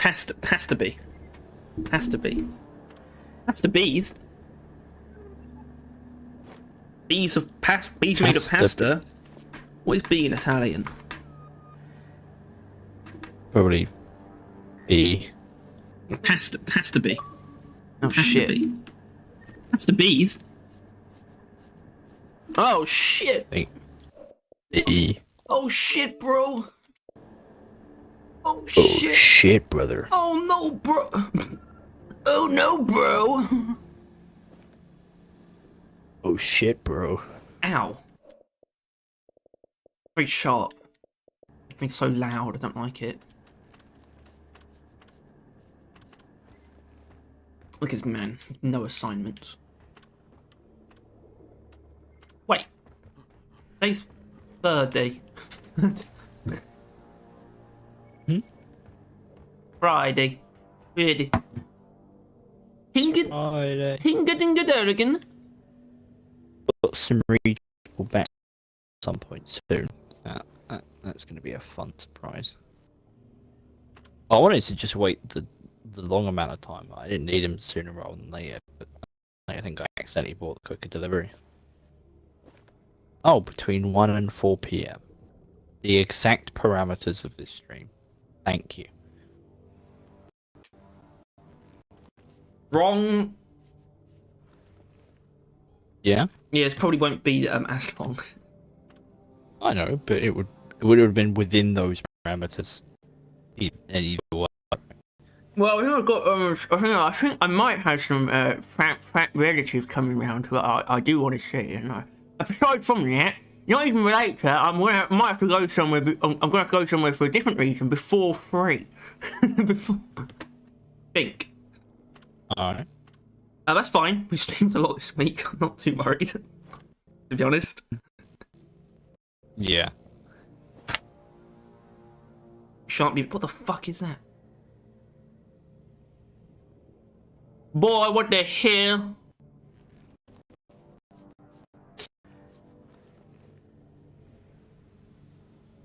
Has to be. Has to be. Has to bees. Bees made of pasta. What is bee in Italian? Probably E. Has to be. Oh shit. Has to bees. Oh shit. E. Oh shit, bro. Oh Oh shit. shit, brother. Oh no, bro. Oh no, bro. Oh shit, bro. Ow. Very sharp. It's so loud, I don't like it. Look at this man, no assignments. Wait. Today's third day. Friday. Friday. Hinga-dinga-derrigan. Got some regional back at some point soon. That's going to be a fun surprise. I wanted to just wait the long amount of time. I didn't need him sooner rather than later, but I think I accidentally bought the quicker delivery. Oh, between 1 and 4 PM. The exact parameters of this stream. Thank you. Wrong. Yeah? Yeah, it probably won't be as long. I know, but it would have been within those parameters. Either way. Well, I think I think I might have some fat relatives coming around who I do want to see, and aside from that, not even related to that, might have to go somewhere. I'm gonna go somewhere for a different reason before 3. Before. Think. Alright. That's fine. We streamed a lot this week. I'm not too worried, to be honest. Yeah. Shan't be. What the fuck is that? Boy, what the hell?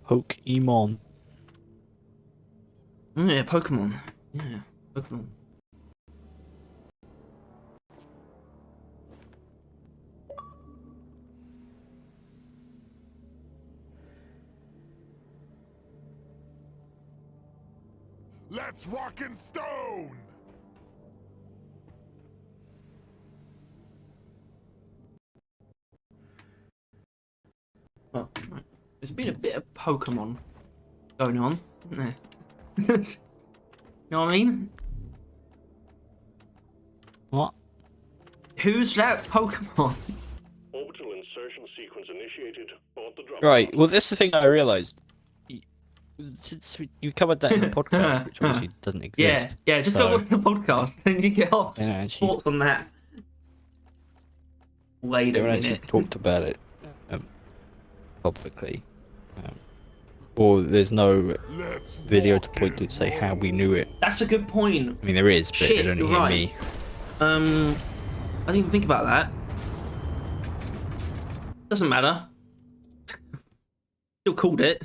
Pokemon. Yeah, Pokemon. Yeah, Pokemon. Let's rock and stone! Well, there's been a bit of Pokemon going on, isn't there? You know what I mean? What? Who's that Pokemon? Orbital insertion sequence initiated. Board the drop. Right, well, that's the thing I realised. Since you covered that in the podcast, which obviously doesn't exist. Yeah, just go watch the podcast, then you get off. They don't actually, Thoughts on that? Wait they a haven't minute. actually talked about it publicly. Or there's no video to point to say how we knew it. That's a good point. I mean, there is, but Shit, it only you're hit right. me. I didn't even think about that. Doesn't matter. Still called it.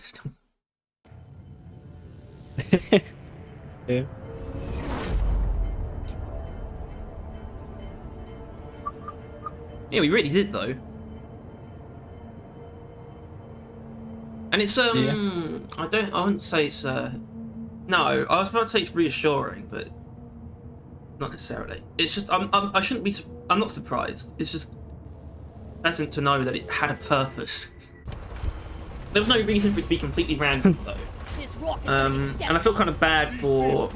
Yeah. Yeah, we really did though. And it's I wouldn't say it's no, I was about to say it's reassuring, but not necessarily. It's just I shouldn't be. I'm not surprised. It's just pleasant to know that it had a purpose. There was no reason for it to be completely random though. And I feel kind of bad for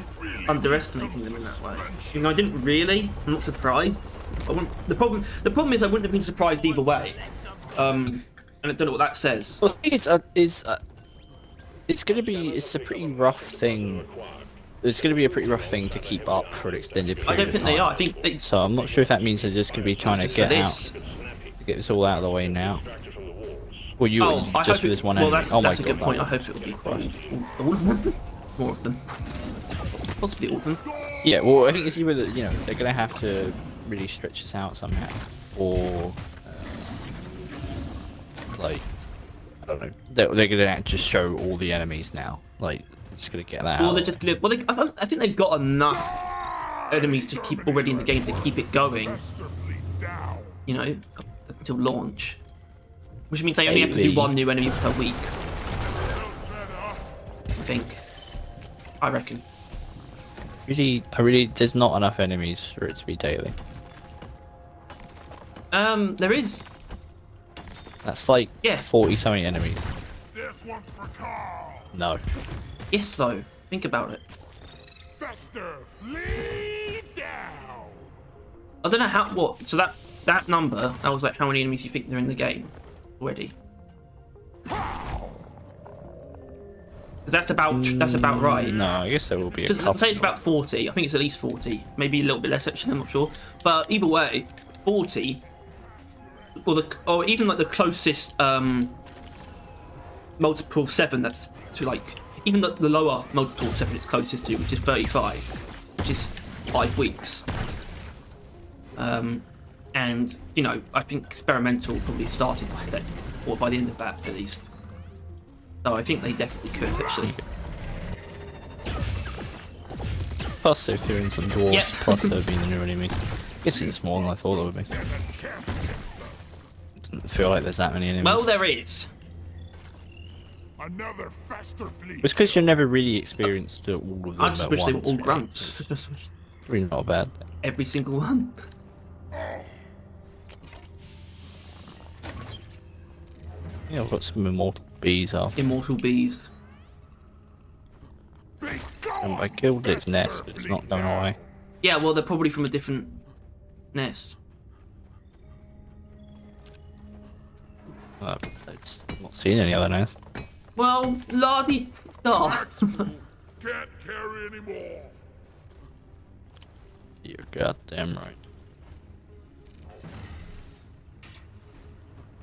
underestimating them in that way. You know, I didn't really. I'm not surprised. The problem is I wouldn't have been surprised either way. And I don't know what that says. Well, the thing it's gonna be. It's a pretty rough thing. It's gonna be a pretty rough thing to keep up for an extended period. I don't think of time. they are. I think they. So I'm not sure if that means they're just gonna be trying to get this all out of the way now. Well, you just for this one enemy. That's, oh my that's a good god! point. I hope it will be all of them. More of them. Possibly all of them. Yeah, well, I think it's either that, you know, they're gonna have to really stretch this out somehow, or like I don't know, they're gonna just show all the enemies now. Like just gonna get that Or out. they're just gonna. Well, I think they've got enough enemies to keep already in the game to keep it going. Master fleet down. You know, up until launch, which means they only have to do one new enemy per week. I reckon. There's not enough enemies for it to be daily. There is. That's like Yeah. 40 something enemies. This one's for Carl. No. Yes, though. Think about it. Fester fleet down. I don't know how. What? So that number. That was like how many enemies you think there are in the game already. That's about right. No, I guess there will be a So couple. say it's about 40. I think it's at least 40. Maybe a little bit less actually. I'm not sure. But either way, 40. Or even like the closest multiple of 7. That's to like even the lower multiple of 7 it's closest to, which is 35, which is 5 weeks. And you know, I think experimental probably started by then, or by the end of that at least. So I think they definitely could actually. Plus they threw in some dwarves, Yeah. plus there have been the new enemies. I guess it's more than I thought there would be. Doesn't feel like there's that many enemies. Well, there is. Another Fester fleet. It's because you've never really experienced all of them I just at wish they were once, all really. grunts. Just wish Really not a bad thing. every single one. Yeah, I've got some immortal bees after. Immortal bees. Be And I gone, killed its nest, Fester but it's fleet not going down. away. Yeah, well, they're probably from a different nest. It's not seen any other nests. Well, lardy da. Can't carry anymore. You're goddamn right.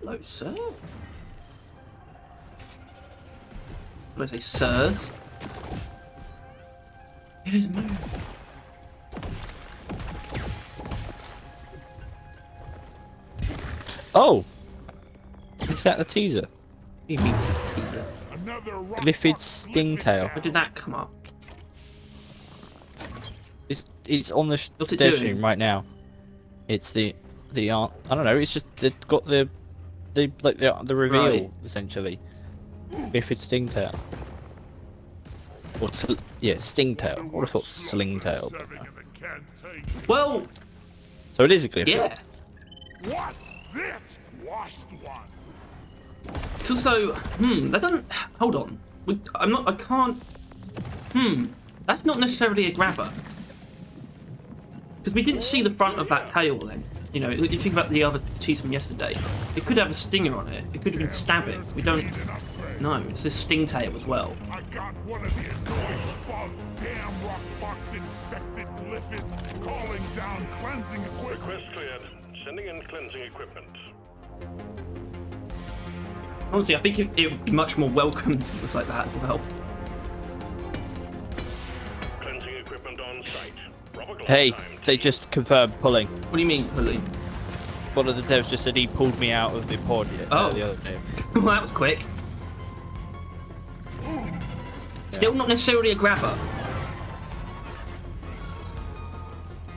Hello, sir. What did I say, sirs? It is move. Oh! Is that the teaser? He means teaser. Another rock Glyphid box Stingtail. Where did that come up? It's on the What's it dev doing? stream right now. It's the I don't know. It's just they've got the reveal Right. essentially. Glyphid Stingtail. Or yeah, Stingtail. I would have thought Slingtail. But serving no. in the canteen. Well, So it is a Glyphid. yeah. What's this? Washed one. It's also, that doesn't, hold on. I can't, that's not necessarily a grabber. Because we didn't see the front of that tail then. You know, if you think about the other cheese from yesterday, it could have a stinger on it. It could have been stabbing. We don't, no, it's this sting tail as well. I got one of the annoying bugs. Damn rock box infected glyphids calling down cleansing equipment. Request cleared. Sending in cleansing equipment. Honestly, I think it would be much more welcome if it was like that as well. Cleansing equipment on site. Proper glove Hey, time. they just confirmed pulling. What do you mean, pulling? One of the devs just said he pulled me out of the pod Oh. the other day. Well, that was quick. Still not necessarily a grabber.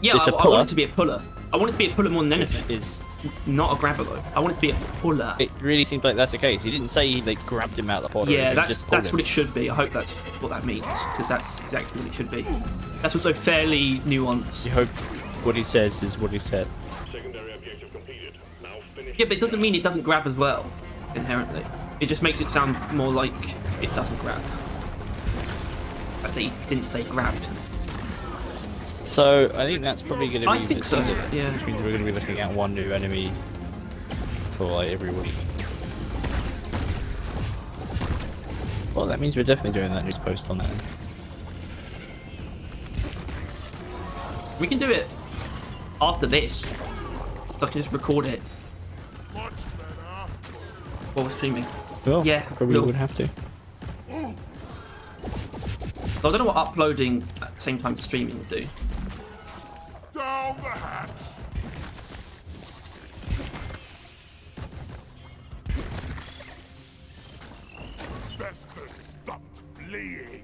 Yeah, It's a I want puller. it to be a puller. I want it to be a puller more than anything. Is Not a grabber though. I want it to be a puller. it really seems like that's the case? He didn't say they grabbed him out of the pod. or Yeah, anything, that's just pulled him. what it should be. I hope that's what that means, because that's exactly what it should be. That's also fairly nuanced. You hope what he says is what he said. Secondary objective completed. Now finish. Yeah, but it doesn't mean it doesn't grab as well, inherently. It just makes it sound more like it doesn't grab. But they didn't say grabbed. So I think that's probably going to be I think the so, end of it, yeah. which means we're going to be looking at one new enemy for like every week. Well, that means we're definitely doing that news post on that. We can do it after this. So I can just record it Much better. while we're streaming. Well, Yeah, probably we'll- would have to. So I don't know what uploading at the same time as streaming would do. Down the hatch. Bester stopped fleeing.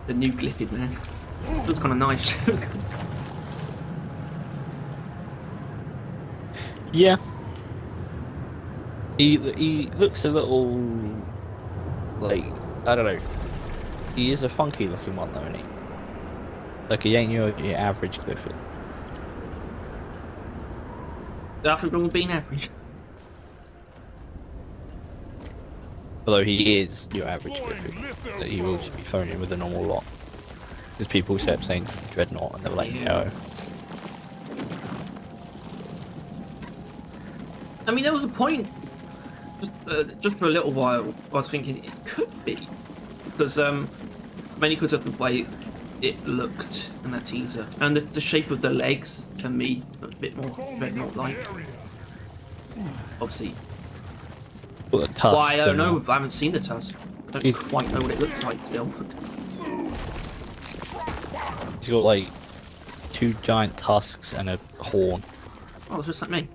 The new glyphid man. It was kind of nice. Yeah. He looks a little like, I don't know. He is a funky looking one though, isn't he? Like he ain't your average Clifford. Nothing wrong with being average. Although he is your average Clifford, that he will just be thrown in with a normal lot. Because people kept saying Dreadnought and they were like, no. I mean, there was a point, just for a little while, I was thinking it could be. Because, mainly because of the way it looked in that teaser. And the shape of the legs, to me, looked a bit more Dreadnought-like. Obviously. Well, the tusks. Why, I don't know, I haven't seen the tusk. I don't He's- quite know what it looks like still. He's got like 2 giant tusks and a horn. Oh, it's just like me.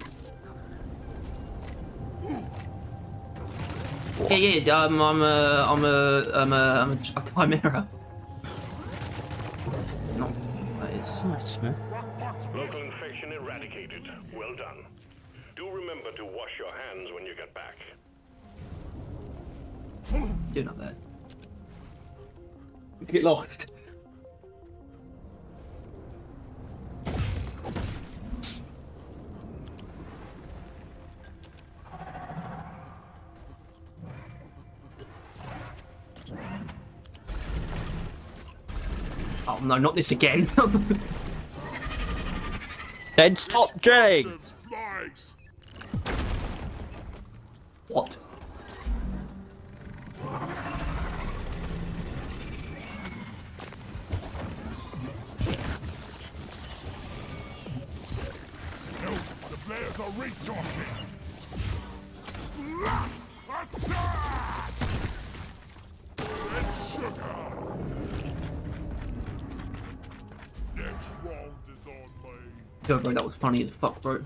Yeah, I'm a chimera. No, that is. Nice, man. Local infection eradicated. Well done. Do remember to wash your hands when you get back. Do not that. Get lost. Oh no, not this again. Then stop drilling! Supplies. What? No, the players are recharging. It's sugar. Next round is on me. Yo, bro, that was funny as fuck, bro.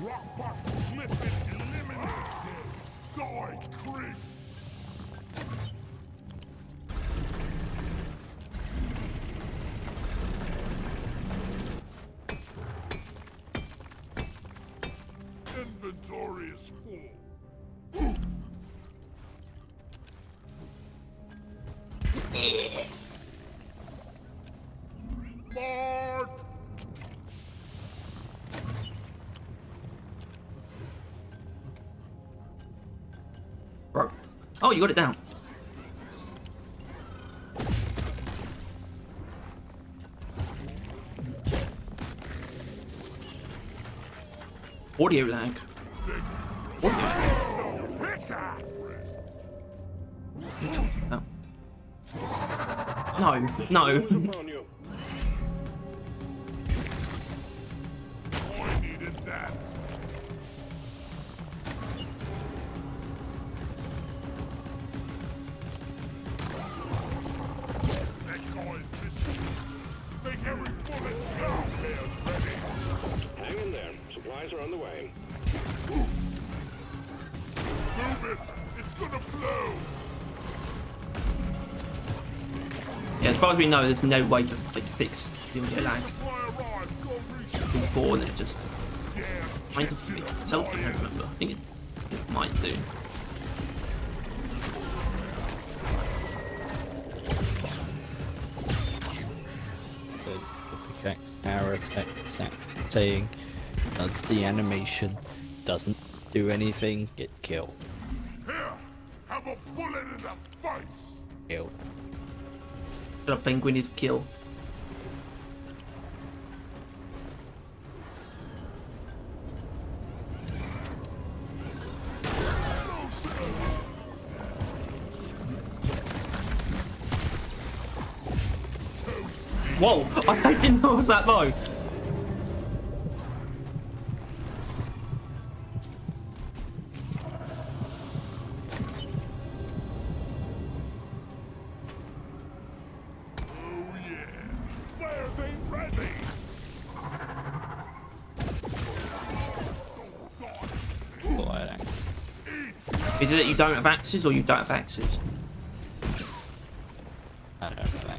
Rockbox Clifford eliminated. Die, creep. Inventory is full. Mark! Bro. Oh, you got it down. Audio lag. Oh. No, no. On you. I needed that. That guy is missing. Make every bullet count. Players ready. Hang in there. Supplies are on the way. Move it. It's gonna blow. Yeah, as far as we know, there's no way to fix the audio lag Supply arrived. Go reach. before, and it just Damn. kind of fixed itself. I don't remember. I think it might do. So it's the pickaxe arrow attack saying does the animation, doesn't do anything, get killed. Here. Have a bullet in the face. Killed. The penguin is killed. Whoa! I didn't know it was that low. Oh yeah. Flares ain't ready. Is it that you don't have axes or you don't have axes? I don't know.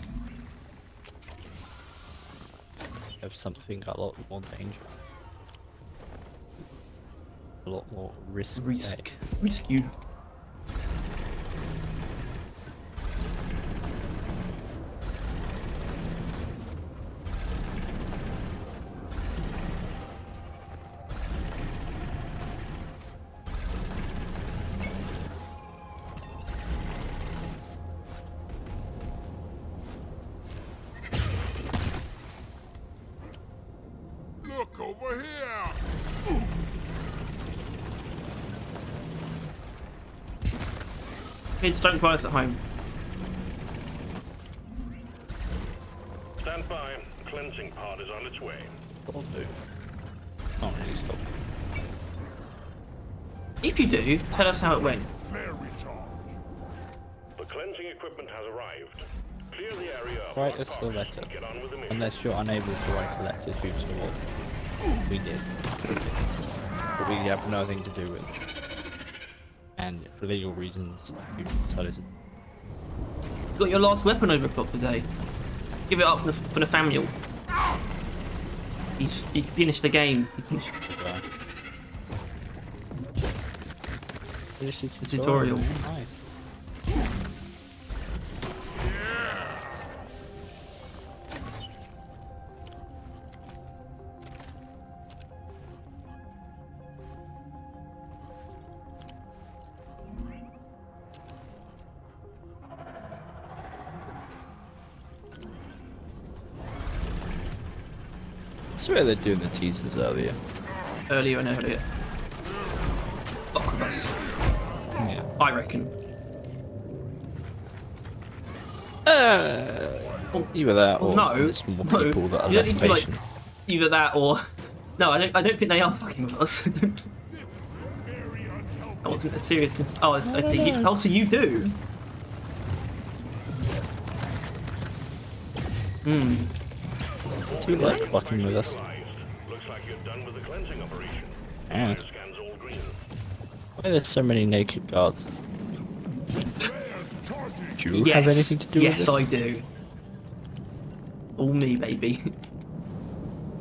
Have something a lot more danger. A lot more risk. Risk you. Look over here. Kids, don't cry us at home. Stand by. The cleansing pod is on its way. Will do. Not really stop. If you do, tell us how it went. Flare recharge. The cleansing equipment has arrived. Clear the area of Write hot us a boxes letter. and get on with the mission. Unless you're unable to write a letter due to what we did. But we have nothing to do with it. And for legal reasons, we decided to. You got your last weapon overclocked today. Give it up for Nathaniel. He finished the game. He finished Finish the tutorial. Nice. I swear they're doing the teasers earlier. earlier and earlier. Fuck of us. Yeah. I reckon. Either that or No, there's more no. people that are You don't less need to be like, patient. either that or... No, I don't think they are fucking with us. That wasn't a serious... Oh, so you do? Hmm. Do you like fucking with us? Looks like you're done with the cleansing operation. Yeah. Scans all green. Why are there so many naked guards? Do you Yes. have anything to do yes, with this? I do. All me, baby.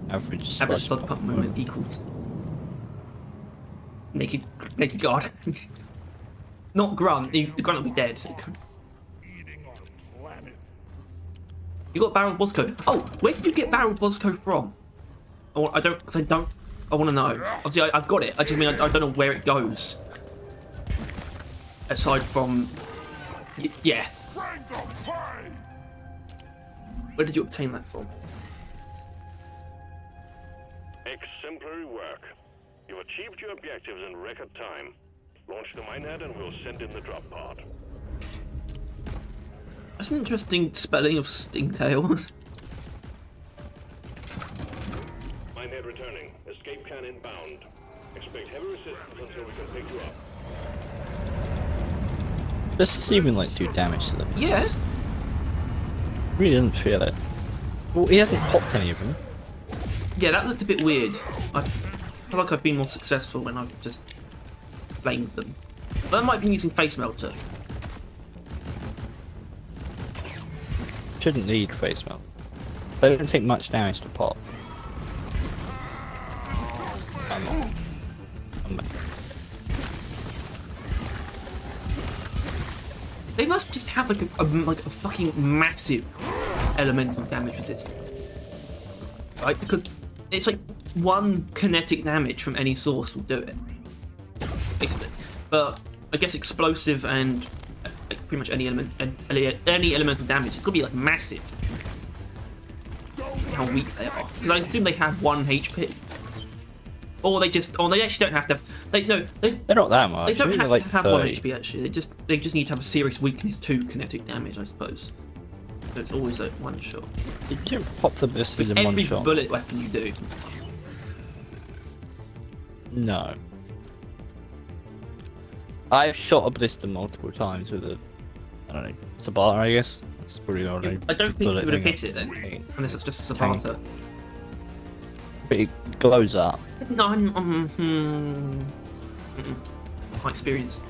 Average Average sludge slug pump movement equals naked guard. Not grunt. The grunt will be dead. Eating our planet. You got barrel Bosco. Oh, where did you get barrel Bosco from? I want to know. Obviously, I've got it. I just mean I don't know where it goes. Aside from, yeah. Bring the pain. Where did you obtain that from? Exemplary work. You've achieved your objectives in record time. Launch the minehead and we'll send in the drop pod. That's an interesting spelling of Stingtail. Minehead returning. Escape can inbound. Expect heavy resistance until we can pick you up. This doesn't even like do damage to them. It's Yeah. just- really doesn't feel it. Well, he hasn't popped any of them. Yeah, that looked a bit weird. I feel like I've been more successful when I've just flamed them. But I might have been using face melter. Shouldn't need face melt. They don't take much damage to pop. I'm back. They must just have like a fucking massive elemental damage resistance, right? Because it's like one kinetic damage from any source will do it, basically. But I guess explosive and like pretty much any any elemental damage, it's gonna be like massive. How weak they are. Because I assume they have 1 HP, or they actually don't have to. They're not that much. They don't They're have like to have 30. 1 HP actually. They just need to have a serious weakness to kinetic damage, I suppose. So it's always a one shot. You can pop the blisters in one Every shot. bullet weapon you do. No. I've shot a blister multiple times with a, I don't know, Sabata, I guess. That's probably the only I don't think you bullet would have thing hit it then, I've- unless it's just a Tank. Sabata. But it glows up. No, I'm quite experienced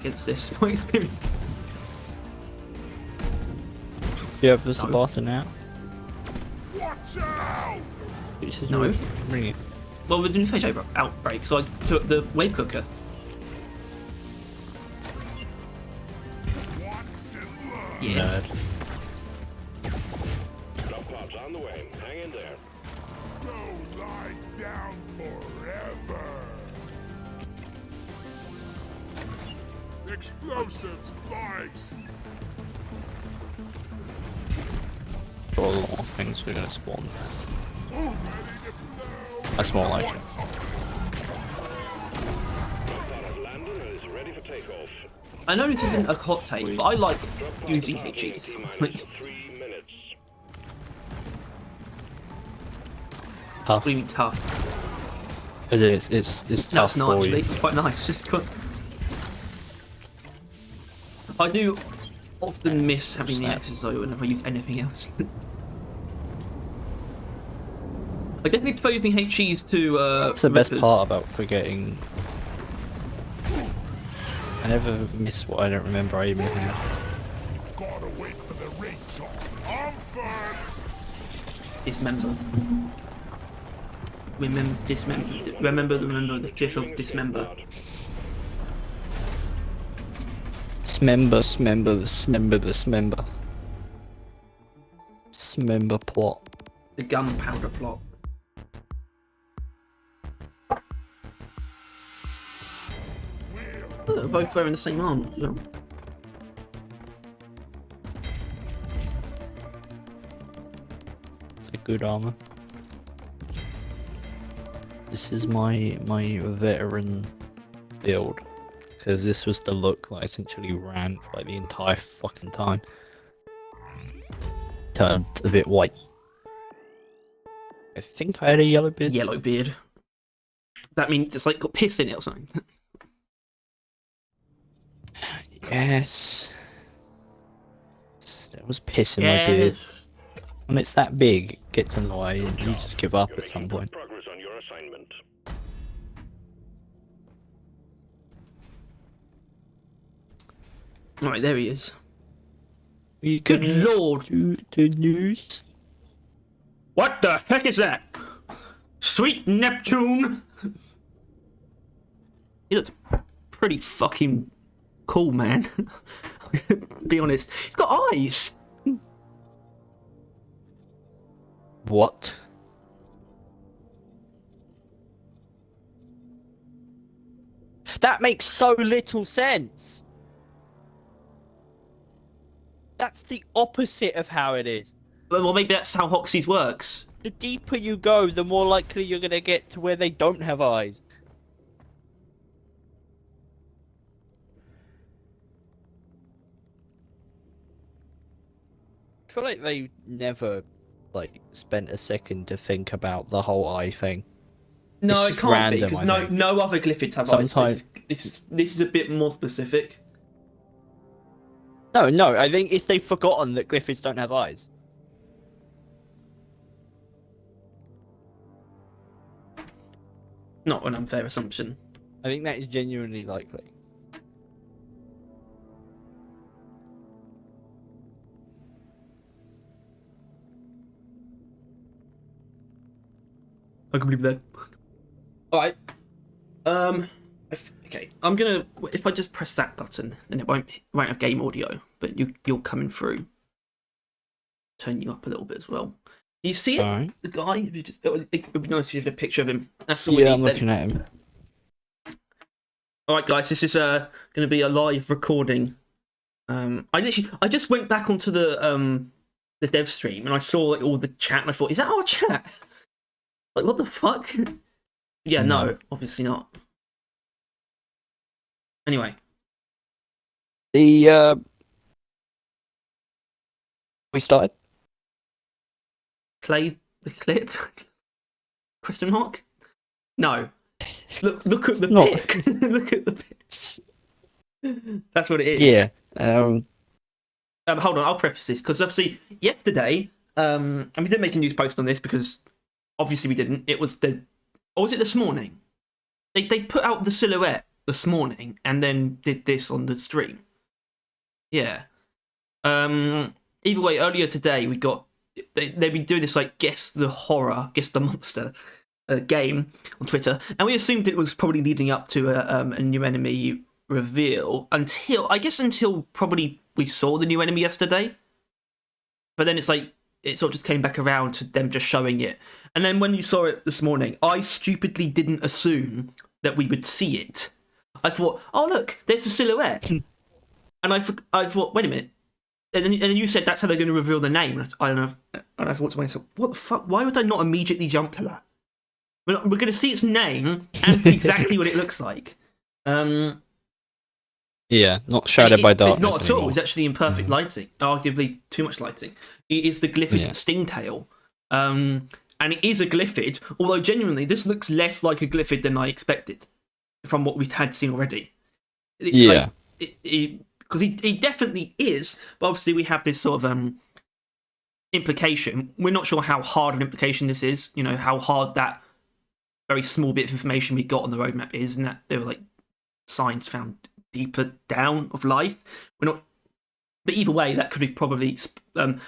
against this. Quite experienced. Do you have the Sabata now? Watch out! You said No. you were bringing it. Well, we're doing phase outbreak, so I took the wave cooker. Watch and learn. Yeah. Nerd. Drop pods on the way. Hang in there. Don't lie down forever. Explosive spikes. Got a lot of things we're gonna spawn. Who's ready to blow? That's more like it. Drop pod has landed and is ready for takeoff. I know this isn't a hot take, but I like Drop pod using departing in HEs. T-minus 3 minutes. Tough. Really tough. It is. It's That's tough not for actually. you. It's quite nice. It's quite... I do often miss having the Snap. axes though whenever I use anything else. I definitely prefer using HEs to That's the best Rippers. part about forgetting. I never miss what I don't remember I even had. Gotta wait for the raid song. I'm first. Dismember. Remember the fifth of dismember. Smember. Smember plot. The gunpowder plot. Oh, they're both wearing the same armor. So. It's a good armor. This is my veteran build, because this was the look that I essentially ran for like the entire fucking time. Turned a bit white. I think I had a yellow beard. Yellow beard. That means it's like got piss in it or something. Yes. There was piss in my beard. When it's that big, it gets annoying. You just give up You're at some making good point. progress on your assignment. Right, there he is. You Good lord! do the news? What the heck is that? Sweet Neptune! He looks pretty fucking cool, man. Be honest. He's got eyes! What? That makes so little sense. That's the opposite of how it is. Well, maybe that's how Hoxie's works. The deeper you go, the more likely you're gonna get to where they don't have eyes. I feel like they never, like, spent a second to think about the whole eye thing. No, It's it just can't random, be, I because think. no other glyphids have Sometimes- eyes. This is a bit more specific. No, I think it's they've forgotten that Glyphids don't have eyes. Not an unfair assumption. I think that is genuinely likely. I can believe that. Alright. Okay. I'm gonna... If I just press that button, then it won't have game audio, but you're coming through. Turn you up a little bit as well. You see it? Alright. The guy? If you just, it would be nice if you had a picture of him. That's all we Yeah, need I'm then. looking at him. Alright guys, this is going to be a live recording. I just went back onto the dev stream and I saw like all the chat and I thought, is that our chat? Like what the fuck? Yeah, no, obviously not. Anyway. The We started. Play the clip? Question mark? No. Look at the Not- pic. Look at the pic. That's what it is. Yeah. Hold on, I'll preface this because obviously yesterday, and we didn't make a news post on this because obviously we didn't. It was or was it this morning? They put out the silhouette this morning and then did this on the stream. Yeah. Either way, earlier today we got they've been doing this like guess the monster game on Twitter, and we assumed it was probably leading up to a new enemy reveal until probably we saw the new enemy yesterday. But then it's like it sort of just came back around to them just showing it. And then when you saw it this morning, I stupidly didn't assume that we would see it. I thought, oh look, there's a silhouette, and I thought, wait a minute. And then you said that's how they're going to reveal the name. And I don't know. And I thought to myself, what the fuck? Why would I not immediately jump to that? We're going to see its name and exactly what it looks like. Yeah, not shadowed by darkness. Not at anymore. all. It's actually in perfect lighting. Arguably too much lighting. It is the Glyphid Stingtail. And it is a Glyphid, although genuinely this looks less like a Glyphid than I expected from what we had seen already. Yeah. Because he definitely is, but obviously we have this sort of implication. We're not sure how hard an implication this is, how hard that very small bit of information we got on the roadmap is, and that there were like signs found deeper down of life. We're not, but either way, that could be probably even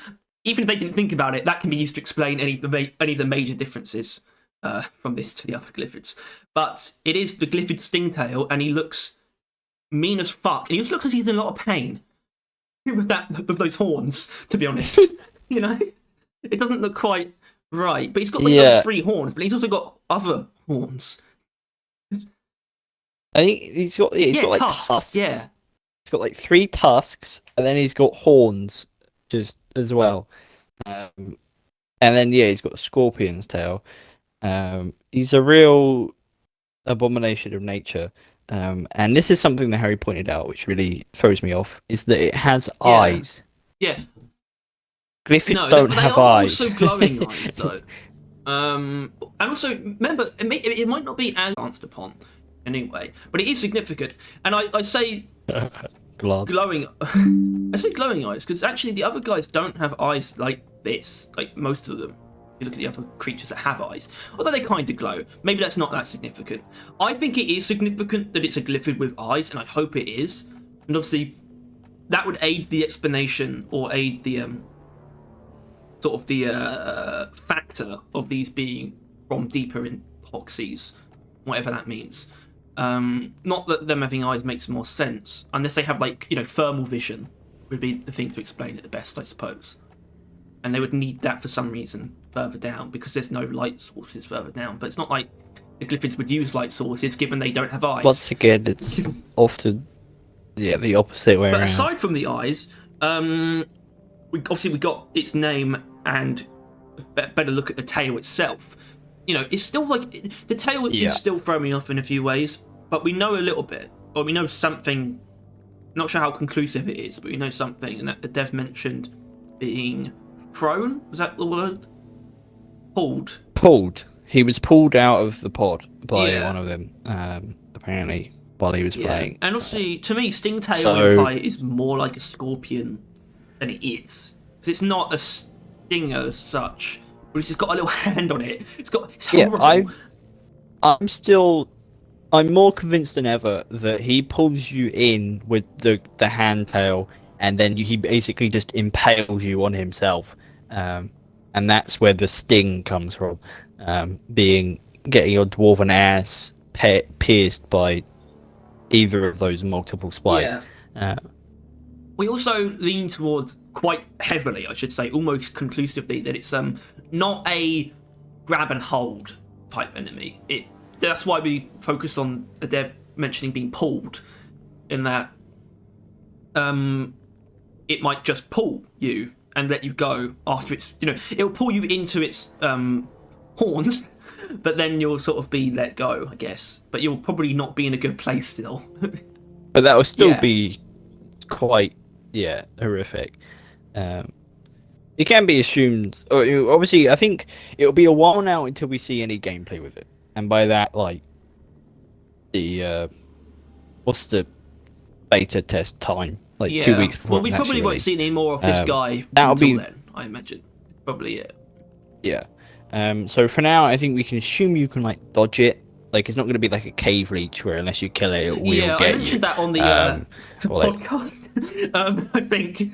if they didn't think about it, that can be used to explain any of the major differences from this to the other Glyphids. But it is the Glyphid Stingtail, and he looks mean as fuck, and he just looks like he's in a lot of pain with those horns. To be honest, it doesn't look quite right. But he's got like those 3 horns, but he's also got other horns. I think he's got like tusks. Yeah, he's got like 3 tusks, and then he's got horns just as well. And then he's got a scorpion's tail. He's a real abomination of nature. And this is something that Harry pointed out, which really throws me off, is that it has eyes. Yeah. Glyphids don't have eyes. Also glowing eyes, though. And also, remember, it might not be as advanced upon anyway, but it is significant. And I say glowing. I say glowing eyes because actually the other guys don't have eyes like this. Like most of them, if you look at the other creatures that have eyes, although they kind of glow. Maybe that's not that significant. I think it is significant that it's a Glyphid with eyes, and I hope it is. And obviously, that would aid the explanation or aid the sort of the factor of these being from deeper in epoxies, whatever that means. Not that them having eyes makes more sense, unless they have like thermal vision would be the thing to explain it the best, I suppose. And they would need that for some reason further down because there's no light sources further down. But it's not like the Glyphids would use light sources given they don't have eyes. Once again, it's often the opposite way around. But aside from the eyes, we got its name and a better look at the tail itself. It's still like the tail is still throwing me off in a few ways, but we know a little bit, or we know something. Not sure how conclusive it is, but we know something, and that the dev mentioned being prone. Was that the word? Pulled. Pulled. He was pulled out of the pod by one of them, apparently, while he was playing. And obviously, to me, Stingtail is more like a scorpion than it is, because it's not a stinger as such. But it's just got a little hand on it. It's horrible. I'm more convinced than ever that he pulls you in with the hand tail, and then he basically just impales you on himself, and that's where the sting comes from, getting your dwarven ass pierced by either of those multiple spikes. Yeah. We also lean towards quite heavily, I should say, almost conclusively, that it's not a grab and hold type enemy. That's why we focus on the dev mentioning being pulled, in that it might just pull you and let you go after it's it'll pull you into its horns, but then you'll sort of be let go, I guess. But you'll probably not be in a good place still. But that will still be quite horrific. It can be assumed. Obviously, I think it'll be a while now until we see any gameplay with it, and by that, like the what's the beta test time? Like 2 weeks before Well, we it's probably actually won't released. see any more of this guy That'll until be then, I imagine. Probably it. yeah. So for now, I think we can assume you can like dodge it. Like it's not going to be like a cave leech where unless you kill it, it will Yeah, get I mentioned you. that on the or, like, podcast. I think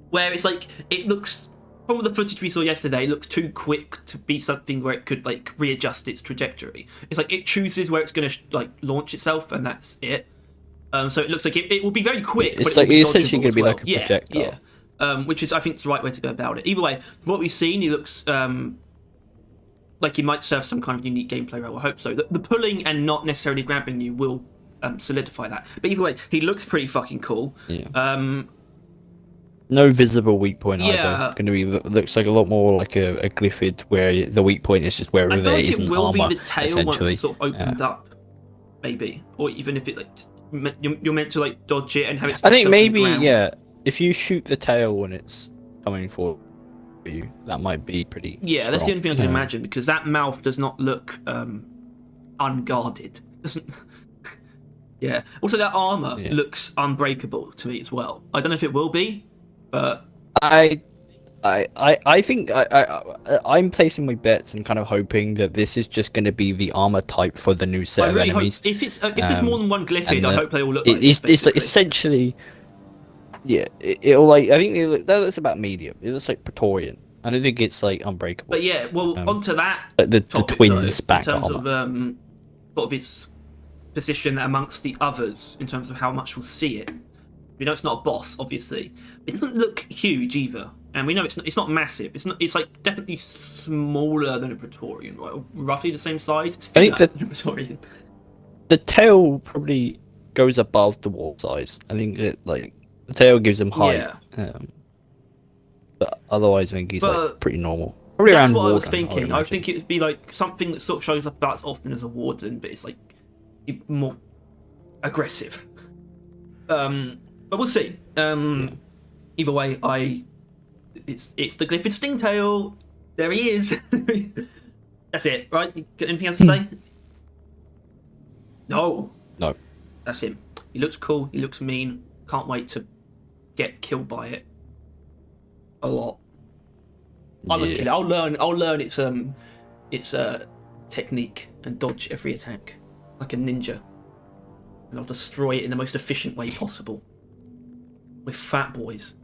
where it's like it looks from the footage we saw yesterday, it looks too quick to be something where it could like readjust its trajectory. It's like it chooses where it's going to like launch itself, and that's it. So it looks like it will be very quick. It's but like it's essentially going to be like a yeah, projectile. Yeah. Which is, I think, the right way to go about it. Either way, from what we've seen, he looks like he might serve some kind of unique gameplay role. I hope so. The pulling and not necessarily grabbing you will solidify that. But either way, he looks pretty fucking cool. Yeah. No visible weak point yeah. either. Going to be looks like a lot more like a glyphid where the weak point is just wherever I feel there like isn't it will armor. be the tail once it's sort of opened up, maybe, or even if it like you're meant to like dodge it and have it. I think on the maybe ground. if you shoot the tail when it's coming for you, that might be pretty. Yeah, strong. that's the only thing I can imagine, because that mouth does not look unguarded. Doesn't. Yeah. Also, that armor looks unbreakable to me as well. I don't know if it will be, but I think I'm placing my bets and kind of hoping that this is just going to be the armor type for the new set I really of enemies. hope if there's more than one glyphid, I hope they all look it, like this, it's like basically. essentially, yeah. It'll like I think that looks about medium. It looks like Praetorian. I don't think it's like unbreakable. But yeah, well, onto that. Like the topic, twins though, back in terms armor. of sort of its position amongst the others, in terms of how much we'll see it. We know it's not a boss, obviously. It doesn't look huge either, and we know it's not massive. It's not. It's like definitely smaller than a Praetorian, right? Roughly the same size. It's I think than a Praetorian. The tail probably goes above the wall size. I think it like the tail gives him height. Yeah. But otherwise, I think he's like pretty normal. Probably That's around what I was warden, thinking. I think it would be like something that sort of shows up about as often as a warden, but it's like more aggressive. But we'll see. Either way, it's the Glyphid Stingtail. There he is. That's it, right? You got anything else to say? No. No. That's him. He looks cool. He looks mean. Can't wait to get killed by it. A lot. I won't kill it. I'll learn its technique and dodge every attack like a ninja, and I'll destroy it in the most efficient way possible. With fat boys.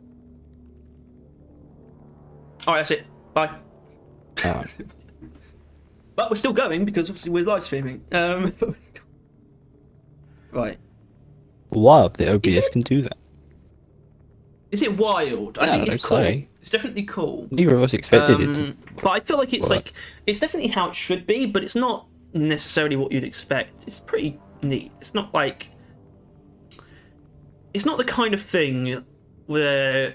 Alright, that's it. Bye. But we're still going because obviously we're live streaming. Right. Wow, the OBS can do that. Is it wild? I Yeah, think it's cool. exciting. It's definitely cool. Neither of us expected it to. But I feel like it's work. like it's definitely how it should be, but it's not necessarily what you'd expect. It's pretty neat. It's not like it's not the kind of thing where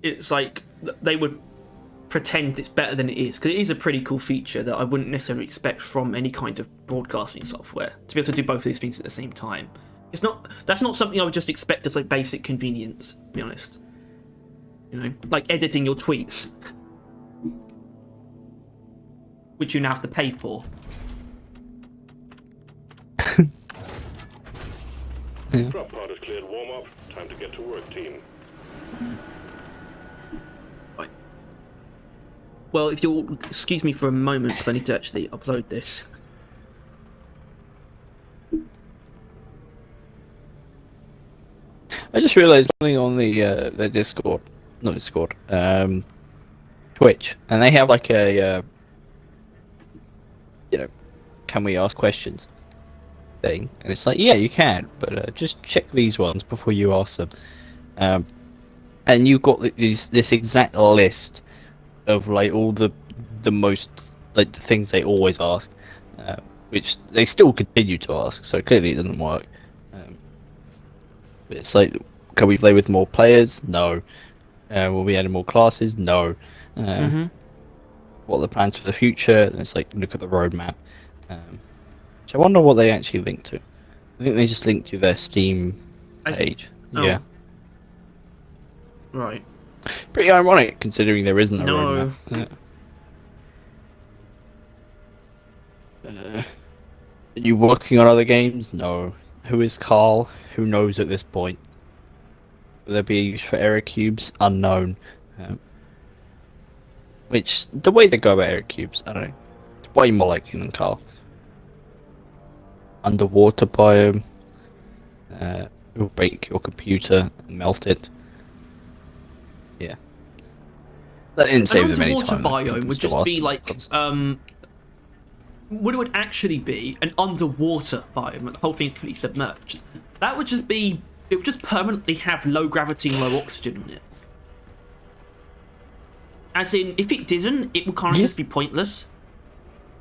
it's like they would pretend it's better than it is, because it is a pretty cool feature that I wouldn't necessarily expect from any kind of broadcasting software, to be able to do both of these things at the same time. That's not something I would just expect as like basic convenience, to be honest. You know, like editing your tweets, which you now have to pay for. Drop pod is cleared. Warm up. Time to get to work, team. Right. Well, if you'll excuse me for a moment, because I need to actually upload this. I just realised something on the Discord, not Discord, Twitch, and they have like a can we ask questions thing, and it's like, yeah, you can, but just check these ones before you ask them. And you've got this exact list of like all the most like the things they always ask, which they still continue to ask. So clearly it doesn't work. It's like, can we play with more players? No. Will we add more classes? No. What are the plans for the future? And it's like, look at the roadmap. So I wonder what they actually link to. I think they just link to their Steam page. Oh. Yeah. Right. Pretty ironic considering there isn't a No. roadmap. Are you working on other games? No. Who is Carl? Who knows at this point? Will there be a use for error cubes? Unknown. Which, the way they go about error cubes, I don't know. It's way more likely than Carl. Underwater biome. Will break your computer and melt it. Yeah. That didn't save them any An time. underwater biome would just be like, what it would actually be an underwater biome. The whole thing's completely submerged. That would just be, it would just permanently have low gravity and low oxygen in it. As in, if it didn't, it would kind of just be pointless.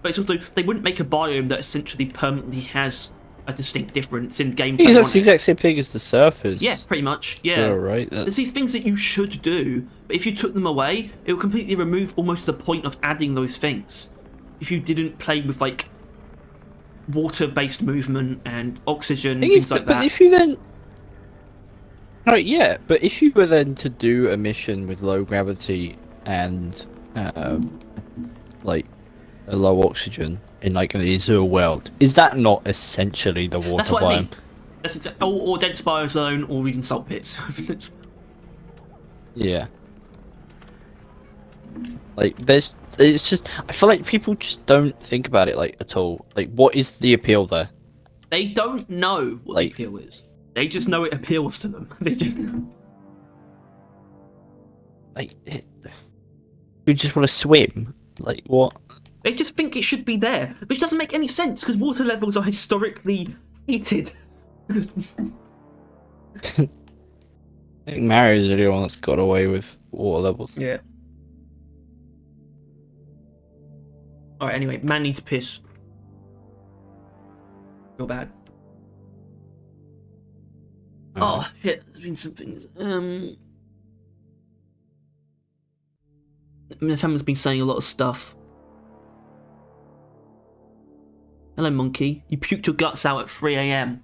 But it's also, they wouldn't make a biome that essentially permanently has a distinct difference in gameplay. Because that's the exact same thing as the surfers. Yeah, pretty much. Yeah. So, right. There's these things that you should do, but if you took them away, it would completely remove almost the point of adding those things. If you didn't play with like water-based movement and oxygen, things like that. But if you then, yeah, but if you were then to do a mission with low gravity and like a low oxygen in like an Azure world, is that not essentially the water That's what biome? I mean. That's or dense biozone, or even salt pits. Yeah. Like, it's just, I feel like people just don't think about it, like, at all. Like, what is the appeal there? They don't know what the appeal is. They just know it appeals to them. They just know. Like, you just want to swim? Like, what? They just think it should be there, which doesn't make any sense, because water levels are historically heated. I think Mario's the only one that's got away with water levels. Yeah. Alright, anyway, man needs to piss. Feel bad. Oh, shit, there's been some things. My family's been saying a lot of stuff. Hello, monkey. You puked your guts out at 3 AM.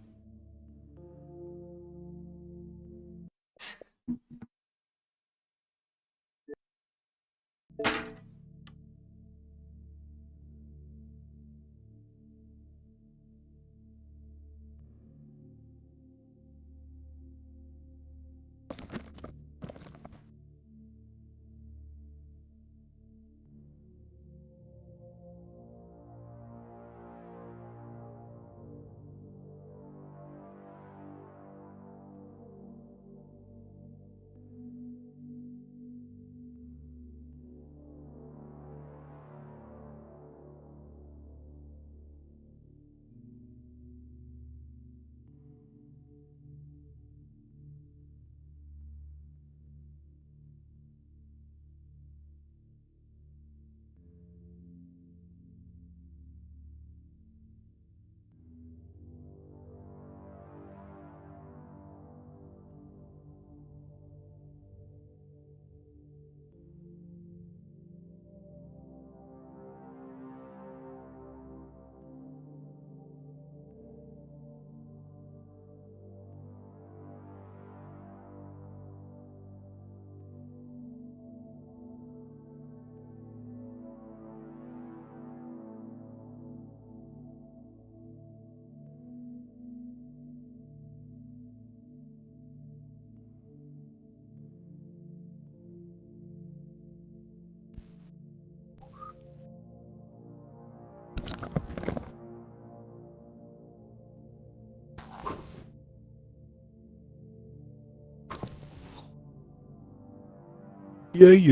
Yeah.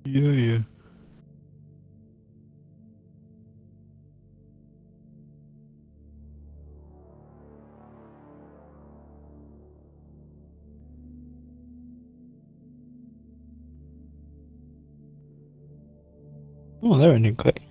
Yeah. Oh, they're ending quick.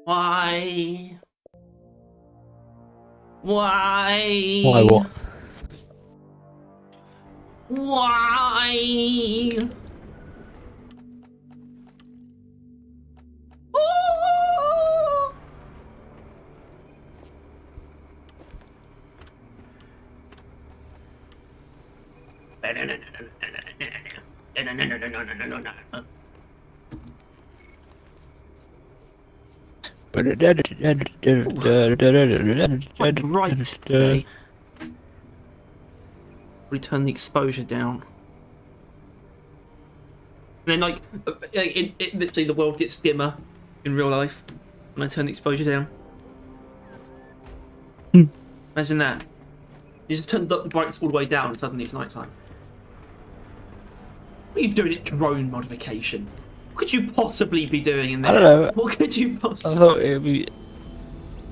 Why? Why? Why what? Why? Ooh. Quite bright today. We turn the exposure down. And then, like, literally the world gets dimmer in real life when I turn the exposure down. Imagine that. You just turn the brightness all the way down and suddenly it's nighttime. What are you doing at drone modification? What could you possibly be doing in there? I don't know. What could you possibly... I thought it would be.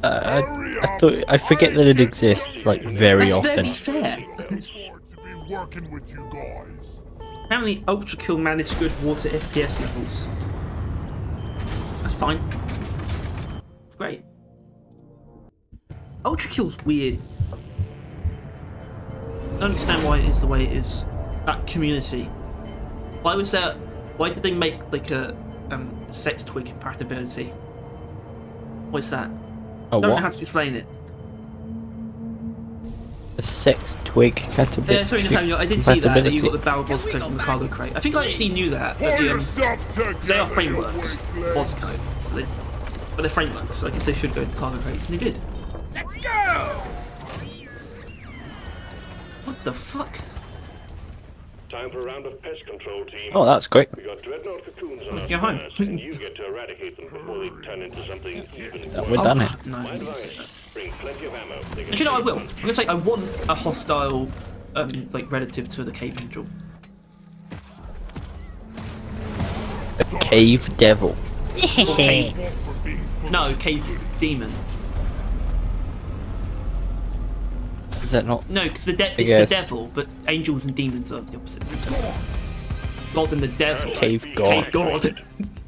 I forget that it exists like very That's often. very fair. To be working with you guys. Apparently Ultra Kill managed good water FPS levels. That's fine. Great. Ultra Kill's weird. I don't understand why it is the way it is. That community. Why did they make like a sex twig compatibility? What's that? Oh, I don't know what? how to explain it. A sex twig compatibility. Yeah, sorry, Nathaniel, I did see that you got the barrel boss code from the cargo crate. I think I actually knew that, but they are frameworks, boss code. But they're frameworks, so I guess they should go into cargo crates, and they did. Let's go! What the fuck? Time for a round of pest control, team. Oh, that's quick. We got dreadnought cocoons on our Go home. stairs, and you get to eradicate them before they turn into something even worse. We're done it. No, My I didn't say advice, that. bring plenty of ammo. They can And you know, I take will. them. I'm gonna say I want a hostile, like relative to the cave angel. A cave devil. Or cave, no, cave demon. Is that not? No, because it's the guess. devil, but angels and demons are the opposite. God and the devil. Cave god. Cave god.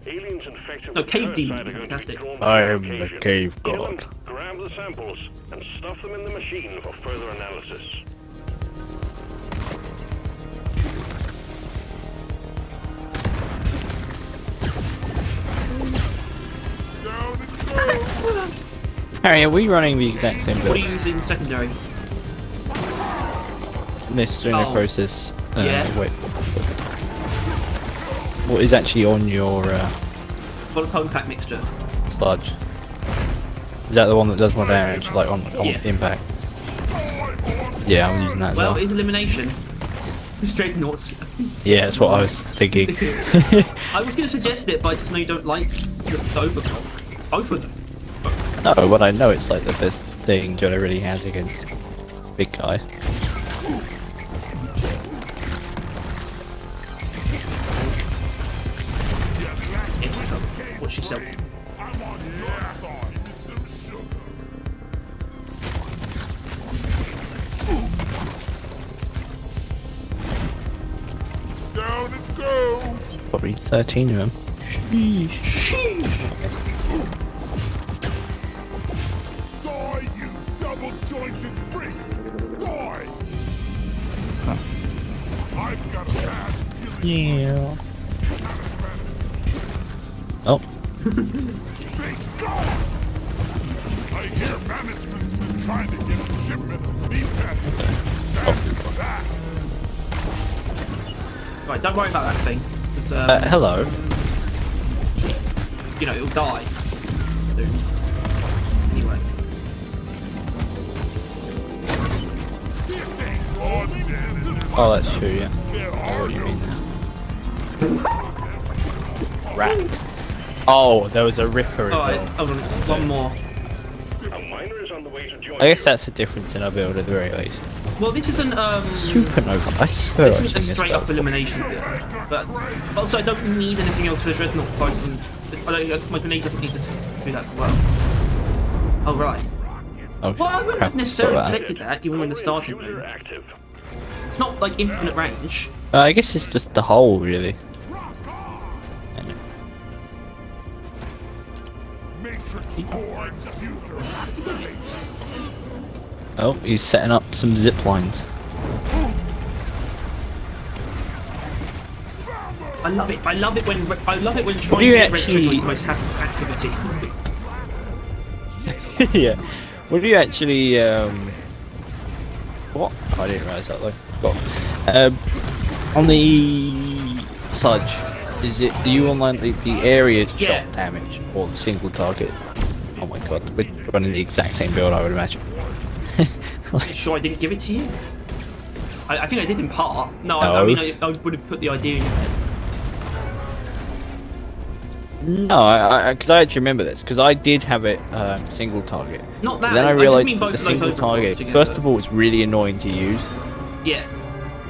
Aliens infected No, with cave demon, parasite are going to be fantastic. drawn I by am the location. cave Kill god. them, grab the samples, and stuff them in the machine for further analysis. Harry, are we running the exact same What are build? you using secondary? This during the Oh. process. Yeah. Wait. What is actually on your Got a compact mixture. sludge? Is that the one that does more damage, like on Yeah. the impact? Yeah, I'm using that as Well, well. in elimination. Straight north. Yeah, that's what I was thinking. I was going to suggest it, but I just know you don't like the overclock. Both of them. No, but I know it's like the best thing Jono really has against big guys. What she said. I'm on your side. Give me some sugar. Down it goes. Probably 13 of them. Die, you double-jointed freaks! Die! I've got a bad feeling. Yeah. Oh, Big God! I hear management's been trying to get a shipment of beef patties. That. Right, don't worry about that thing. 'Cause, hello. you know, it'll die soon. Anyway. This ain't good. This is Oh, that's true, yeah. get I know what you hard. mean now. Rat. Oh, there was a ripper as Alright, well. hold on, one more. A miner is on the way to join I guess you. that's the difference in our build at the very least. Well, this isn't, Supernova. I swear I've this seen isn't a this straight build up before. elimination build. But also, I don't need anything else for the Dreadnought, so I can. My grenade doesn't need to do that as well. Oh, right. Oh, Well, I wouldn't crap, have necessarily forgot that. selected that, even when the starting Fuser move. active. It's not like infinite range. I guess it's just the hole, really. Matrix horns abuser. Oh, he's setting up some zip lines. I love it. I love it when do trying you to get red actually- trigger is the most happiest activity. Yeah. What do you actually what? Oh, I didn't realise that though. Forgot. On the Sludge, is it are you on like the area Yeah. shot damage or the single target? Oh my god, we're running the exact same build, I would imagine. Sure, I didn't give it to you. I think I did in part. No, I No. mean I would have put the idea in your head. No, because I actually remember this because I did have it single target. Not that. But then I just realised mean both the of those single overclocks target. together. First of all, it's really annoying to use. Yeah.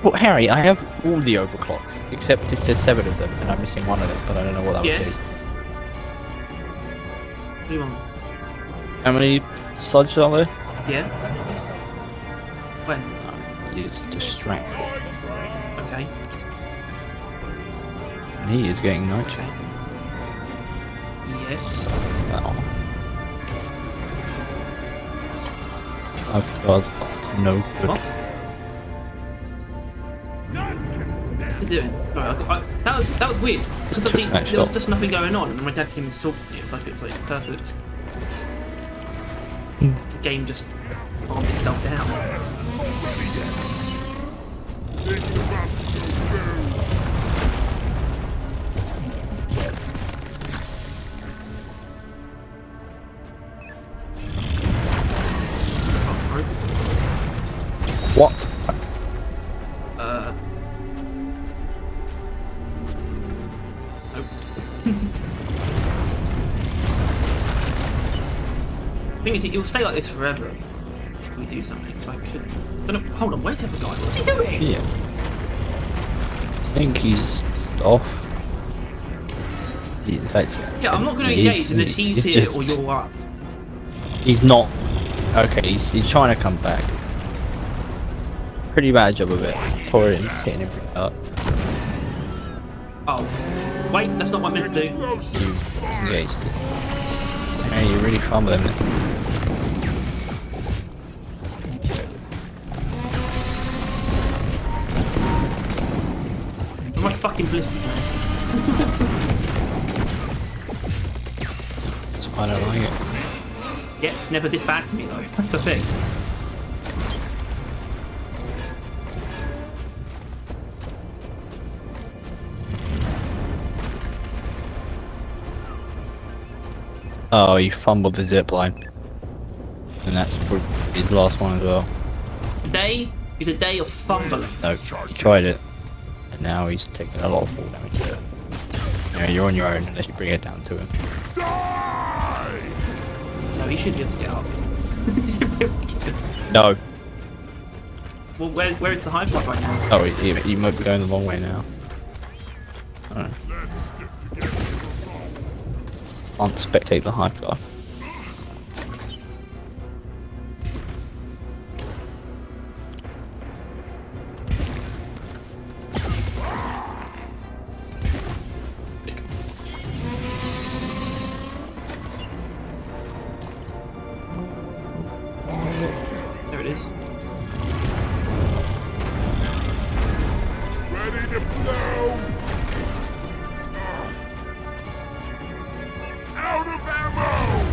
Well, Harry, I have all the overclocks except if there's 7 of them, and I'm missing one of them, but I don't know what that Yes. would be. What do you want? How many sludges are there? Yeah. When? He is distracted. Okay. And he is getting nitro. Okay. Yes. So, oh. I've got no good. What? What are you doing? Sorry, that was weird. Just Because took that there was shot. just nothing going on, and my dad came and talked to me. It was like it was perfect. Hmm. The game just calmed itself down. It's about to go boom. What? Uh. Nope. I think it will stay like this forever if we do something. So I could. Don't know, hold on, where's the other guy? What's he doing? Yeah. I think he's off. He's actually. Yeah, I'm not going to he engage is- unless he's here just- or you're up. He's not. Okay, he's trying to come back. Pretty bad job of it. Torian's hitting him pretty hard. Oh. Wait, that's not what I meant to do. You engaged it. Yeah, you're really fumbling it. Am I fucking blisters, man? That's why I don't like it. Yeah, never this bad for me though. That's the thing. Oh, he fumbled the zip line. And that's his last one as well. Today is a day of fumbling. No, he tried it. And now he's taking a lot of fall damage. Yeah, you're on your own unless you bring it down to him. No, he should be able to get up. No. Well, where is the high spot right now? Oh, he might be going the long way now. I don't know. Can't spectate the hype guy. There it is. Ready to blow. Out of ammo.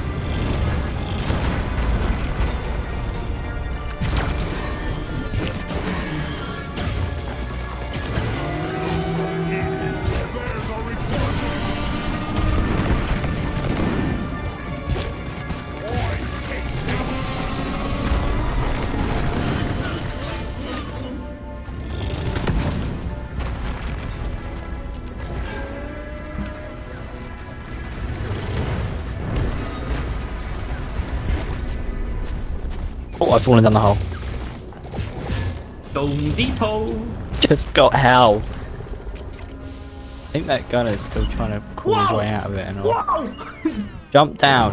There's a return. Oh, I've fallen down the hole. Dome Depot. Just got hell. I think that gunner's still trying to crawl his Whoa! way out of it and all. Whoa! Jump down.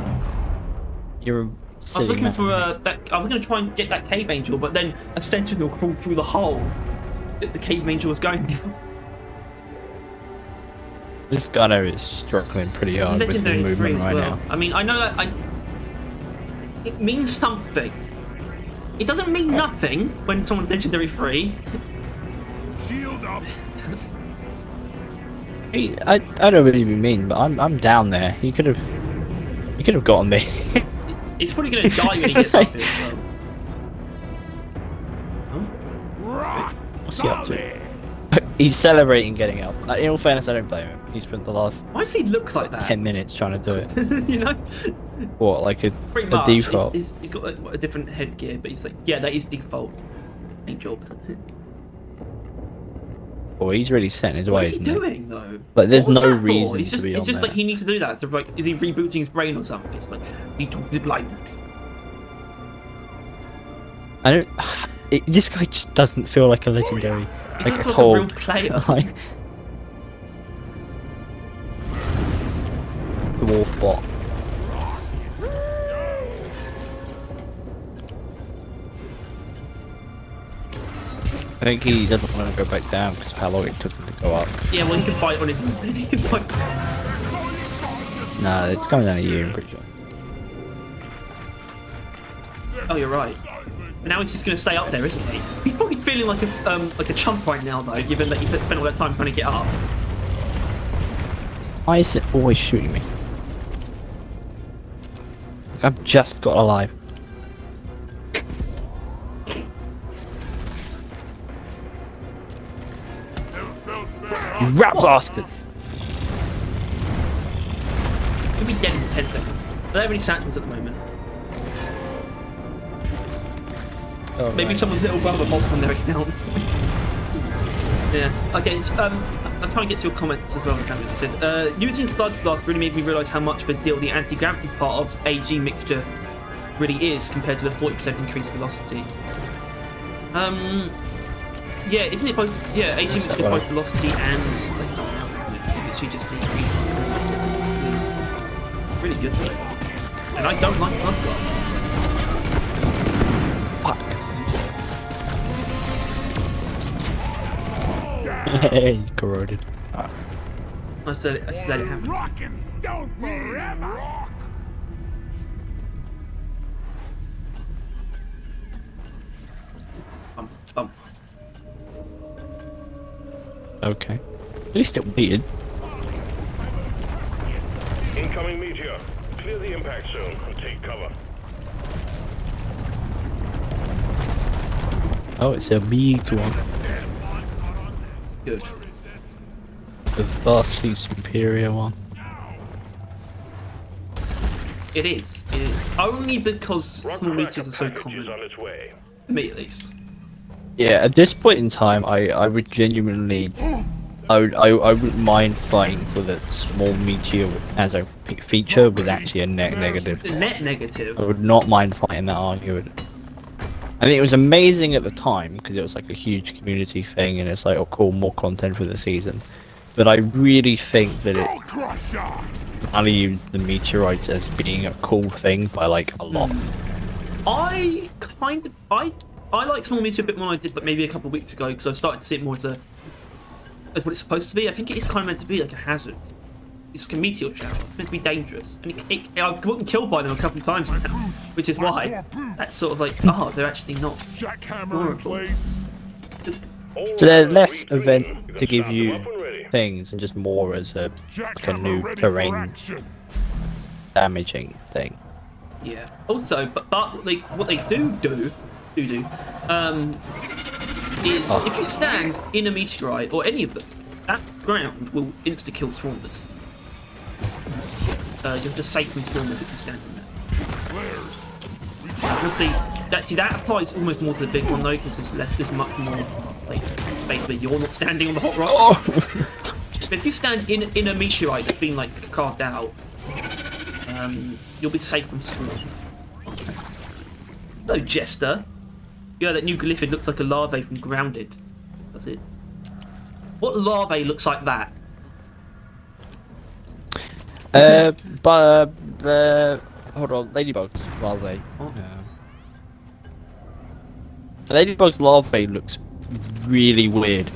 You're a I was silly looking man. for that. I was going to try and get that cave angel, but then a sentinel crawled through the hole that the cave angel was going down. This gunner is struggling pretty hard with his Legendary 3 movement as right well. now. I mean, I know that it means something. It doesn't mean nothing when someone's legendary 3. Shield up. I don't really mean, but I'm down there. He could have gotten me. He's probably gonna die when he gets up here as well. Oh. Rock What's he up to? solid. He's celebrating getting up. In all fairness, I don't blame him. He spent the last Why does he look like that? 10 minutes trying to do it. You know? What, like a Pretty much. default? He's got a different headgear, but he's like, yeah, that is default. Ain't job. Well, he's really set in his What ways, is he isn't he? doing though? Like, there's What's no that for? reason It's to just, be it's on just there. like he needs to do that. To, like, is he rebooting his brain or something? It's like he talks to the blind. I don't. This guy just doesn't feel like a legendary, He like looks a like a real tall, player. like dwarf bot. I think he doesn't want to go back down because of how long it took him to go up. Yeah, well, he can fight on his own. He can fight. No, it's coming down to you, I'm pretty sure. Oh, you're right. But now he's just going to stay up there, isn't he? He's probably feeling like a chump right now, though, given that he spent all that time trying to get up. Why is it always shooting me? I've just got alive. Never felt better. You rat bastard! He'll be dead in 10 seconds. I don't have any satchels at the moment. Oh, Maybe right. someone's little brother bolts on their account. Yeah. Okay. It's, I'm trying to get to your comments as well. As I said, using Sludge Blast really made me realise how much of a deal the anti-gravity part of AG mixture really is compared to the 40% increased velocity. Yeah, isn't it both? Yeah, AG mixture is both velocity and like something else. Isn't it? It just increases. Really good though. And I don't like Sludge Blast. Fuck. Hey, corroded. I just let it happen. Rock and stone forever. Bump. Okay. At least it waited. Incoming meteor. Clear the impact zone and take cover. Oh, it's a big one. Good. The vastly superior one. It is. It is. Only because small meters are so package common. is on its way. To me, at least. Yeah, at this point in time, I would genuinely, I wouldn't mind fighting for the small meteor as a feature was actually a net negative. Net negative. I would not mind fighting that argument. I think it was amazing at the time because it was like a huge community thing, and it's like, oh cool, more content for the season. But I really think that it Skull crusher. valued the meteorites as being a cool thing by like a lot. I like small meteor a bit more than I did, but maybe a couple of weeks ago because I started to see it more as what it's supposed to be. I think it is kind of meant to be like a hazard. It's like a meteor shower. It's meant to be dangerous, and I've gotten killed by them a couple of times now, which is why that's sort of like, oh, they're actually not. Jackhammer in Horrible. place. Just So they're less Read event green. You to can give start you them up when ready. things and just more as a like a new Jackhammer ready for terrain action. damaging thing. yeah. Also, but what they do is if you stand in a meteorite or any of them, that ground will insta kill swarmers. You're just safe from swarmers if you stand in there. Flares. You'll see, actually that applies almost more to the big one though, because there's much more, like, basically you're not standing on the hot rocks. But if you stand in a meteorite that's been, like, carved out, you'll be safe from swarms. Hello, Jester. Yeah, that new glyphid looks like a larvae from Grounded. That's it. What larvae looks like that? But the hold on, ladybugs larvae. Oh. The ladybug's larvae looks really weird.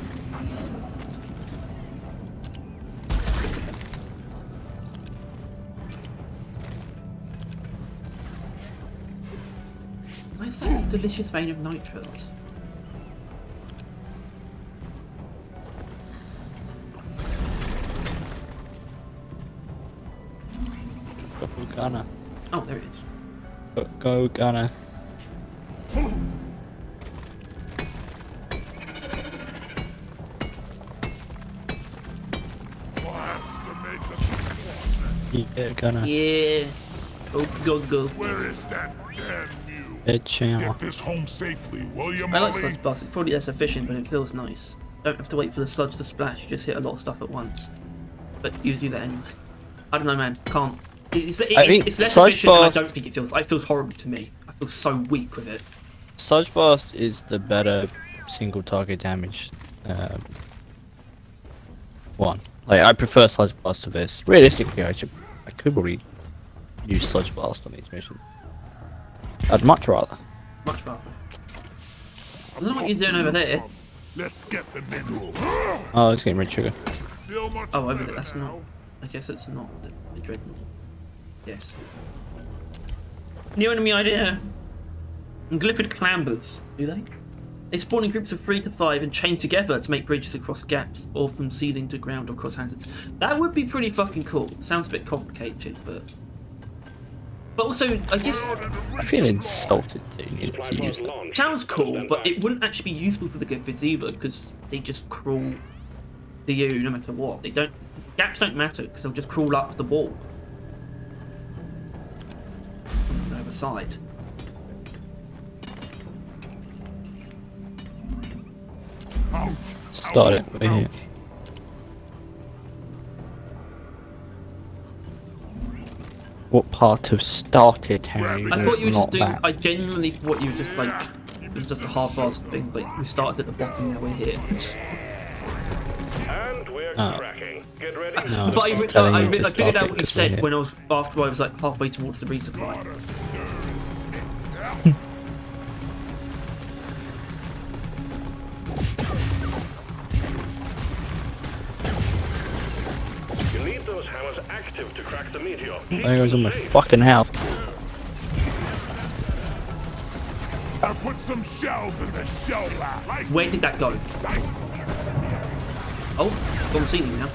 Where's that delicious vein of nitros? Go Gunner. Oh, there it is. Go Gunner. Yeah, Gunner. Yeah. Go. Where is that damn mule? Dead channel. Get this home safely, will you, I Molly? like sludge bust. It's probably less efficient, but it feels nice. Don't have to wait for the sludge to splash. You just hit a lot of stuff at once. But you do that anyway. I don't know, man. Can't. It's less sludge efficient, and I blast- don't think it feels. It feels horrible to me. I feel so weak with it. Sludge Blast is the better single target damage one. Like, I prefer Sludge Blast to this. Realistically, I could probably use Sludge Blast on these missions. I'd much rather. Much better. I don't know what you're doing over there. Let's get the mineral. Oh, it's getting red sugar. Feel much Oh, over better there. That's now? not. I guess it's not the dreadnought. Yes. New enemy idea. Glyphid clambers. Do they? They spawn in groups of 3 to 5 and chain together to make bridges across gaps, or from ceiling to ground or across hazards. That would be pretty fucking cool. Sounds a bit complicated, but also, I guess I feel insulted that you needed to use that. sounds cool, but it wouldn't actually be useful for the Glyphids either because they just crawl to you no matter what. They don't. Gaps don't matter because they'll just crawl up the wall from the other side. Ouch. Start it. Ouch. We're here. What part of started, Harry? I was thought you were just not doing. that. I genuinely thought you were just like. It was just a half-assed thing. Like we started at the bottom, now we're here. And we're Oh. cracking. Get ready. No, But it's just telling you to I start figured out it what you 'cause we're said here. when I was after I was like halfway towards the resupply. You need those hammers active to crack the meteor. Keep There goes all my them safe. fucking health. I put some shells in the shell lab. Where did that go? Oh, it's on the ceiling now.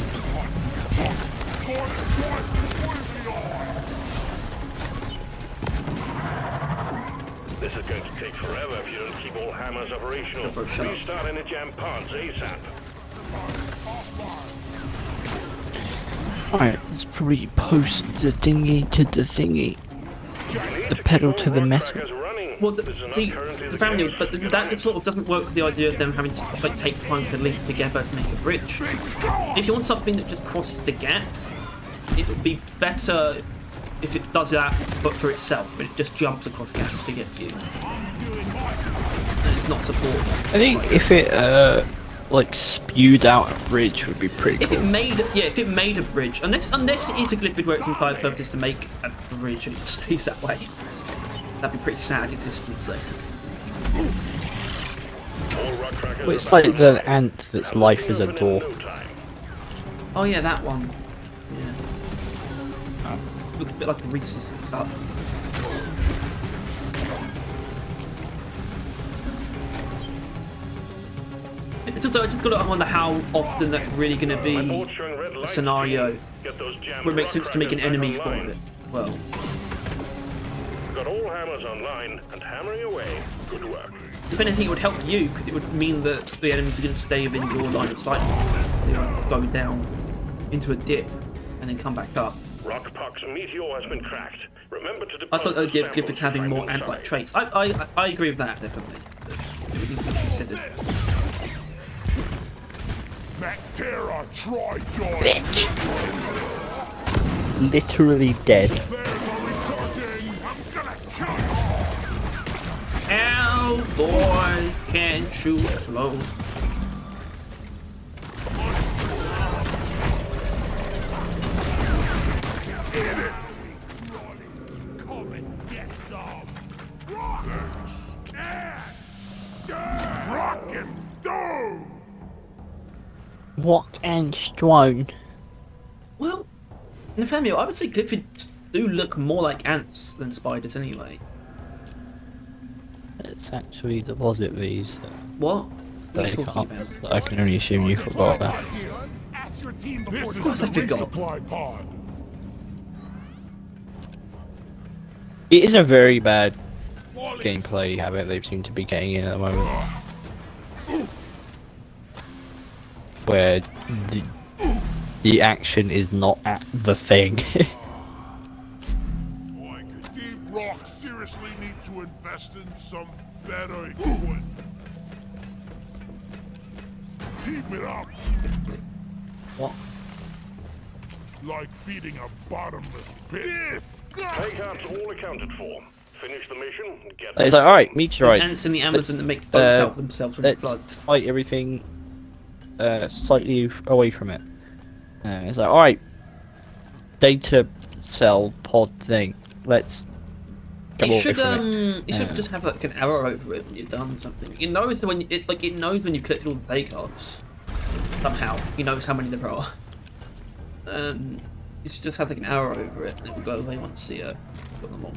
This is going to take forever if you don't keep all hammers operational. Go, shut up. Restart any jam pods ASAP. Alright, let's probably post the dinghy to the thingy. The pedal to the metal. Well, see, the family, but that just sort of doesn't work with the idea of them having to like take time to link together to make a bridge. If you want something that just crosses the gaps, it would be better if it does that, but for itself, but it just jumps across gaps to get to you. And it's not supported. I think if it like spewed out a bridge would be pretty If it cool. made, if it made a bridge, unless it is a glyphid where its entire purpose is to make a bridge and it stays that way, that'd be pretty sad existence there. Well, it's like the ant that's life is a door. Oh yeah, that one. Yeah. Looks a bit like a Reese's cup. It's also, I just gotta wonder how often that's really gonna be a scenario where it makes sense to make an enemy for it. Well, Got all hammers online and hammering away. Good work. if anything, it would help you because it would mean that the enemies are gonna stay within your line of sight. They won't go down into a dip and then come back up. Rockpox meteor has been cracked. Remember to I thought that would give deposit Glyphids samples having right more inside. ant-like traits. I agree with that, definitely. But it would need to be considered. Bacteria, try joy. Bitch! Literally dead. There's a recharging. I'm gonna kill you. Ow, boy, can shoot slow. Come and get some. Rock and stone. Walk and stone. Well, Nathaniel, I would say Glyphids do look more like ants than spiders anyway. let's actually deposit these. What? What are They you talking can't. about? That I can only assume you forgot about. Ask your team before This this is is the the resupply resupply pod. It is a very bad gameplay habit they seem to be getting in at the moment, where the action is not at the thing. Boy, Deep Rock seriously need to invest in some better equipment. Keep it up. What? Like feeding a bottomless pit. Disgusting! Takeouts all accounted for. Finish the mission, get It's like, alright, There's meteorite. ants in the Amazon Let's, that make boats out uh, themselves from the Let's flood. fight everything slightly away from it. It's like, alright, data cell pod thing. Let's go It away should from it. it should just have like an arrow over it when you've done something. It knows when it knows when you've collected all the play cards. Somehow, it knows how many there are. You should just have like an arrow over it, and it will go away once you got them all.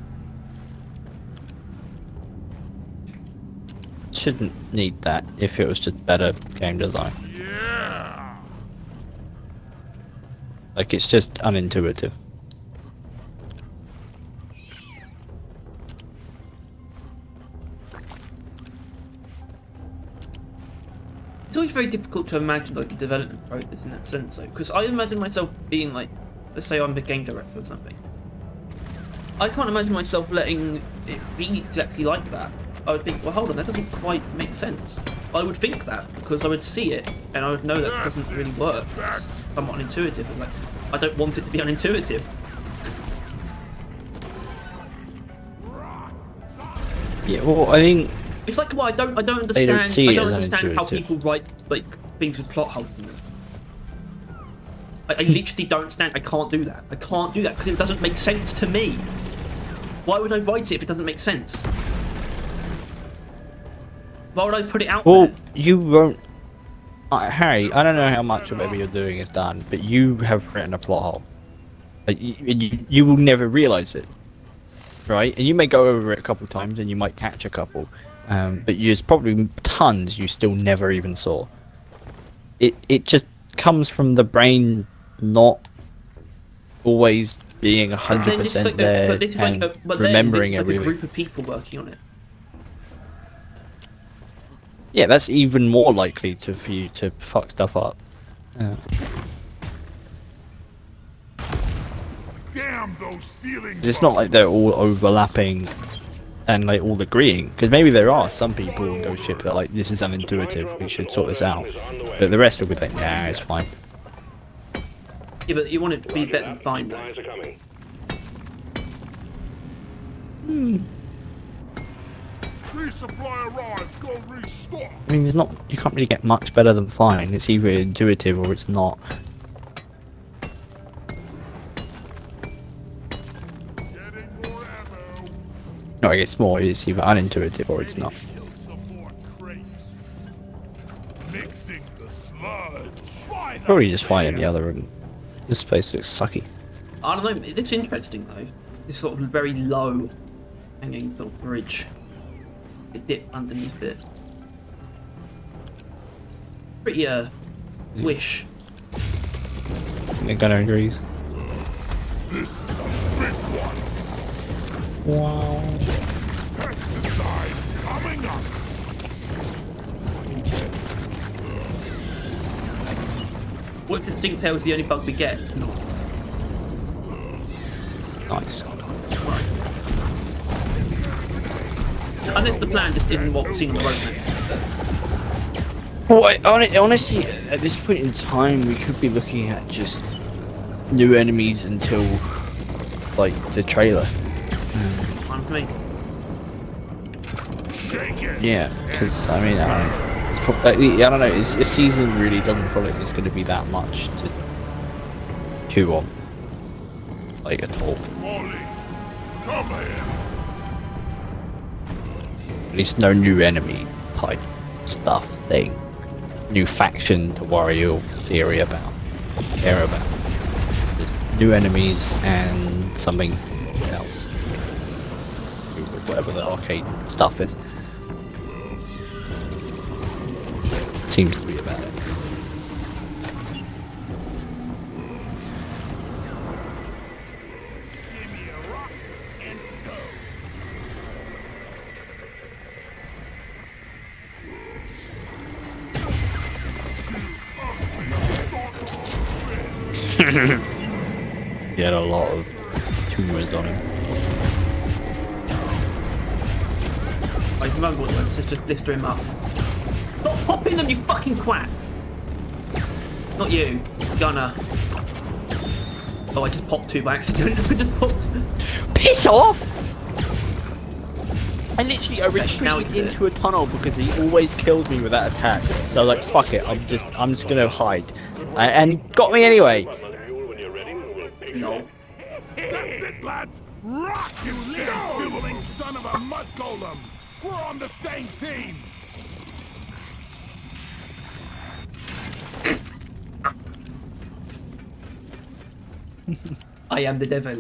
Shouldn't need that if it was just better game design. Yeah! Like, it's just unintuitive. It's always very difficult to imagine like a development process in that sense, though, because I imagine myself being like, let's say I'm a game director or something. I can't imagine myself letting it be exactly like that. I would think, well, hold on, that doesn't quite make sense. I would think that because I would see it and I would know that doesn't really work. It's somewhat unintuitive. And like, I don't want it to be unintuitive. Yeah, well, I think It's like, well, I don't understand. They don't see I it don't as understand how unintuitive. people write like things with plot holes in them. I literally don't stand. I can't do that. I can't do that because it doesn't make sense to me. Why would I write it if it doesn't make sense? Why would I put it out well, there? you won't. Harry, I don't know how much of whatever you're doing is done, but you have written a plot hole. Like, you will never realize it, right? And you may go over it a couple of times, and you might catch a couple, but there's probably tons you still never even saw. It just comes from the brain not always being 100% there and remembering like everything. a group of people working on it. Yeah, that's even more likely for you to fuck stuff up. Damn those ceilings! It's not like they're all overlapping and like all agreeing, because maybe there are some people in Ghost Ship that are like, this is unintuitive, we should sort this out. But the rest will be like, nah, it's fine. Yeah, but you want it to be better than fine. Though. Supplies are coming. Resupply arrived, go restock! I mean, there's not, you can't really get much better than fine. It's either intuitive or it's not. Getting more ammo! No, I guess more, it's either unintuitive or it's not. Kill some more crates. Mixing the sludge! By the Probably just fine in the other room. This place looks sucky. I don't know. It looks interesting though. This sort of very low hanging sort of bridge. It dip underneath it. Pretty wish. I think Gunnar agrees. This is a big one! Wow. Pesticide coming up! What's Distinct Tail is the only bug we get. It's not. Nice. Unless the plan just isn't what's seen on the roadmap. Well, honestly, at this point in time, we could be looking at just new enemies until, like, the trailer. Fine for me. Yeah, because, I mean, I don't know. It's probably, I don't know, this season really doesn't feel like there's going to be that much to chew on. Like, at all. Molly, come here! At least no new enemy type stuff thing. New faction to worry or theory about. Care about. Just new enemies and something else. Whatever the arcade stuff is. seems to be about it. Give me a rock and stone. He had a lot of tumors on him. I remember what it was, just blister him up. Stop popping them, you fucking quack! Not you, Gunner. Oh, I just popped two by accident. I just popped. Piss off! I now retreated you into a tunnel because he always kills me with that attack. So like, fuck it, I'm just gonna hide. And he got me anyway. No. That's it, lads. Rock, you little dueling son of a mud golem. We're on the same team. I am the devil.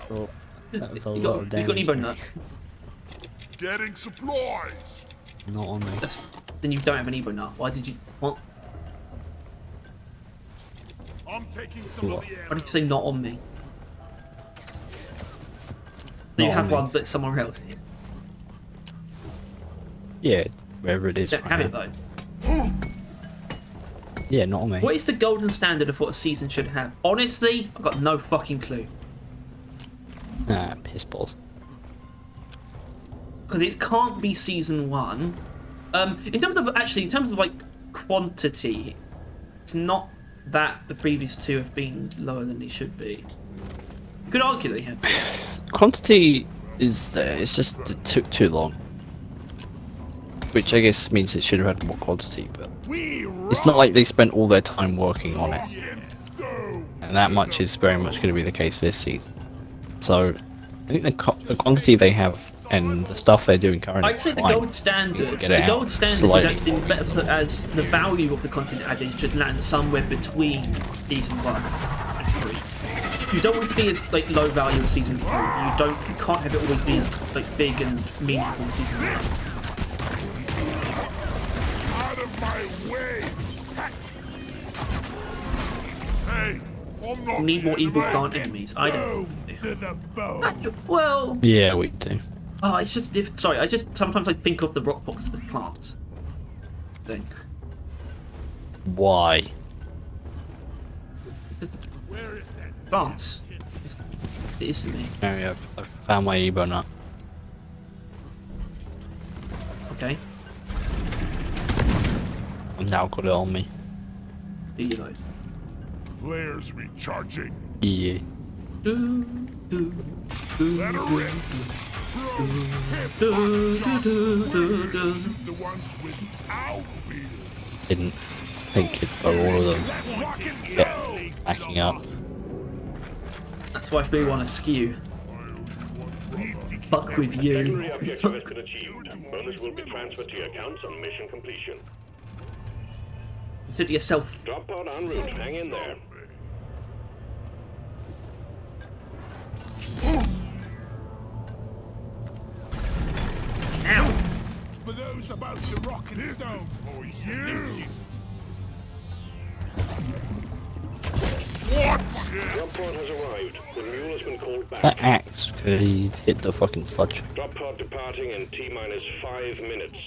So, that was a you lot got of damage. an Ebo nut? Getting supplies. Not on me. Then you don't have an Ebo nut. Why did you... What? I'm taking some What? of the air. Why did you say not on me? Do Not you on have me. one but somewhere else? Yeah, wherever it is. Don't right have now. it though. Yeah, not on me. What is the golden standard of what a season should have? Honestly, I've got no fucking clue. Ah, piss balls. Because it can't be season 1. In terms of like quantity, it's not that the previous 2 have been lower than they should be. You could argue they have. Quantity is there, it's just it took too long. Which I guess means it should have had more quantity, but We it's not like they spent all their time working on it. rock and stone. And that much is very much going to be the case this season. So, I think the quantity they have and the stuff they're doing currently. I'd say the fine. gold Just standard. need to get The it gold out standard is slightly actually more. better put as the value of the content added should land somewhere between season 1 and 3. You don't want to be as like low value as season 3. You can't have it always be like big and meaningful in season 1. Out of my way. Hey, I'm not You need more evil plant getting enemies. I don't. to the bone. Well, Yeah, we do. oh, it's just sorry. I just sometimes I think of the rock box as plants. Thing. Why? Where is that? Plants. It is to me. Oh yeah, I found my Ebo nut. Okay. I've now got it on me. Do you know? Flares recharging. Yeah. Do, do, do, Let her rip. Bro, hip do, hop do, do, do. the ones without wheels. Didn't think it for all of them. Let's rock and Yeah, stone. backing up. That's why if we want to skew, fuck with you. Secondary objective has been achieved. Bonus will be transferred to your accounts on mission completion. Consider yourself. Drop pod en route. Hang in there. Ow! For those about to rock and stone, for you. What? Drop pod has arrived. The mule has been called back. That axe could hit the fucking sludge. Drop pod departing in T-minus 5 minutes.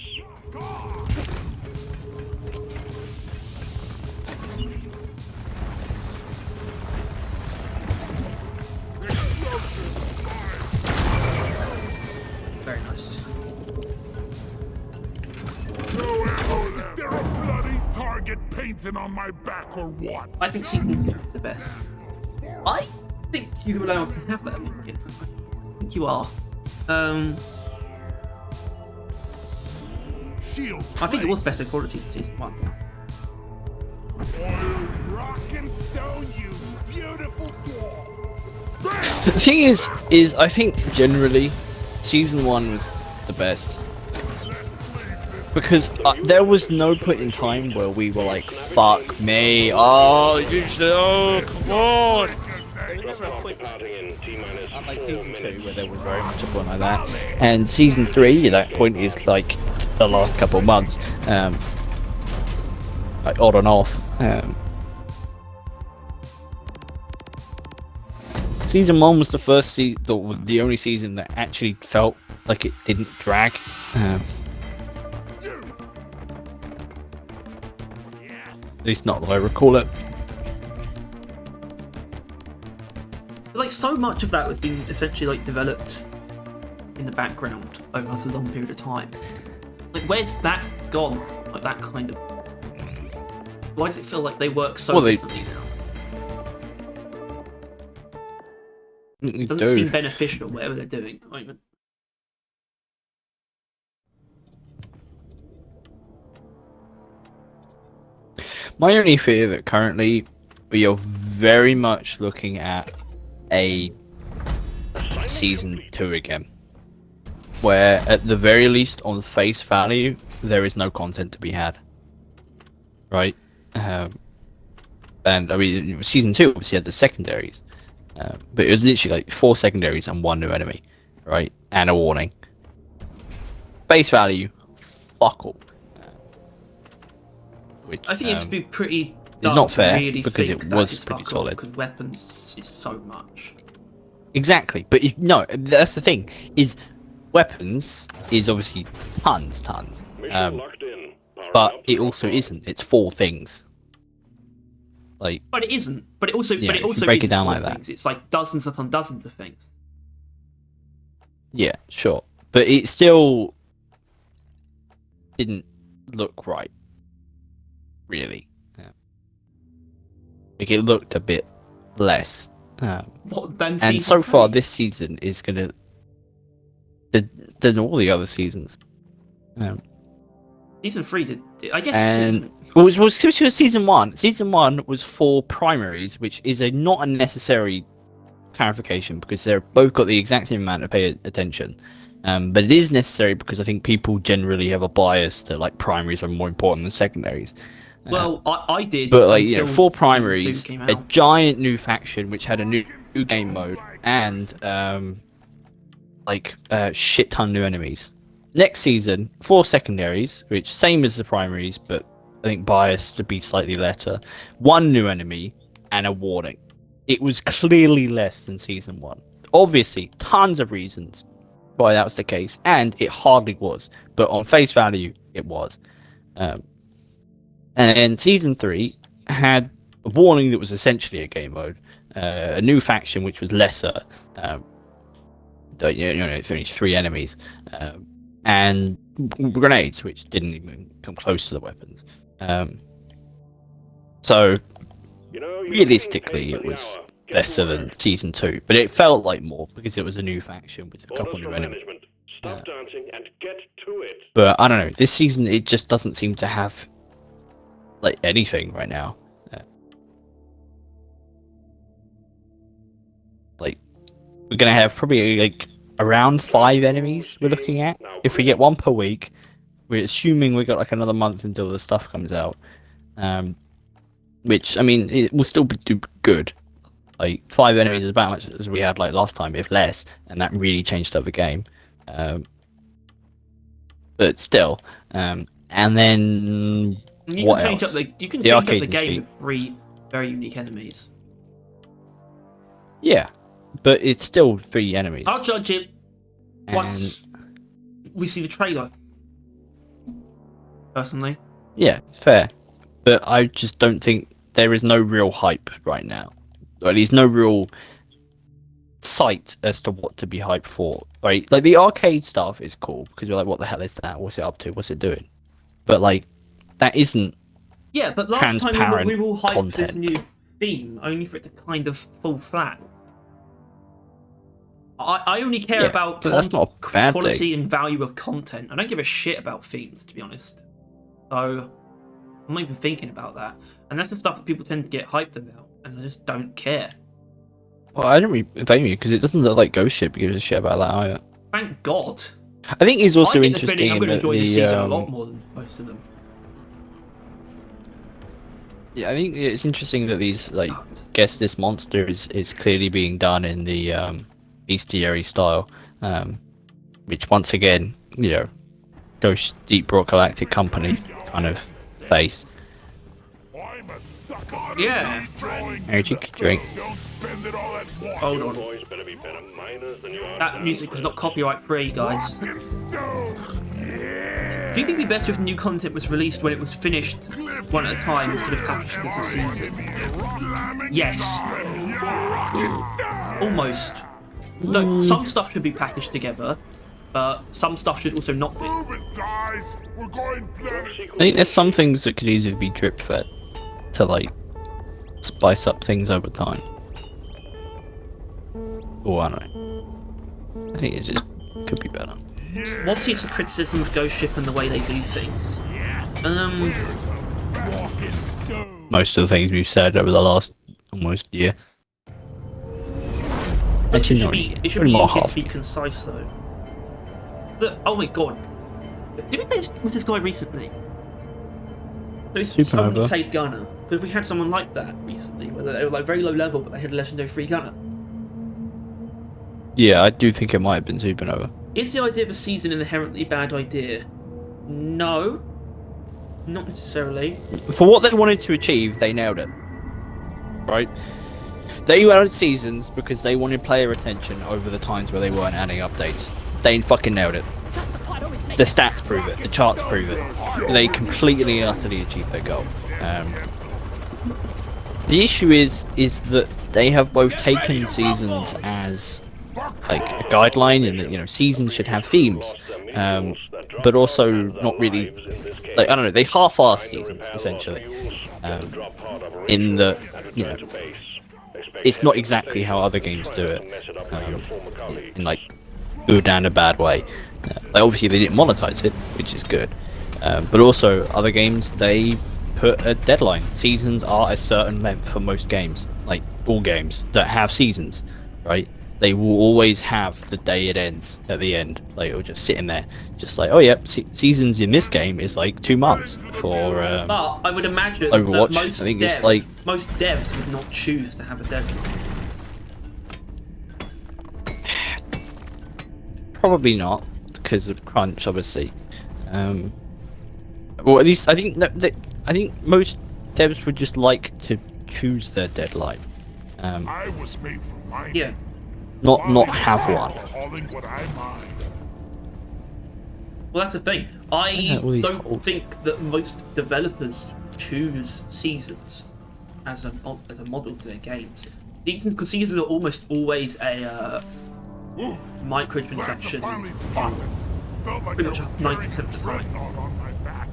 Very nice. Is there a bloody target painting on my back or what? I think season 2 is the best. I think you're allowed to have that opinion. I think you are. Shields. I think it was better quality than season 1. Rock and stone, you beautiful dwarf. The thing is I think generally season 1 was the best. Because there was no point in time where we were like, fuck me, oh, you should, come on! Drop pod departing in T-minus 4 Unlike season 2, minutes. where there was very much a point like that. And season 3, that point is like the last couple of months. like, on and off. Season 1 was the first the only season that actually felt like it didn't drag. At least not the way I recall it. Like, so much of that was being essentially like developed in the background over like a long period of time. Like, where's that gone? Like, that kind of. Why does it feel like they work so differently now? It doesn't seem beneficial, whatever they're doing at the moment. My only fear that currently we are very much looking at a season 2 again, where at the very least on face value there is no content to be had, right? And I mean, season 2 obviously had the secondaries, but it was literally like 4 secondaries and 1 new enemy, right? And a warning. Face value, fuck all. Which I think it'd be pretty. It's not fair really because it was pretty solid. Because weapons is so much. Exactly, but no, that's the thing. Is weapons is obviously tons, but it also isn't. It's 4 things. Like, but it isn't. But it also. Yeah, but it if you also break it isn't down 4 like that. things. It's like dozens upon dozens of things. yeah, sure, but it still didn't look right. Really, like it looked a bit less. What then? And so far, this season is gonna than all the other seasons. Season 3 did. I guess. And well, it was season 1. Season 1 was 4 primaries, which is not a necessary clarification because they're both got the exact same amount of attention. But it is necessary because I think people generally have a bias that like primaries are more important than secondaries. Well, I did. But like, 4 Season 2 primaries, came a out. giant new faction which had a new game mode, and like a shit ton new enemies. Next season, 4 secondaries, which same as the primaries, but I think biased to be slightly lesser. 1 new enemy and a warning. It was clearly less than season 1. Obviously, tons of reasons why that was the case, and it hardly was. But on face value, it was. And season 3 had a warning that was essentially a game mode, a new faction which was lesser. It's only 3 enemies, and grenades which didn't even come close to the weapons. So realistically, it was lesser than season 2, but it felt like more because it was a new faction with a couple new enemies. Stop dancing and get to it. But I don't know. This season, it just doesn't seem to have like anything right now. Like, we're gonna have probably like around 5 enemies we're looking at. If we get 1 per week, we're assuming we got like another month until the stuff comes out. Which I mean, it will still do good. Like 5 enemies is about much as we had like last time, if less, and that really changed up the game. But still, and then You what can change else? up you can The change up arcade the game machine. with 3 very unique enemies. Yeah, but it's still 3 enemies. I'll judge it And once we see the trailer. Personally. yeah, it's fair. But I just don't think there is no real hype right now. Or at least no real sight as to what to be hyped for. Right? Like the arcade stuff is cool because we're like, what the hell is that? What's it up to? What's it doing? But like, that isn't Yeah, but last time transparent we were all hyped for this content. new theme, only for it to kind of fall flat. I only care Yeah, about but that's not a bad quality thing. and value of content. I don't give a shit about themes, to be honest. So I'm not even thinking about that. And that's the stuff that people tend to get hyped about, and I just don't care. Well, I don't really blame you because it doesn't look like Ghost Ship gives a shit about that either. Thank God. I think it's also I get the interesting feeling I'm in going to that enjoy this season a the lot more than most of them. yeah, I think it's interesting that these like guess this monster is clearly being done in the bestiary style, which once again, Ghost Deep Rock Galactic Company kind of face. Yeah. Energy drink. Don't spend it all at once. Hold on. Boys better be better miners than you are. That music was not copyright free, guys. Rocket stone. Yeah. Do you think it'd be better if new content was released when it was finished one at a time instead of packaged as a season? Yes. Almost. No, some stuff should be packaged together, but some stuff should also not be. Move it, guys. We're going planet. I think there's some things that could easily be drip fed to like spice up things over time. Oh, I don't know. I think it just could be better. What is the criticism of Ghost Ship and the way they do things? Rocket stone. Most of the things we've said over the last almost year. Actually, not really. It should Probably be more easier half. to be concise though. Look, oh my god. Did we play with this guy recently? So he's someone who Supernova. played Gunner. Because we had someone like that recently, where they were like very low level, but they had a legendary free Gunner. Yeah, I do think it might have been Supernova. Is the idea of a season an inherently bad idea? No. Not necessarily. For what they wanted to achieve, they nailed it. Right? They added seasons because they wanted player retention over the times where they weren't adding updates. They fucking nailed it. The stats prove it. The charts prove it. They completely and utterly achieved their goal. The issue is that they have both taken seasons as like a guideline, and that, you know, seasons should have themes, but also not really. Like, I don't know, they half-ass seasons essentially. In the, you know, it's not exactly how other games do it. In like good and a bad way. Like, obviously they didn't monetize it, which is good. But also other games, they put a deadline. Seasons are a certain length for most games, like all games that have seasons, right? They will always have the day it ends at the end. Like, it'll just sit in there, just like, oh yeah, seasons in this game is like 2 months for. But I would imagine Overwatch, that most I think devs, it's like- most devs would not choose to have a deadline. Probably not, because of crunch, obviously. Well, at least I think I think most devs would just like to choose their deadline, I was made for mine. Yeah. not have one. Hauling what I mine. Well, that's the thing. I Yeah, all these don't holes. think that most developers choose seasons as a model for their games. Because seasons are almost always a Glad to microtransaction. finally pass it. Felt like Pretty I much was 90% of the carrying time. dreadnought on my back.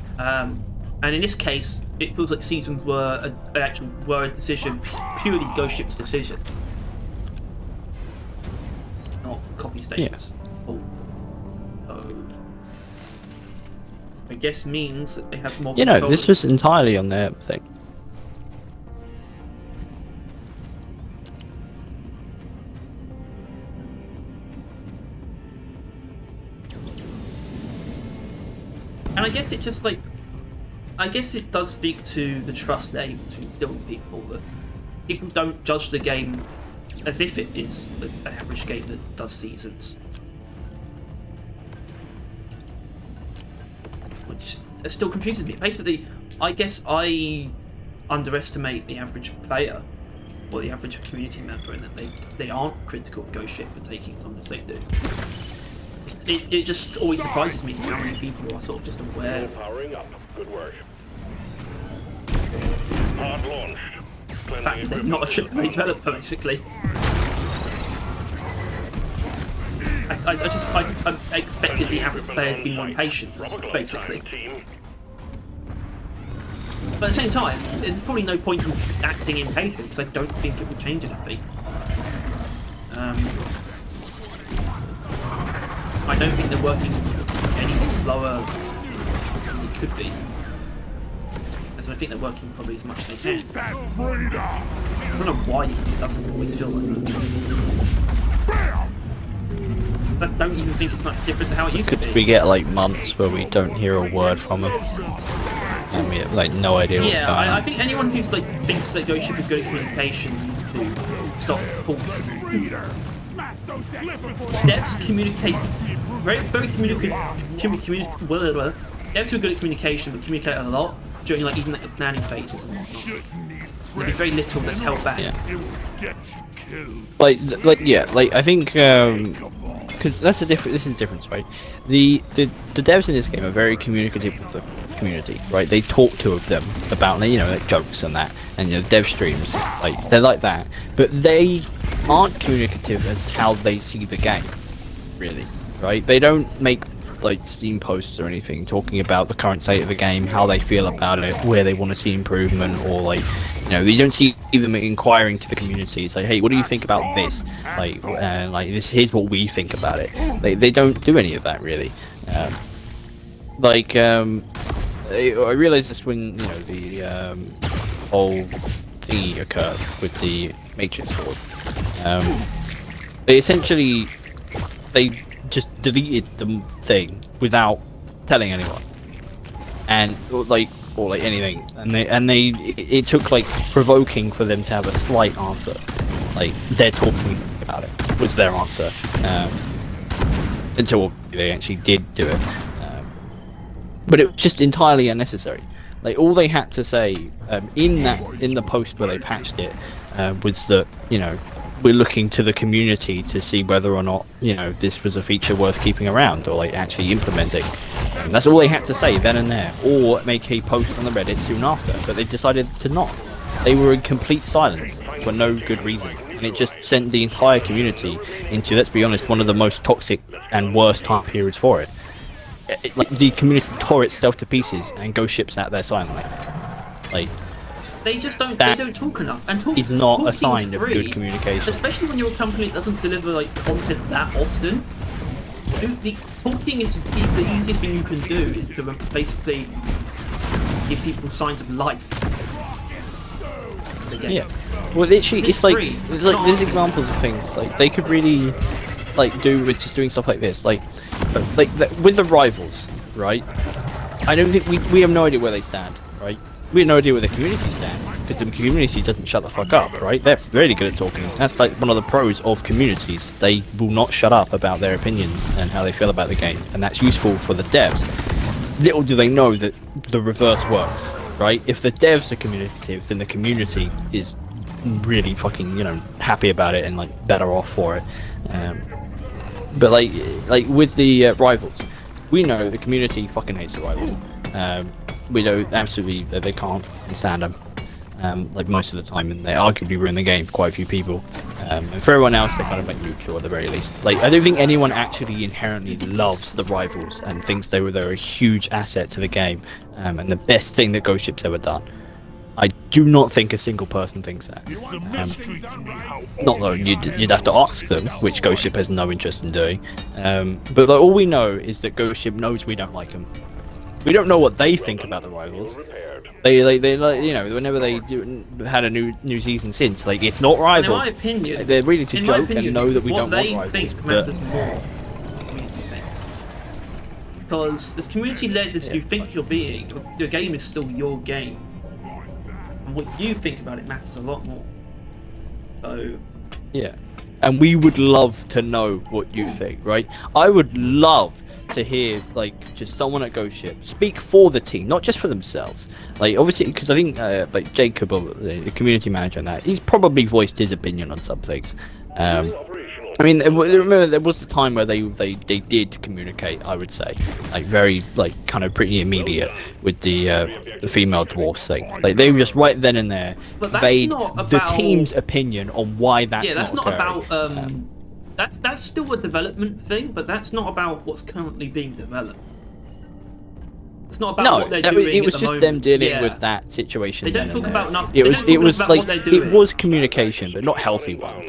And in this case, it feels like seasons were a decision, purely Ghost Ship's decision, not copy statements. Oh. So, I guess means that they have more. You know, control. this was entirely on their thing. And I guess it just like, I guess it does speak to the trust they're able to instill in people, that people don't judge the game as if it is the average game that does seasons. Which still confuses me. Basically, I guess I underestimate the average player or the average community member, and that they aren't critical of Ghost Ship for taking as long as they do. It just always surprises me how many people are sort of just aware. Powering up. Good work. Hard launched. The fact that they're not a AAA developer, basically. I expected the average player to be more impatient, basically. But at the same time, there's probably no point in acting impatient, because I don't think it will change anything. I don't think they're working any slower than they could be. As I think they're working probably as much as they can. That radar. I don't know why it doesn't always feel like that. I don't even think it's much different to how it used to Could be. we get like months where we don't hear a word from them, and we have like no idea what's Yeah, going I on? think anyone who's like thinks that Ghost Ship is good at communication needs to stop talking. Devs communicate very communicative. Devs who are good at communication but communicate a lot during like even like the planning phases and whatnot. there'd be very little that's held back. Yeah. It will get you killed. I think because this is the difference, right? The devs in this game are very communicative with the community, right? They talk to them about like jokes and that, and dev streams, like they're like that, but they aren't communicative as how they see the game, really, right? They don't make like Steam posts or anything talking about the current state of the game, how they feel about it, where they want to see improvement, or like you don't see them inquiring to the community. It's like, hey, what do you think about this? Like this, here's what we think about it. They don't do any of that really. I realized this when the whole thingy occurred with the Matrix Wars. They essentially just deleted the thing without telling anyone, and or anything, and it took like provoking for them to have a slight answer, like they're talking about it was their answer, until they actually did do it, but it was just entirely unnecessary. Like all they had to say in the post where they patched it was that we're looking to the community to see whether or not this was a feature worth keeping around or like actually implementing. And that's all they had to say then and there, or make a post on the Reddit soon after. But they decided to not. They were in complete silence for no good reason, and it just sent the entire community into, let's be honest, one of the most toxic and worst time periods for it. Like the community tore itself to pieces, and Ghost Ship sat there silently. Like. They just don't. They don't talk enough, and talk is not a sign free, of good communication. Especially when you're a company that doesn't deliver like content that often. Talking is the easiest thing you can do, is to basically give people signs of life. Yeah. Well, literally, it's like there's examples of things like they could really do with just doing stuff like this, with the rivals, right? I don't think we have no idea where they stand, right? We have no idea where the community stands, because the community doesn't shut the fuck up, right? They're really good at talking. That's like one of the pros of communities. They will not shut up about their opinions and how they feel about the game, and that's useful for the devs. Little do they know that the reverse works, right? If the devs are communicative, then the community is really fucking, happy about it and like better off for it. But like with the rivals, we know the community fucking hates the rivals. We know absolutely that they can't stand them, like most of the time, and they arguably ruin the game for quite a few people. And for everyone else, they're kind of like neutral at the very least. Like I don't think anyone actually inherently loves the rivals and thinks they're a huge asset to the game, and the best thing that Ghost Ship's ever done. I do not think a single person thinks that. Not though you'd have to ask them, which Ghost Ship has no interest in doing. But like, all we know is that Ghost Ship knows we don't like them. We don't know what they think about the rivals. They whenever they had a new season since, like it's not rivals. In my opinion, they're really to joke and know that we don't want rivals. Think matters more than the community thing. Because this community-led, as you think you're being, your game is still your game, and what you think about it matters a lot more. So yeah, and we would love to know what you think, right? I would love to hear just someone at Ghost Ship speak for the team, not just for themselves. Like obviously, because I think Jacob, the community manager, and that he's probably voiced his opinion on some things. I mean, remember there was a time where they did communicate. I would say, very kind of pretty immediate with the female dwarfs thing. Like they were just right then and there conveyed the team's opinion on why that's not occurring. About. That's still a development thing, but that's not about what's currently being developed. It's not about what they're doing. It was at the just moment. them dealing with that situation. They don't talk about nothing. It was communication, but not healthy one.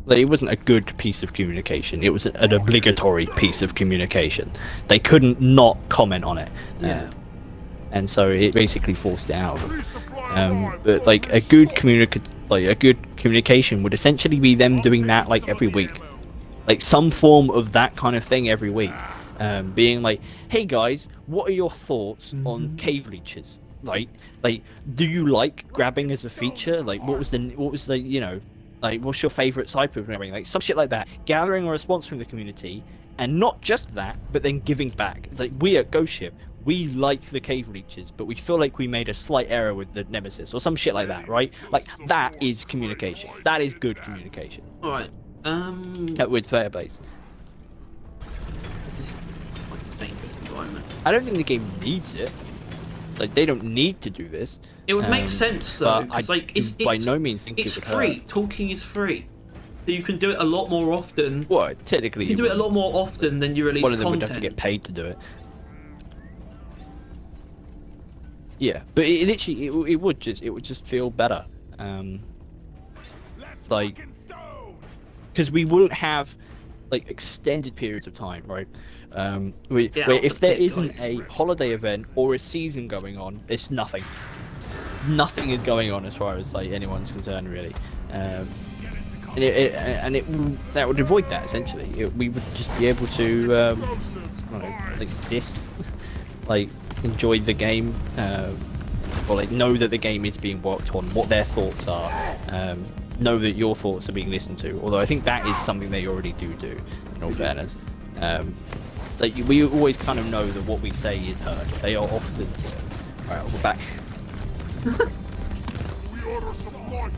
It wasn't a good piece of communication. It was an obligatory piece of communication. They couldn't not comment on it. And so it basically forced it out of them. But a good communication would essentially be them doing that every week, some form of that kind of thing every week, being like, hey guys, what are your thoughts on cave leeches? Do you like grabbing as a feature? What was the what's your favorite type of grabbing? Some shit like that. Gathering a response from the community, and not just that, but then giving back. It's we at Ghost Ship, we like the cave leeches, but we feel like we made a slight error with the nemesis or some shit like that, right? Like that is communication. That is good communication. All right. With player base. This is quite a dangerous environment. I don't think the game needs it. Like they don't need to do this. It would make sense though. But I Like it's by no means think it's it would free. hurt. Talking is free, so you can do it a lot more often. Well, technically, You can do it a lot more often than you release one of them content. would have to get paid to do it. Yeah, but it literally it would just feel better. Like because we wouldn't have like extended periods of time, right? Where if there isn't a holiday event or a season going on, it's nothing. Nothing is going on as far as like anyone's concerned, really. And that would avoid that essentially. We would just be able to, I don't know, like exist, like enjoy the game, or like know that the game is being worked on, what their thoughts are. Know that your thoughts are being listened to. Although I think that is something they already do. In all fairness. Like we always kind of know that what we say is heard. They are often. Alright, we're back. We order some vodka.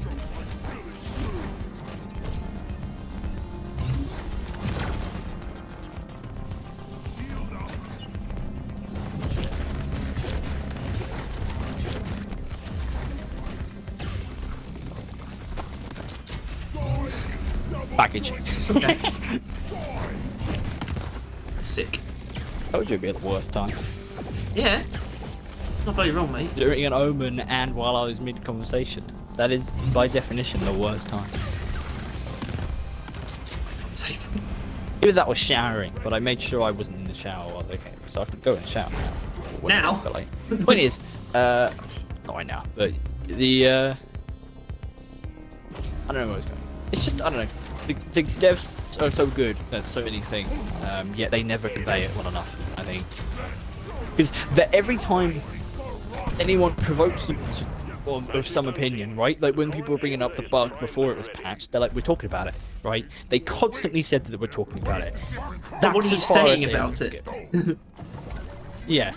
Package. Sick. Told you it'd be the worst time. Yeah. Not very wrong, mate. During an omen and while I was mid-conversation. That is, by definition, the worst time. Safe. Either that was showering, but I made sure I wasn't in the shower while they came, so I could go in the shower now. Now? Point is, not right now, but the, I don't know where I was going. It's just, I don't know, the devs are so good at so many things, yet they never convey it well enough, I think. Because every time anyone provokes them of some opinion, right? Like when people were bringing up the bug before it was patched, they're like, we're talking about it, right? They constantly said that we're talking about it. That's What are you as far as saying they about took it? Yeah.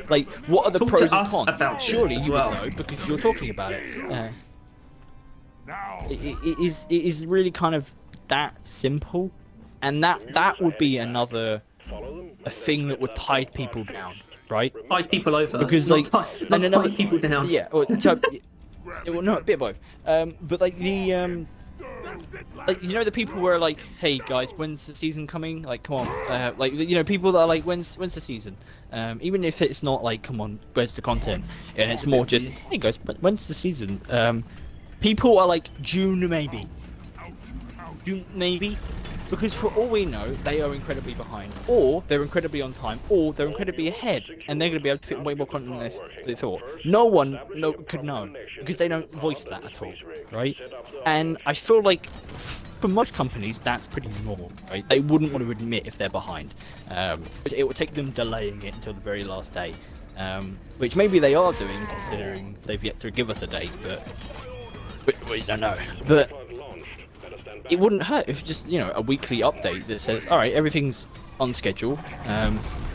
Like, what are the Talk to pros and us cons? about it Surely as you well. would know because you're talking about it. Now, It is really kind of that simple, and that would be another a thing that would tide people down, right? Tide people over. Because not like tide, not and another tide people down. Yeah, or well, no, a bit of both. But like the like you know the people who are like, hey guys, when's the season coming? Like, come on, like you know people that are like, when's the season? Even if it's not like, come on, where's the content? And it's more just, hey guys, when's the season? People are like June maybe. June maybe. Because for all we know, they are incredibly behind, or they're incredibly on time, or they're incredibly ahead, and they're going to be able to fit way more content than they thought. No one could know, because they don't voice that at all, right? And I feel like for most companies, that's pretty normal, right? They wouldn't want to admit if they're behind. It would take them delaying it until the very last day, which maybe they are doing, considering they've yet to give us a date, but we don't know. But it wouldn't hurt if just, you know, a weekly update that says, all right, everything's on schedule,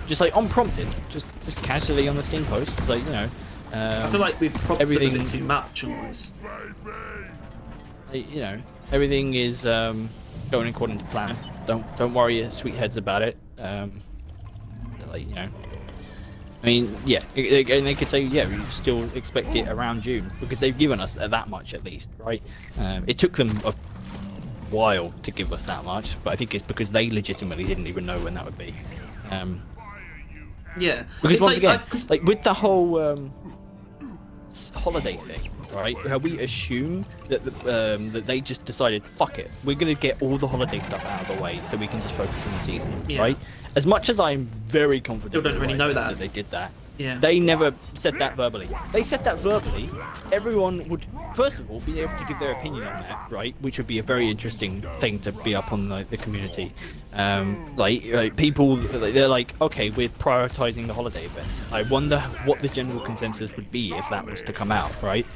just like unprompted, just casually on the Steam post, like, you know. I feel like we've probably everything done too much almost. You know, everything is going according to plan. Don't worry your sweet heads about it. Like, you know, I mean, yeah, and they could say, yeah, we still expect it around June because they've given us that much at least, right? It took them a while to give us that much, but I think it's because they legitimately didn't even know when that would be. Yeah. Because It's once like, again, like with the whole holiday thing, right? How we assume that that they just decided, fuck it, we're gonna get all the holiday stuff out of the way so we can just focus on the season, Yeah. right? As much as I'm very confident Still don't really know that. they did that, Yeah. they never said that verbally. They said that verbally, everyone would first of all be able to give their opinion on that, right? Which would be a very interesting thing to be up on the community. Like people, they're like, okay, we're prioritizing the holiday events. I wonder what the general consensus would be if that was to come out, right?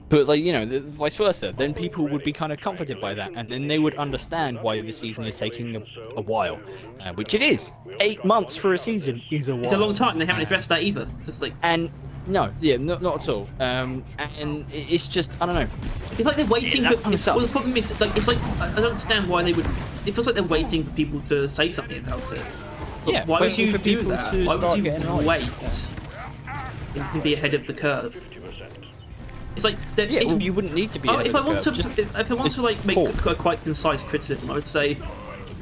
But like vice versa, then people would be kind of comforted by that, and then they would understand why the season is taking a while, which it is. 8 months for a season is a while. It's a long time. They haven't addressed that either. It's like no, yeah, not at all. And it's just I don't know. It's like they're waiting that for. kinda sucks. Well, the problem is, like, it's like I don't understand why they would. It feels like they're waiting for people to say something about it. But Yeah, why would waiting you for do people that? to Why start would you getting annoyed. wait? You can be ahead of the curve. It's like Yeah, well, you wouldn't need to be. if I want to, if I want to like make talk. a quite concise criticism, I would say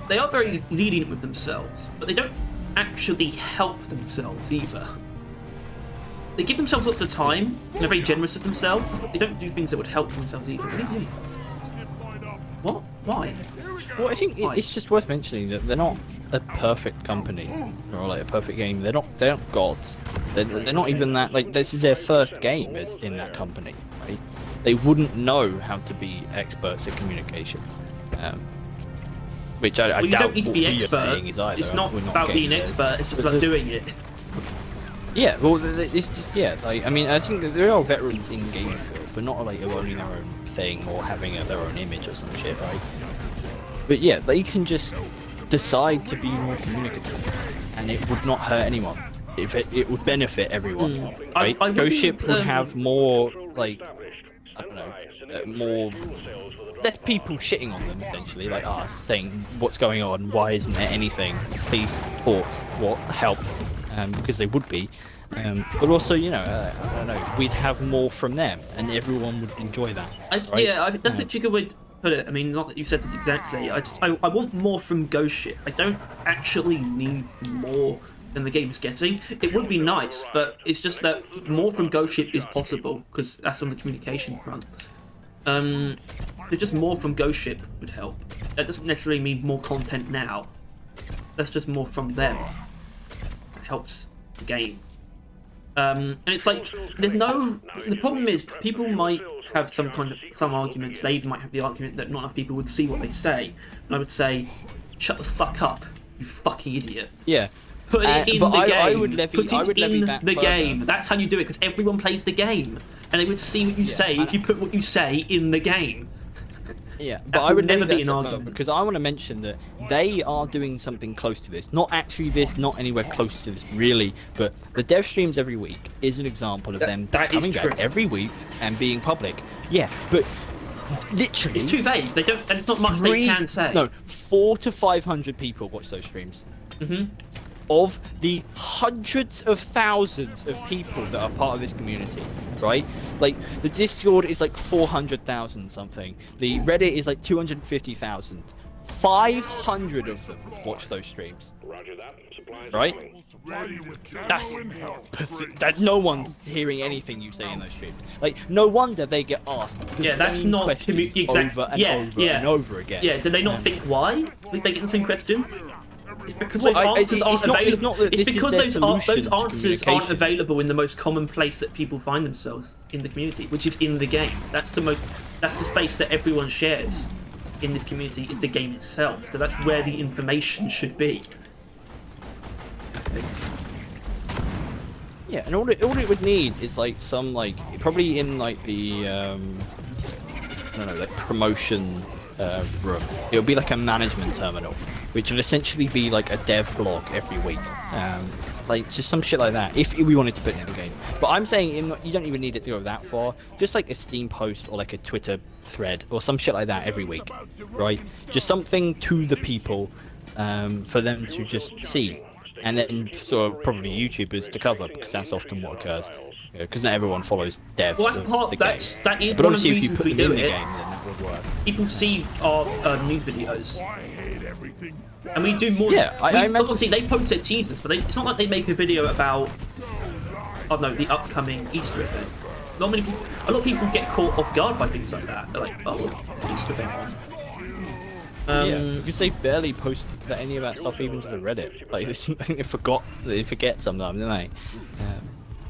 they are very lenient with themselves, but they don't actually help themselves either. They give themselves lots of time, and they're very generous with themselves, but they don't do things that would help themselves either. What are you doing? What? Why? Well, I think Why? it's just worth mentioning that they're not a perfect company or like a perfect game. They're not gods. They're not even that. Like this is their first game as in that company, right? They wouldn't know how to be experts at communication, which I You doubt don't need to what be we are expert. saying is either. It's not We're about being gamers. expert. It's just about Because- doing it. Yeah, well, it's just like I mean, I think that there are veterans in gaming field, but not like owning their own thing or having their own image or some shit, right? But yeah, they can just decide to be more communicative, and it would not hurt anyone. If it would benefit everyone, right? I Ghost Ship wouldn't, would have more like I don't know, more less people shitting on them essentially, like us saying what's going on, why isn't there anything? Please talk, what help? Because they would be. But also, I don't know, we'd have more from them, and everyone would enjoy that. Right? Yeah, I think that's the good way to put it. I mean, not that you said it exactly. I want more from Ghost Ship. I don't actually need more than the game's getting. It would be nice, but it's just that more from Ghost Ship is possible because that's on the communication front. But just more from Ghost Ship would help. That doesn't necessarily mean more content now. That's just more from them. It helps the game. And it's like there's no. The problem is people might have some arguments. They might have the argument that not enough people would see what they say, and I would say, shut the fuck up, you fucking idiot. Yeah. Put it in but the game. I would levy, Put I it would levy in that the further. game. That's how you do it because everyone plays the game, and they would see what you say if you put what you say in the game. Yeah, That but I would never never be an argument. because I want to mention that they are doing something close to this. Not actually this, not anywhere close to this, really. But the dev streams every week is an example of them that is coming true. back every week and being public. Yeah, but literally, It's too vague. They don't. And it's not much they can say. No, 400 to 500 people watch those streams. Of the hundreds of thousands of people that are part of this community, right? Like the Discord is like 400,000 something. The Reddit is like 250,000. 500 of them watch those streams, Roger that. Supplies right? coming. That's that no one's hearing anything you say in those streams. Like no wonder they get asked the Yeah, that's same not questions exact. over and over and over again. Yeah, do they not think why? Think they get the same questions? It's because Well, those answers aren't it's not available. that It's this is because their those solution to answers aren't communication. available in the most common place that people find themselves in the community, which is in the game. That's the space that everyone shares in this community is the game itself. So that's where the information should be. Yeah, and all it would need is like some probably in like the I don't know, like promotion room. It would be like a management terminal, which would essentially be like a dev blog every week, like just some shit like that. If we wanted to put it in the game, but I'm saying you don't even need it to go that far. Just like a Steam post or like a Twitter thread or some shit like that every week, right? Just something to the people for them to just see. And then sort of probably YouTubers to cover because that's often what occurs. Because not everyone follows devs Well, of the game. that is But one of the obviously, if you reasons put we them do in the it. game, then that would work. People see our news videos, I hate everything. and we do more. Yeah, I imagine- obviously they post their teasers, but it's not like they make a video about, I don't know, the upcoming Easter event. A lot of people get caught off guard by things like that. They're like, oh, Easter event on. Yeah, because they barely post any of that stuff even to the Reddit. Like, I think they forget sometimes, don't they?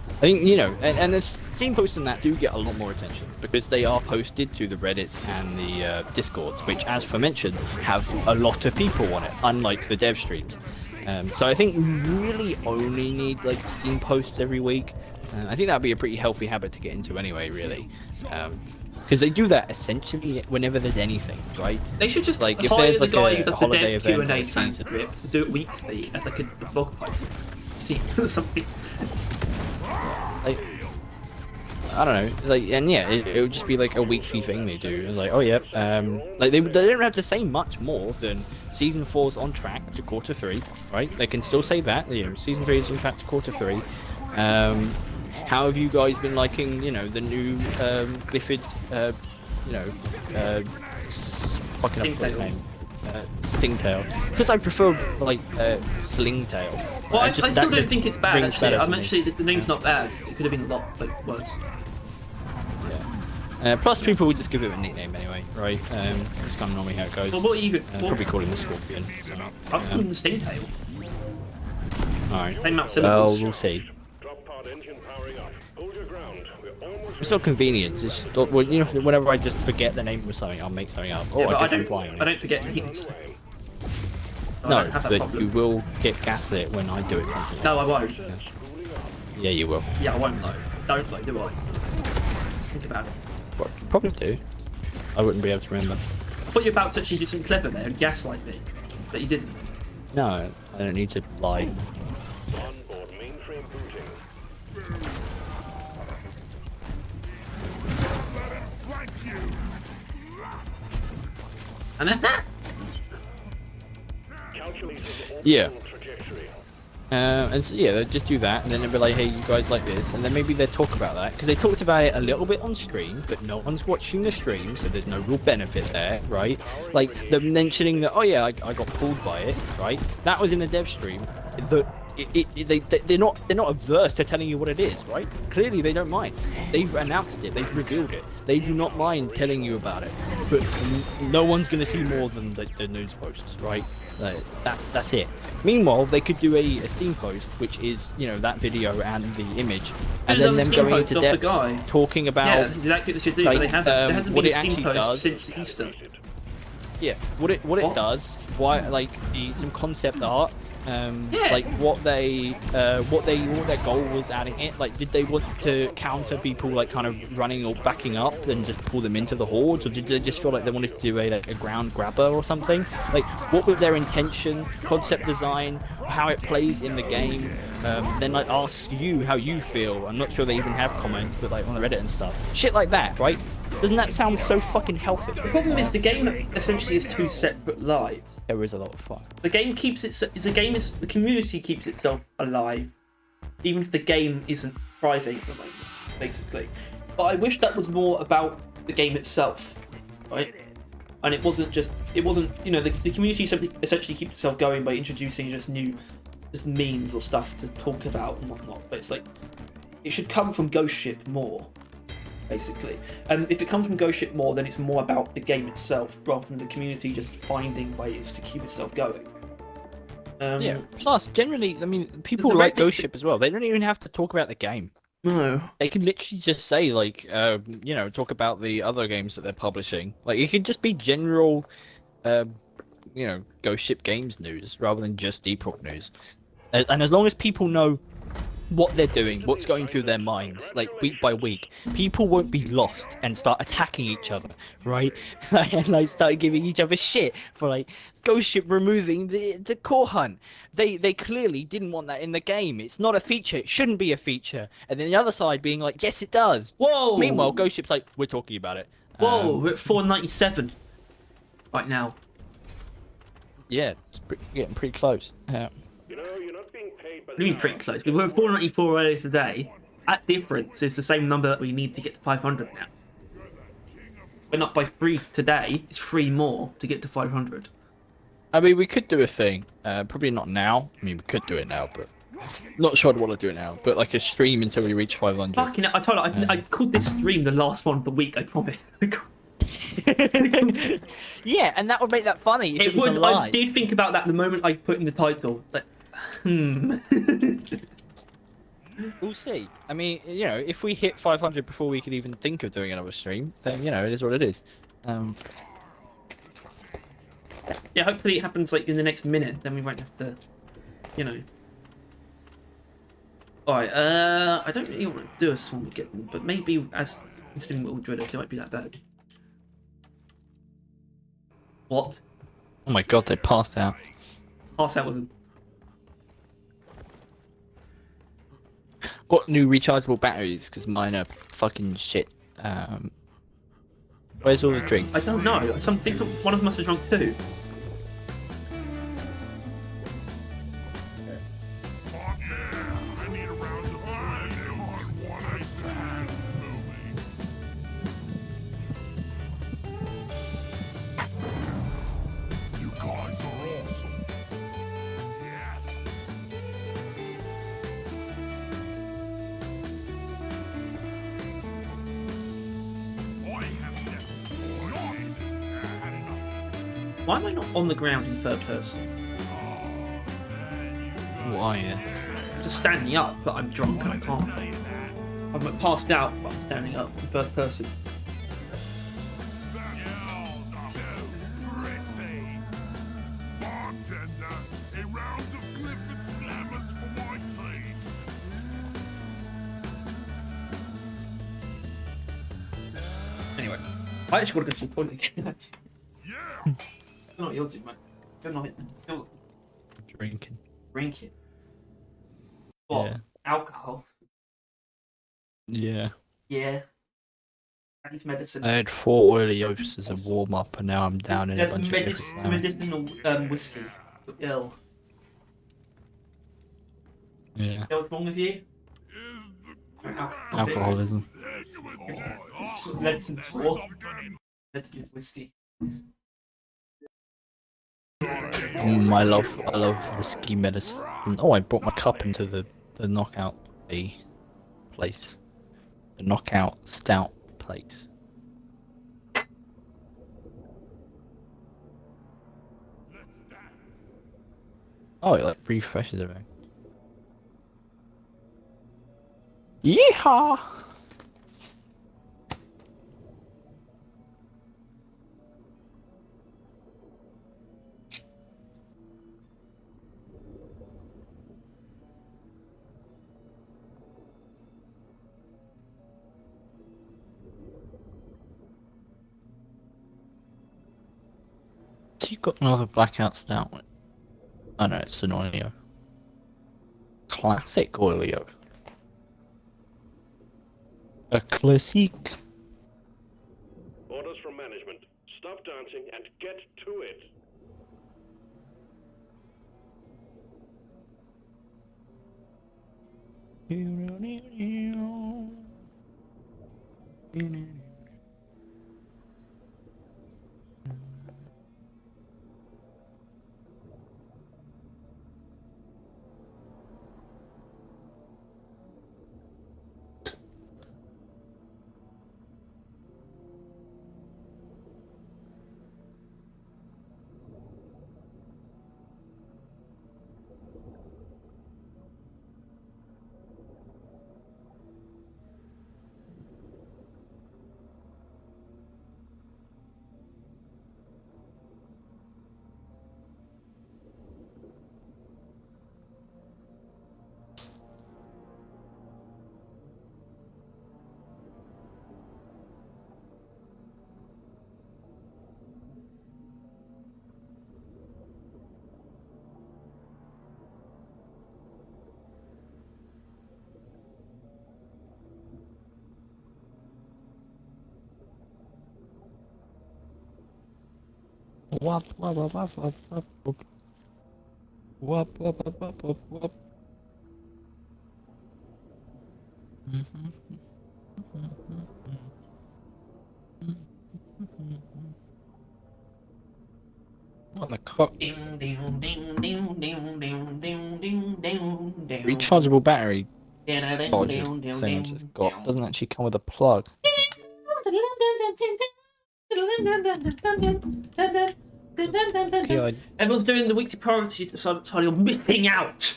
I think, and the Steam posts and that do get a lot more attention because they are posted to the Reddits and the Discords, which, as for mentioned, have a lot of people on it, unlike the dev streams. So I think you really only need like Steam posts every week, I think that'd be a pretty healthy habit to get into anyway, really. Because they do that essentially whenever there's anything, right? They should just like if hire there's the like guy who a does the holiday dev event or Q&A a season. transcript to do it weekly as like a blog post. Or something. Like, I don't know, like, and yeah, it would just be like a weekly thing they do. Like, oh yeah, like they don't have to say much more than season 4's on track to quarter 3, right? They can still say that, you know, season 3 is on track to quarter 3. How have you guys been liking, you know, the new Clifford, you know, fucking I forgot his name, Stingtail? Because I prefer like Slingtail. Well, I still don't think it's bad, rings actually. better to I'm me. actually, the name's not bad. It could have been a lot like, worse. Plus, people would just give it a nickname anyway, right? That's kind of normally how it goes. Well, what are you Probably call him the Scorpion. So. I'll call him the Stingtail. Alright. Same amount of Well, syllables. we'll see. Drop pod engine powering up. Hold your ground. We're almost It's not convenience. It's just, well, you know, whenever I just forget the name of something, I'll make something up. Oh, Yeah, but I guess I'm flying. I don't forget names. I No, don't have that but problem. you will get gaslit when I do it constantly. No, I won't. Yeah, you will. Yeah, I won't though. Don't though, do I? Think about it. Well, you probably do. I wouldn't be able to remember. I thought you were about to actually do something clever there and gaslight me, but you didn't. No, I don't need to lie. onboard mainframe booting. Flank you. And that's that. Calculated Yeah. orbital trajectory. And so, yeah, they'll just do that, and then they'll be like, hey, you guys like this, and then maybe they'll talk about that, because they talked about it a little bit on stream, but no one's watching the stream, so there's no real benefit there, right? Like, them mentioning that, oh yeah, I got pulled by it, right? That was in the dev stream. They're not averse to telling you what it is, right? Clearly they don't mind. They've announced it, they've revealed it. They do not mind telling you about it, but no one's going to see more than the news posts, right? That's it. Meanwhile, they could do a Steam post, which is, you know, that video and the image, and then them going into depth talking about Yeah, exactly what they should do. like, but they haven't what been it a Steam actually post does. since Easter. yeah, what it does, why, like some concept art, Yeah. like what their goal was adding it. Like, did they want to counter people like kind of running or backing up and just pull them into the hordes, or did they just feel like they wanted to do a ground grabber or something? Like, what was their intention, concept design, how it plays in the game? Then like ask you how you feel. I'm not sure they even have comments, but like on the Reddit and stuff, shit like that, right? Doesn't that sound so fucking healthy? The problem is the game essentially is two separate lives. There is a lot of fun. The game keeps the community keeps itself alive, even if the game isn't thriving at the moment, basically. But I wish that was more about the game itself, right? And it wasn't, you know, the community essentially keeps itself going by introducing just memes or stuff to talk about and whatnot. But it's like, it should come from Ghost Ship more, basically. And if it comes from Ghost Ship more, then it's more about the game itself rather than the community just finding ways to keep itself going. Yeah. Plus, generally, I mean, people The like Reddit- Ghost Ship as well. They don't even have to talk about the game. No. They can literally just say, like, you know, talk about the other games that they're publishing. Like, it could just be general, you know, Ghost Ship Games news rather than just Deep Rock news. And as long as people know what they're doing, what's going through their minds, like week by week, people won't be lost and start attacking each other, right? And like start giving each other shit for like Ghost Ship removing the core hunt. They clearly didn't want that in the game. It's not a feature. It shouldn't be a feature. And then the other side being like, yes, it does. Whoa! Meanwhile, Ghost Ship's like, we're talking about it. Whoa, we're at 497 right now. Yeah, it's getting pretty close. You know, you're not being paid by What do you mean pretty close? We were at 494 earlier today. That difference is the same number that we need to get to 500 now. We're not by 3 today. It's 3 more to get to 500. I mean, we could do a thing. Probably not now. I mean, we could do it now, but not sure I'd want to do it now. But like a stream until we reach 500. Fucking hell, I told you, I called this stream the last one of the week, I promise. Yeah, and that would make that funny if it was a would. lie. I did think about that the moment I put in the title. Like, We'll see. I mean, you know, if we hit 500 before we could even think of doing another stream, then, you know, it is what it is. Yeah, hopefully it happens like in the next minute, then we won't have to, you know. Alright, I don't really want to do a swarm again, but maybe as instilling little drillers, it might be that bad. What? Oh my god, they passed out. Pass out with them. Got new rechargeable batteries because mine are fucking shit. Where's all the drinks? I don't know. One of them must have drunk too. Fuck yeah! I need a round of fire on what I said, movie. You guys are awesome. Yes. I have never not had enough. Why am I not on the ground in third person? What are you? I'm just standing up, but I'm drunk and I can't. I'm passed out, but I'm standing up in third person. Bartender, a round of Clifford Slammers for my team. Anyway, I actually got to go to the toilet again. Yeah. I don't know what you're doing, mate. Good night. You're Drinking. drinking. What? Yeah. Alcohol? Yeah. Yeah. That is medicine. I had 4 oily oats as a warm up, and now I'm down in a bunch of Clifford Slammers. Medicinal whiskey. You're ill. Yeah. You know what's wrong with you? Is the Alcoholism. Medicine for. Medicine whiskey. I love whiskey medicine. Oh, I brought my cup into the knockout place. The knockout stout place. Oh, it like refreshes everything. Yeehaw! So you got another blackout stout. Oh no, it's an Oleo. Classic Oleo. A classic. Orders from management. Stop dancing and get to it. Wop wop wop wop wop wop wop. Wop wop wop wop wop wop. What the cock? Rechargeable battery charger thing I just got doesn't actually come with a plug. Yeah, Everyone's doing the weekly priority, so you're missing out.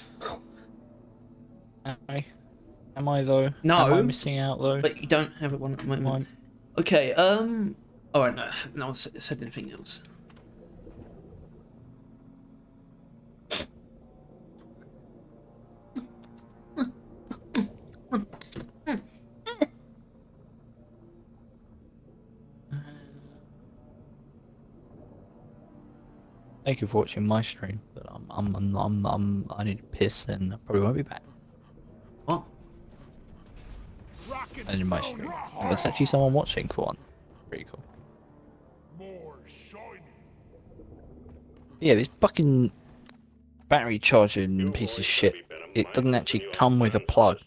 am I though? No. Am I missing out though? But you don't have it one at the moment. Mine. Okay, alright, no one said anything else. Thank you for watching my stream, but I need to piss and I probably won't be back. What? Rock and And in my stone, stream. raw There's actually someone watching for one. Pretty cool. more shiny. Yeah, this fucking battery charging piece of shit. It doesn't actually come with a plug.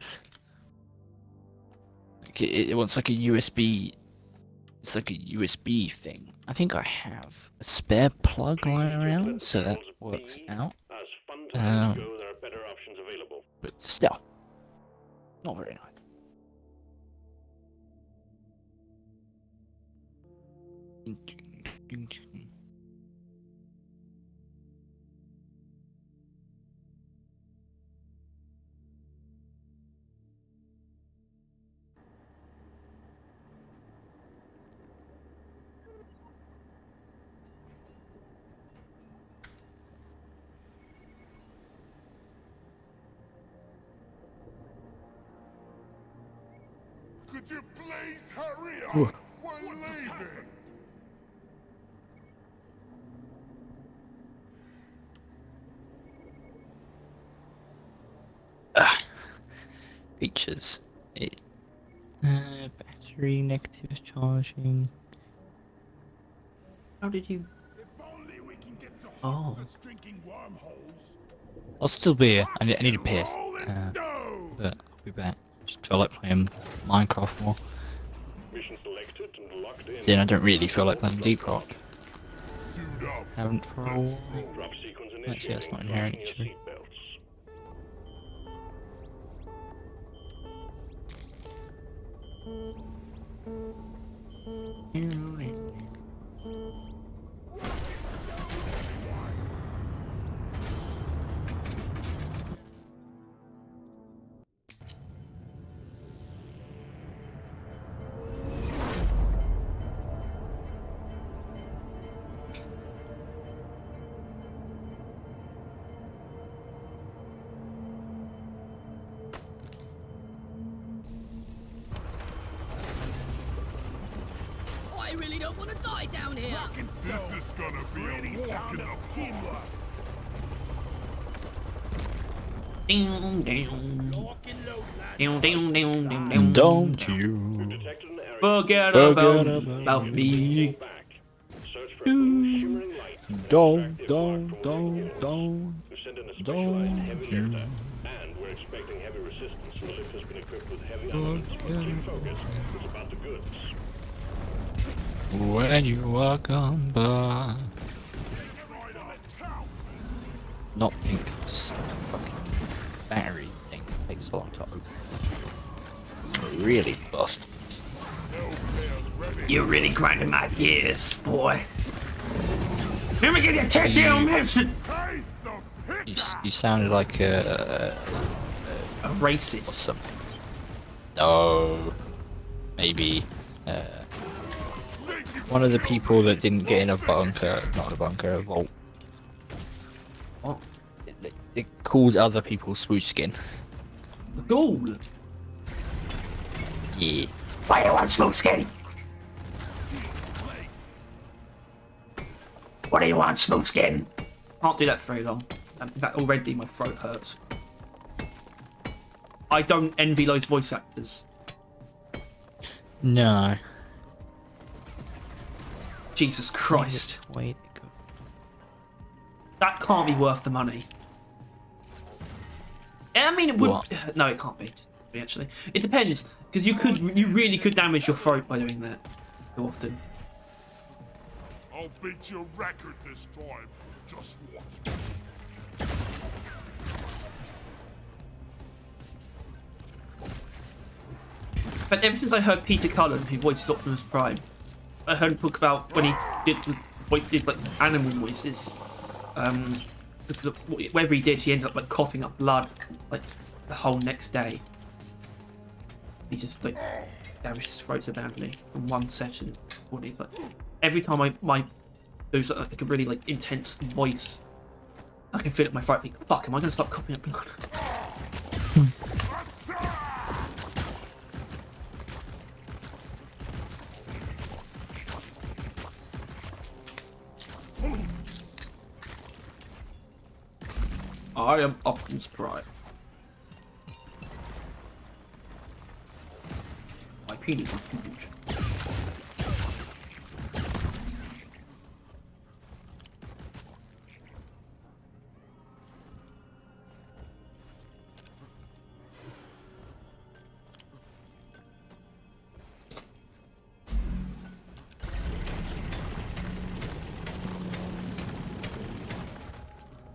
Like it wants like a USB. It's like a USB thing. I think I have a spare plug lying around, so that works out. As fun times go, there are better options available. But still, not very nice. Could you please hurry up? Ooh. We're leaving. Features. Battery negative charging. How did you? If only we can get to Oh. Hox's drinking wormholes. I'll still be here. I need to piss. Rolling stone. But I'll be back. Just feel like playing Minecraft more. Mission selected and locked in. Then I don't really feel like playing Deep Rock. Suit up. Haven't for a while. Drop sequence Actually, that's not initiating. inherent, Fasten your actually. seatbelts. I really don't want to die down here. This is gonna be a walk in the park. Ding ding. Lock and load, lad. Ding ding ding ding ding. Don't you Detected an area. Forget forget about me. Back. Search for a blue shimmering light. don't Extract the arc from don't within. don't We sent in a specialized don't heavy you lifter, and we're expecting heavy resistance. The lift has been equipped with heavy armaments, but keep focused. It's about the goods. when you are gone by. Not think this fucking battery thing takes so long to open. Really bust. You're really grinding my gears, boy. Let me get your technical mission. Taste the pit. You sounded like A racist. something. No, maybe one of the people that didn't get in a bunker, not a bunker, a vault. What? It calls other people swoosh skin. The ghoul. Yeah. Why you want smoke skin? What do you want, smoke skin? Can't do that for very long. In fact, already my throat hurts. I don't envy those voice actors. No. Jesus Christ. Wait. That can't be worth the money. I mean, it would. What? No, it can't be. Actually, it depends because you really could damage your throat by doing that too often. I'll beat your record this time. Just watch. But ever since I heard Peter Cullen, who voices Optimus Prime, I heard him talk about when he did like animal voices. This is whatever he did, he ended up like coughing up blood like the whole next day. He just like damaged his throat so badly in one session. What he's like, every time I do like a really like intense voice, I can feel it in my throat. Think, fuck, am I gonna start coughing up blood? I am Optimus Prime. My penis is huge.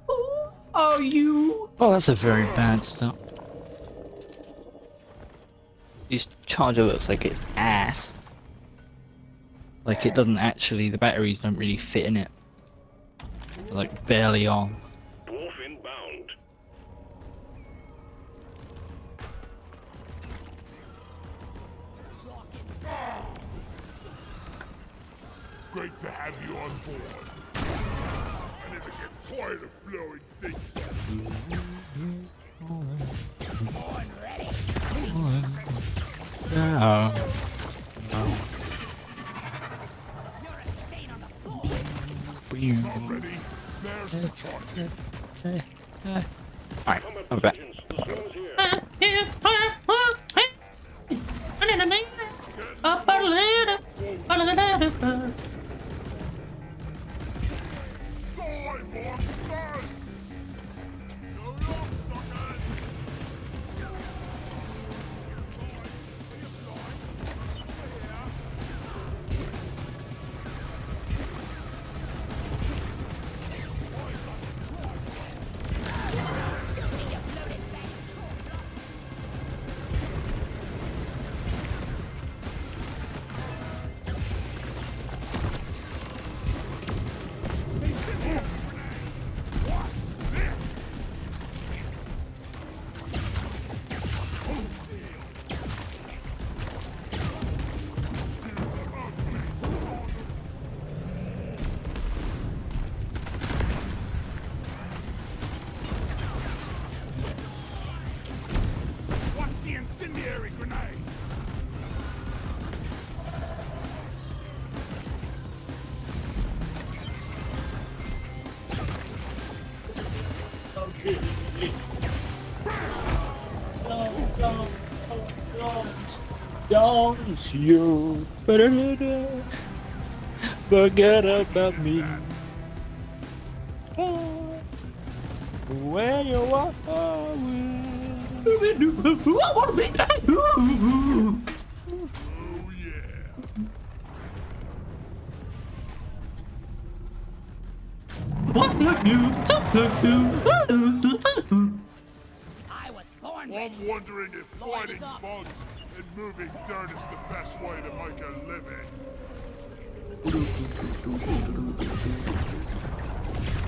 Who are you? Oh, that's a very bad start. This charger looks like it's ass. Like it doesn't actually, the batteries don't really fit in it. They're like barely on. Dwarf inbound. Great to have you on board. I never get tired of blowing things up. No. Ready? There's the target. Alright, I'm back. Engines, the storm's here. Die, boss, die! So long, suckers! Watch the incendiary grenade! Don't you forget about me. Where you are Oh yeah! I was born I'm wondering if fighting up. bugs and moving dirt is the best way to make a living.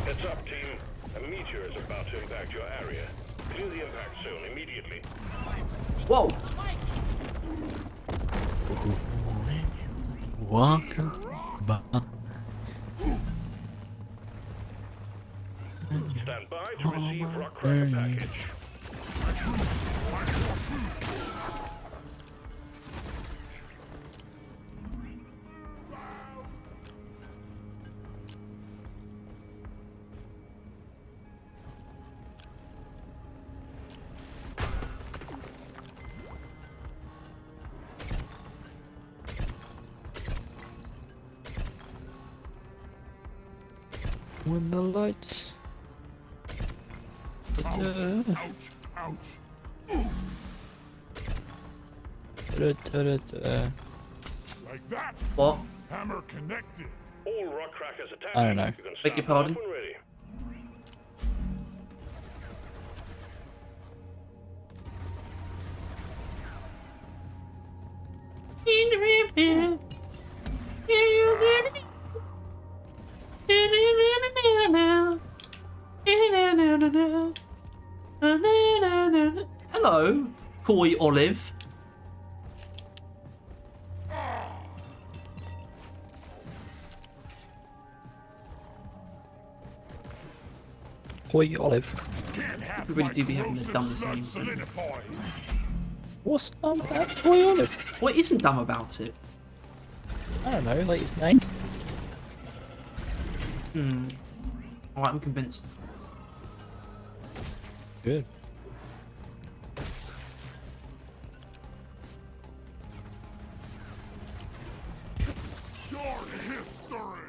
Heads up, team. A meteor is about to impact your area. Clear the impact zone immediately. Whoa! walk by. Stand by to receive rock cracker package. When the lights. Ouch, ouch. Like that. What? Hammer connected. All rock crackers attached. I don't know. You can Beg your start pardon? when ready. Hello, Koi Olive. Koi Olive. Can't have We really my do be having the corrosive dumbest sludge names, don't we? solidify. What's dumb about Koi Olive? What isn't dumb about it? I don't know, like his name. Alright, I'm convinced. Good. Your history.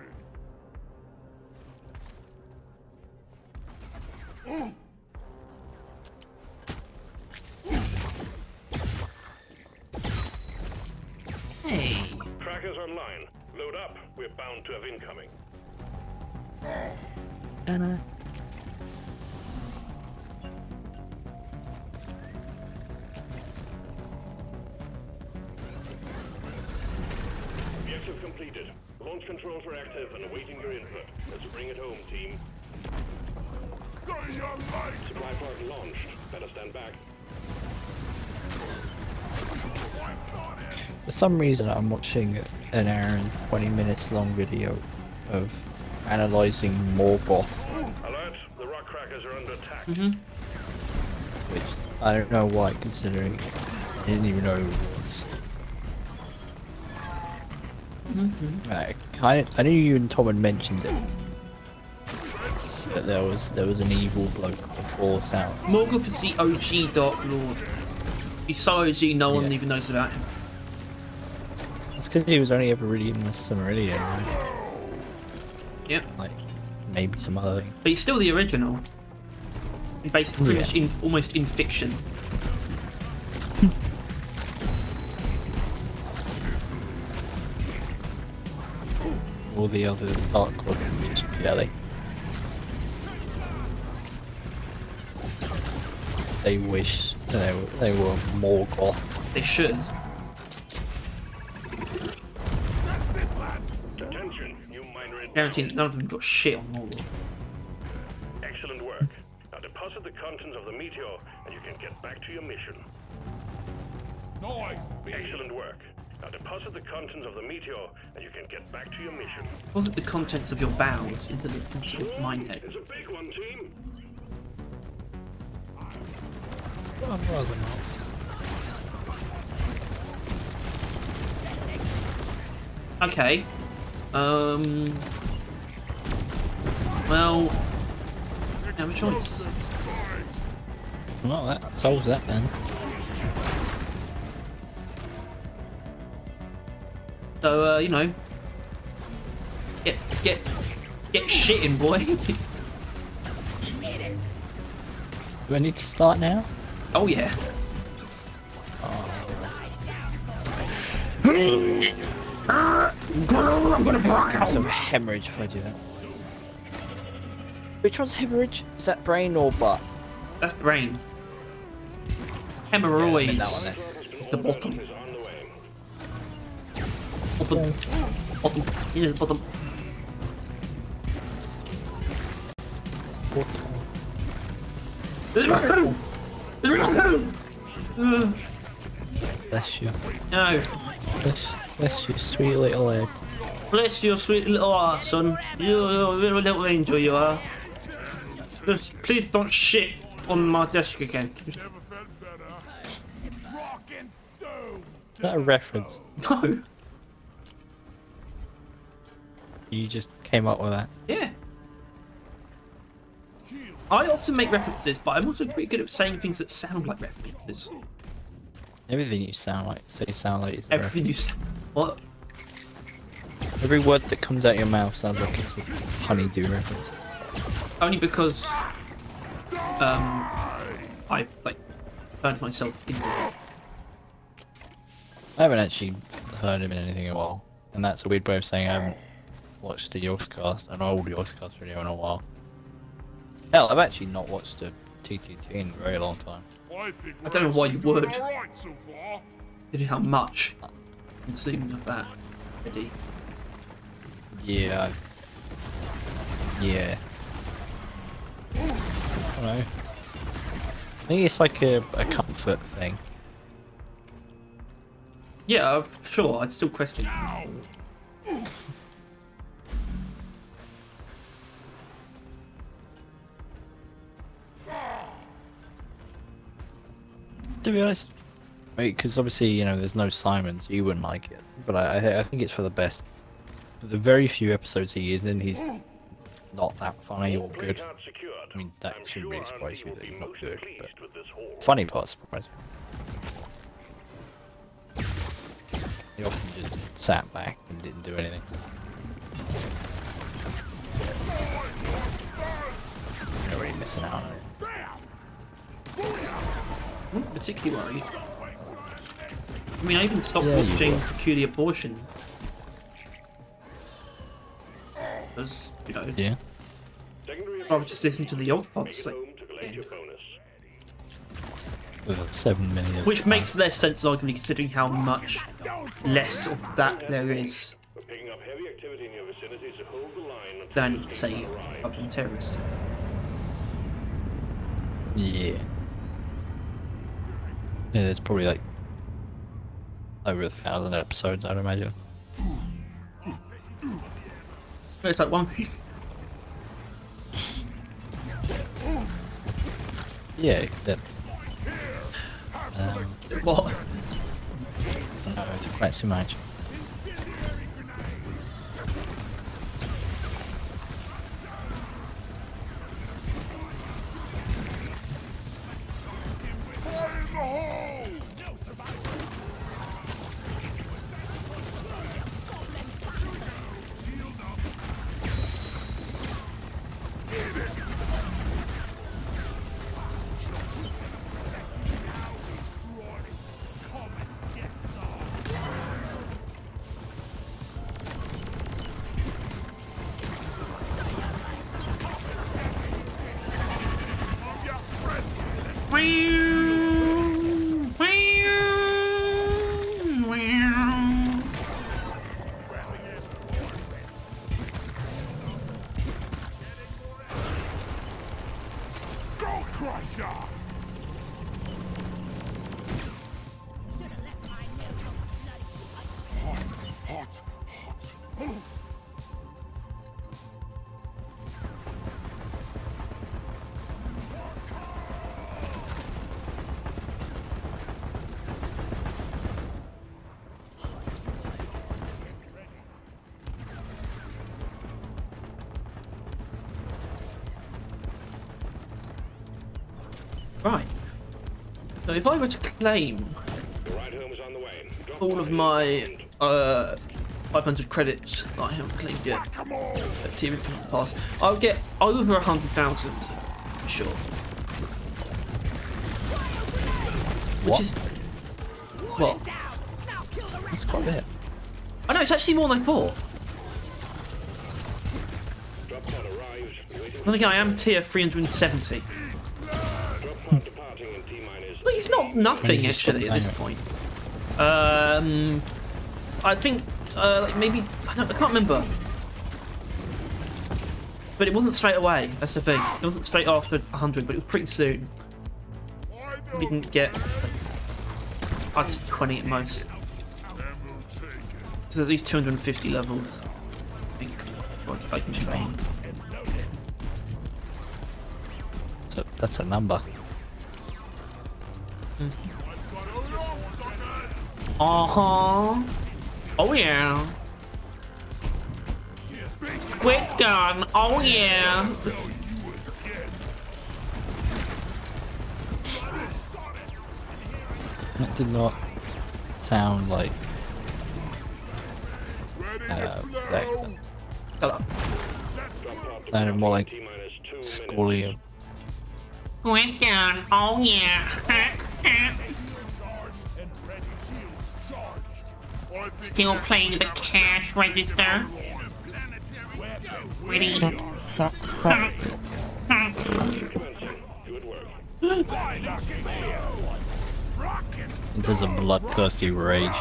Hey. Trackers online. Load up. We're bound to have incoming. Anna. Objective completed. Launch controls are active and awaiting your input. Let's bring it home, team. Say your life. Supply pod launched. Better stand back. For some reason, I'm watching an hour and 20 minutes long video of analysing Morgoth, Alert. The rock crackers are under attack. which I don't know why, considering I didn't even know who it was. I knew you and Tom had mentioned it, but there was an evil bloke before Sound. Morgoth is the OG Dark Lord. He's so OG, no one Yeah. even knows about him. It's because he was only ever really in the Silmarillion, right? Yep. Like maybe some other thing. But he's still the original. Basically, pretty much Yeah. almost in fiction. All the other Dark Gods are just jelly. They wish they were more goth. They should. Attention, you minor Guaranteed none of them got shit on Morgoth. Excellent work. Now deposit the contents of the meteor and you can get back to your mission. Noise. Excellent work. Now deposit the contents of the meteor and you can get back to your mission. Deposit the contents of your bowels into the mine head. It's a big one, team. I'd rather not. Okay. Well, I don't have a choice. Well, that solves that then. So, you know, get shitting, boy. Do I need to start now? Oh yeah. Some hemorrhage if I do that. Which one's hemorrhage? Is that brain or butt? That's brain. Yeah, Hemorrhoids that one then. is the bottom. Is on the way. Bottom. Bottom. Yeah, the bottom. Bless you. No. Bless you, sweet little head. Bless your sweet little ass, son. You're a little angel, you are. Just please don't shit on my desk again. Never felt better. Rock and stone. Is that a reference? No. You just came up with that. Yeah. I often make references, but I'm also pretty good at saying things that sound like references. Everything you sound like it's a Everything you reference. say. What? Every word that comes out your mouth sounds like it's a honeydew reference. Only because I like turned myself into it. I haven't actually heard him in anything in a while, and that's a weird way of saying I haven't watched a Yogscast, an old Yogscast video in a while. Hell, I've actually not watched a TTT in a very long time. I don't know why you would. Alright so far. You know how much consumed of that already. Yeah. Yeah. I don't know. I think it's like a comfort thing. Yeah, sure. I'd still question. To be honest, because obviously, you know, there's no Simon, so you wouldn't like it. But I think it's for the best. For the very few episodes he is in, he's not that funny or good. Card secure. I mean, that I'm shouldn't sure really surprise Hunting you will that be he's not most good, but pleased with this haul. funny part surprised me. He often just sat back and didn't do anything. You're really missing out on it. I'm not particularly worried. I mean, I even stopped Yeah, you watching were. Peculiar Portion. Because, you know, Yeah. Secondary I would just listen to the old pods. Make it So, home to collect your bonus. With 7 million. which makes less sense, arguably, considering how much less of that there is We're picking up heavy activity in your vicinity, so hold the line until than, the say, station arrives. fucking terrorists. Yeah. Yeah, there's probably like over 1,000 episodes, I'd imagine. It's like one. Yeah, except What? no, it's quite so much. Fire in the hole! Go Crusher! Hot, hot. Right. So if I were to claim The ride home is on the way. Drop all of by my 500 credits that I haven't claimed yet at Team Infinite Pass, I'll get over 100,000 for sure. Which What? is what? That's quite a bit. I know it's actually more than I thought. Drop pod arrives. Waiting. Then again, I am tier 370. Drop pod departing in T-minus. Like it's not nothing When did you stop actually at this playing point. I think like maybe I can't remember. But it wasn't straight away. That's the thing. It wasn't straight after 100, but it was pretty soon. We didn't get up to 20 at most. So at least 250 levels. I think. What I can train. That's a number. Uh-huh. Oh yeah. Quick gun. Oh yeah. That did not sound like Vector. Hello. Sounded more like T-minus 2 minutes. Scorpion. Quick gun. Oh yeah. Still playing the cash register. Ready. Good work. It is a bloodthirsty rage.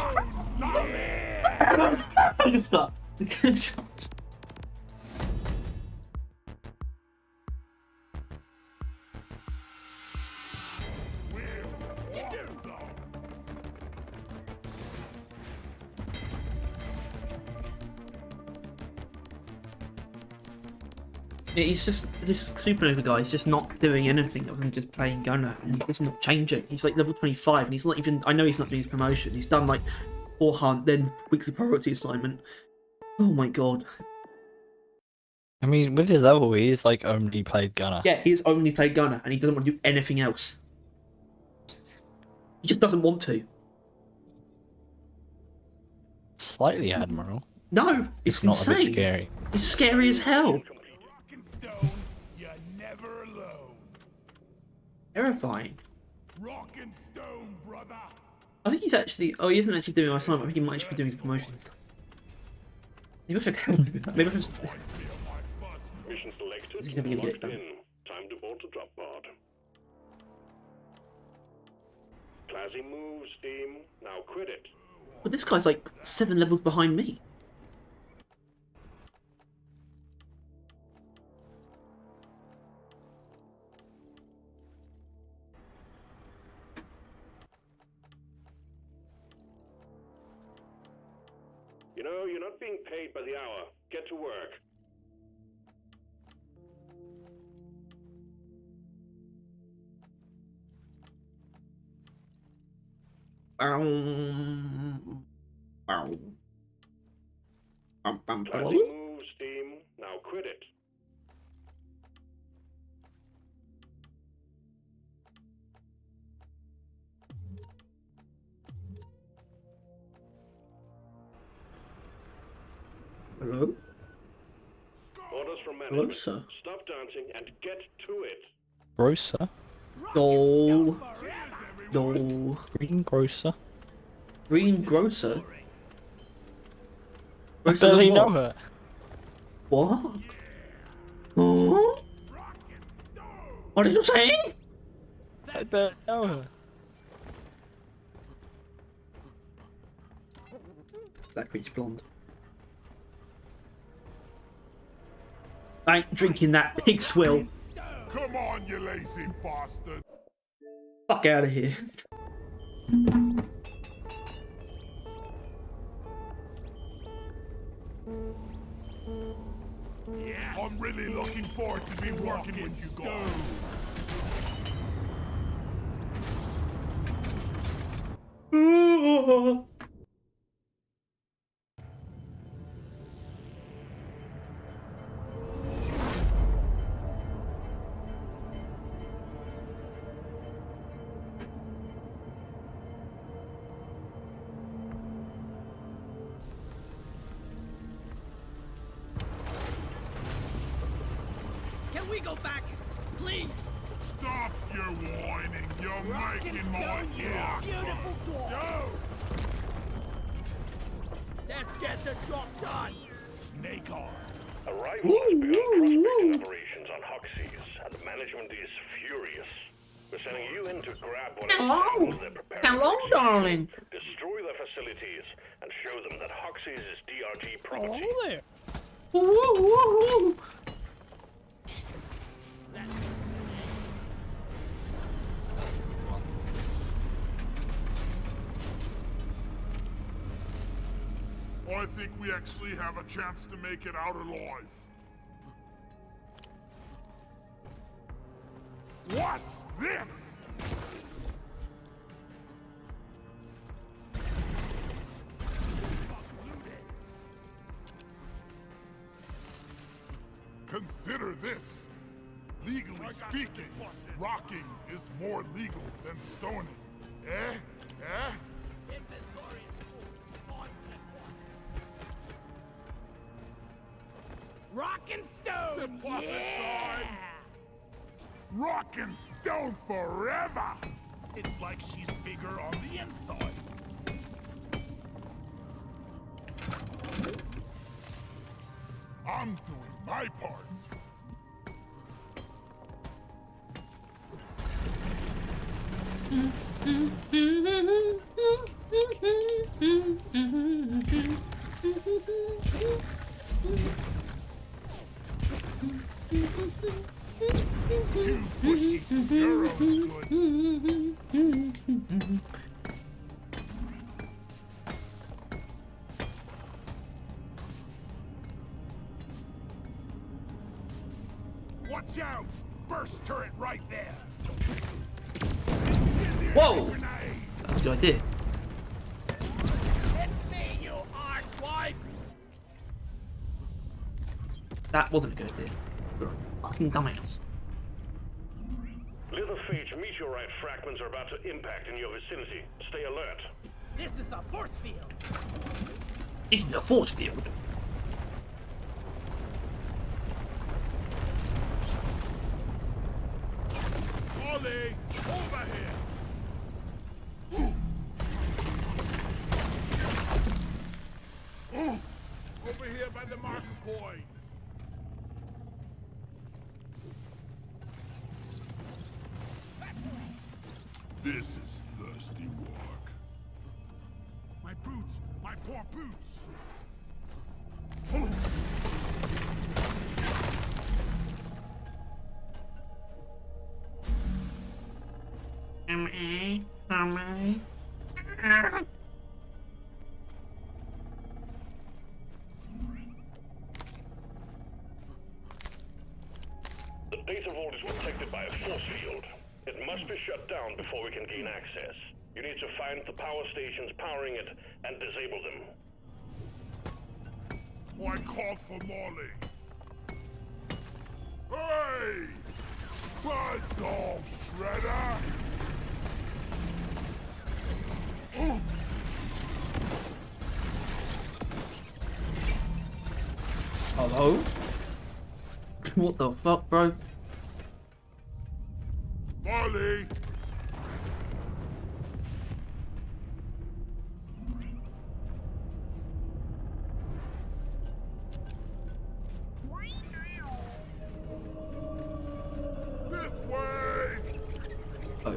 I just thought. He's just this supernova guy. He's just not doing anything other than just playing Gunner, and he's just not changing. He's like level 25, and he's not even. I know he's not doing his promotion. He's done like 4 hunt, then weekly priority assignment. Oh my god. I mean, with his level, he's like only played gunner. Yeah, he's only played gunner, and he doesn't want to do anything else. He just doesn't want to. Slightly admiral. No, it's If not insane. a bit scary. It's scary as hell. Rock and stone, you're never alone. Terrifying. Rock and stone, brother. I think he's actually. Oh, he isn't actually doing my assignment. I think he might actually be doing his promotion. Maybe I should help him with that. Maybe I should. Mission selected. He's never gonna get it Locked done. in. Time to board the drop pod. Classy moves, team. Now quit it. But this guy's like 7 levels behind me. You know, you're not being paid by the hour. Get to work. Classy moves, team. Now quit it. Hello? Orders from Hello, management. sir. Stop dancing and get to it. Grocer? No. No. Greengrocer? Green grocer? I Grocer barely than know what? her. What? Huh? What did you say? I barely know her. That creature's blonde. I ain't drinking that pig swill. Come on, you lazy bastard. Fuck out of here. I'm really looking forward to be working with you guys. Can we go back, please? Stop your whining. You're making my ears Beautiful door. go. Let's get the job done. Snake on. Arrival has begun prospecting operations on Hoxie's, and the management is furious. We're sending you in to grab one of the samples they're preparing. Hello, darling. Destroy their facilities and show them that Hoxie's is DRG property. there. Woo, woo, woo. I think we actually have a chance to make it out alive. What's this? Consider this. Legally speaking, rocking is more legal than stoning. Eh? Eh? Inventory is full. Rock and stone. Deposit Yeah. time. Rock and stone forever! It's like she's bigger on the inside. I'm doing my part. Too pushy for your own good. Watch out! Burst turret right there! Whoa! Grenade! That's a good idea. It's me, you arsewipe. That wasn't a good idea. You're a fucking dumbass. Leatherphage meteorite fragments are about to impact in your vicinity. Stay alert. This is a force field. This is a force field. Ollie, over here. Over here by the marker point. This is thirsty work. My boots! My poor boots! The data vault is protected by a force field. It must be shut down before we can gain access. You need to find the power stations powering it and disable them. Oh, I called for Molly. Hey! Buzz off, Shredder! Hello? What the fuck, bro? Molly! This way! Oh.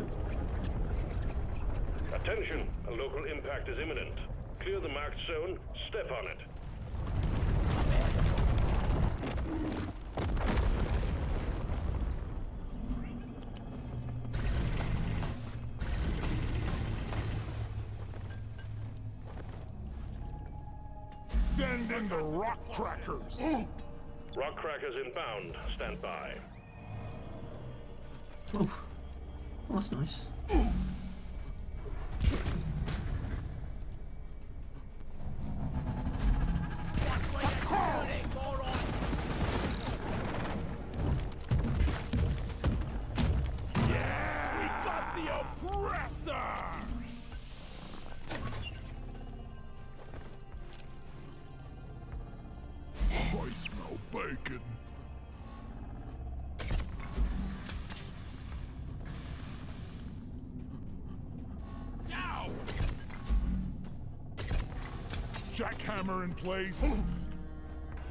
Attention! A local impact is imminent. Clear the marked zone. Step on it. Send in the rock crackers! Rock crackers inbound. Stand by. Oh. Oh, that's nice. We got the oppressor! I smell bacon. Ow! Jackhammer in place.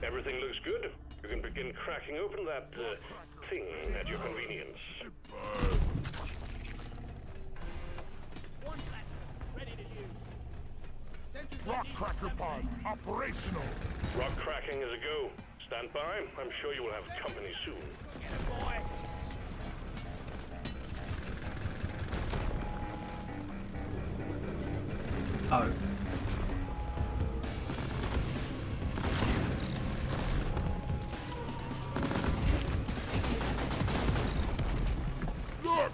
Everything looks good. You can begin cracking open that thing at your convenience. One platform, ready to use. Sentries Rock ready. cracker pod operational. Rock cracking is a go. Stand by. I'm sure you will have company soon. Get it, boy. Oh. Look!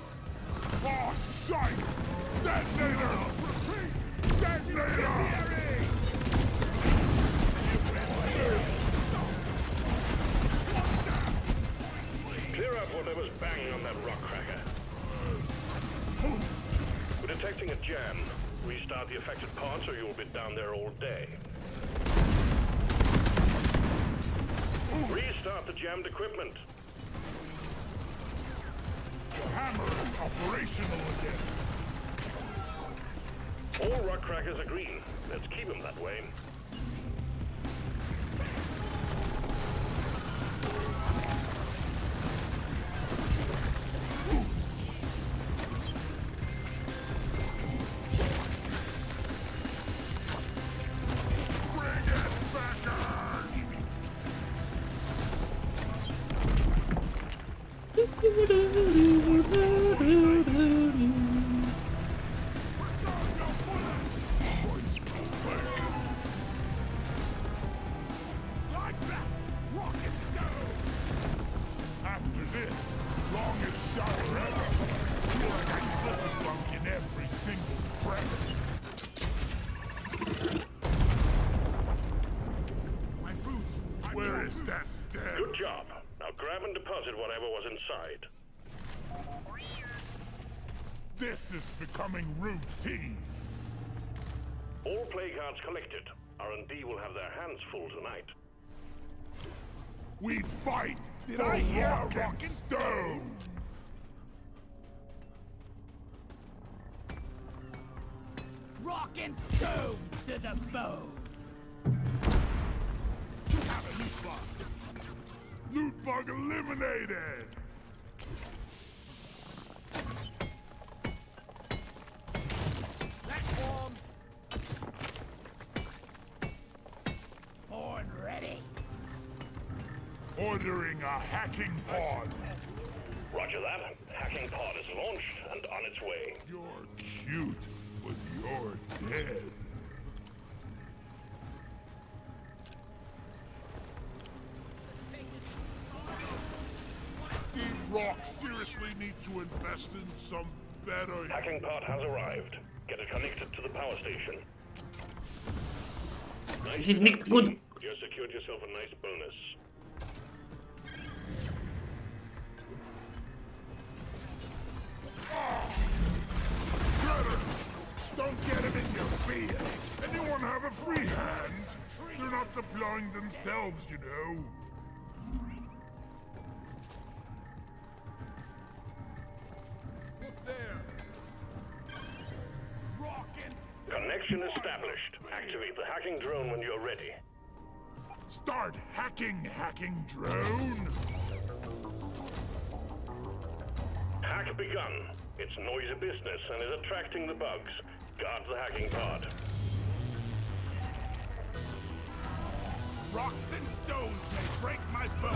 Oh, shite! Detonator! Repeat! Detonator! Clear out whatever's banging on that rock cracker. We're detecting a jam. Restart the affected parts or you'll be down there all day. Restart the jammed equipment. The hammer is operational again. All rock crackers are green. Let's keep them that way. Bring it back! I smell bacon. was inside. This is becoming routine. All play cards collected. R&D will have their hands full tonight. We fight for rock and stone. Rock and stone to the bone. Have a loot bug. Loot bug eliminated. Platform. Born ready. Ordering a hacking pod. Roger that. Hacking pod is launched and on its way. You're cute, but you're dead. Deep Rock seriously need to invest in some better... Hacking pod has arrived. Get it connected to the power station. Nice It is nicht job, good. team. You secured yourself a nice bonus. Shredder! Don't get him in your beard. Anyone have a free hand? They're not deploying themselves, you know. Look there. Rock and Connection established. Activate the hacking drone when you're ready. start hacking drone. Hack begun. It's noisy business and is attracting the bugs. Guard the hacking pod. Rocks and stones may break my bones.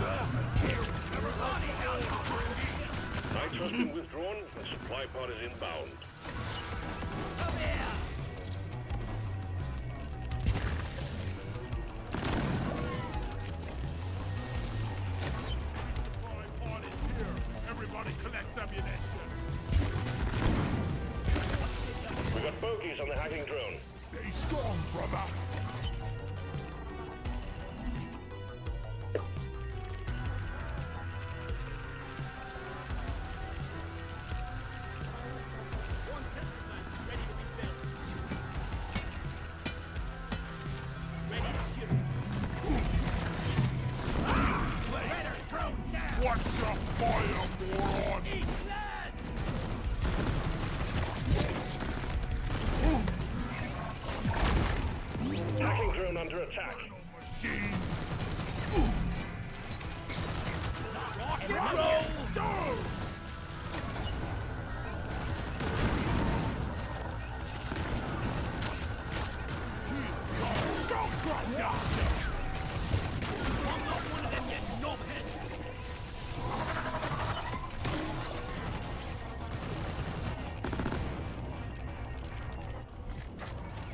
Knights has been withdrawn and supply pod is inbound. Come here. Supply pod is here. Everybody collect ammunition. We got bogeys on the hacking drone. Stay strong, brother. One sensor gun ready to be built. Ready to shoot. Raider drone down. Watch your fire, moron. Eat that. Hacking drone under attack. Machine. Rock and roll. Go! Go, crush ya! I'm not one of them, you knobhead.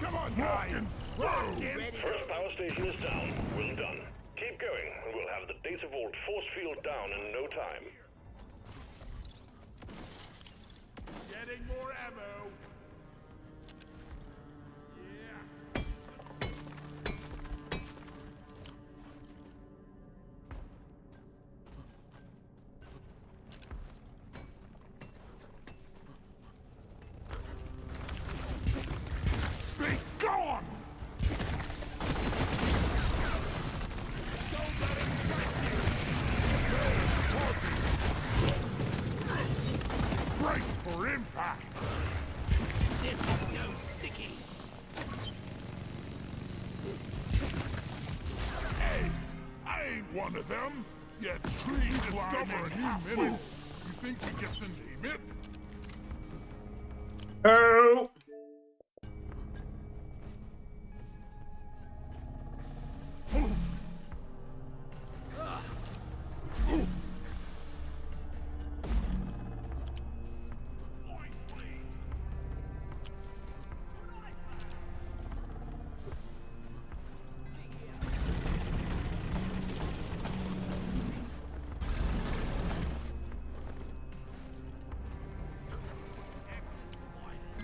Come on, guys! First power station is down. Well done. Keep going, and we'll have the data vault force field down in no time. Getting more ammo. Yeah. Be gone! Don't let him fight you! Brace for impact! This is so sticky. Hey, I ain't one of them. You tree discover a new minute. You think we get to name it? Oh!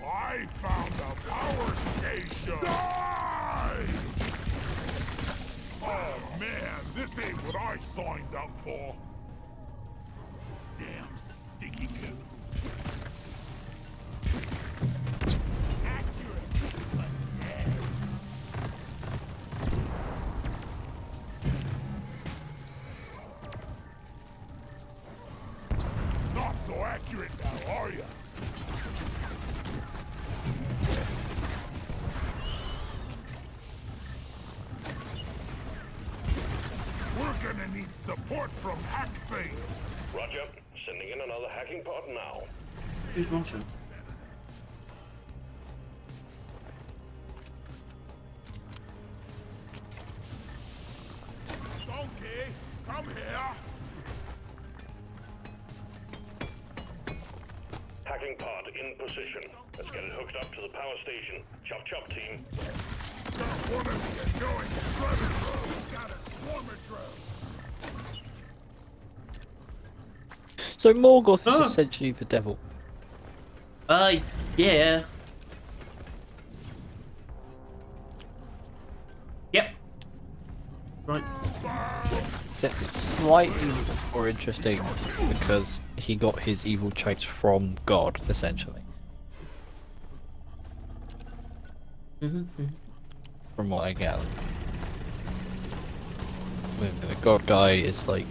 I found a power station! Die! Oh man, this ain't what I signed up for. Not so accurate now, are you? We're gonna need support from Hacksay. Roger. Sending in another hacking pod now. Who's watching? Donkey, come here. Hacking pod in position. Let's get it hooked up to the power station. Chop chop, team. Got one of the annoying shredder drones. Got a swarmer drone. So Morgoth is Oh. essentially the devil. Yeah. Yep. Right. Except it's slightly more interesting because he got his evil traits from God, essentially. From what I gather. The God guy is like,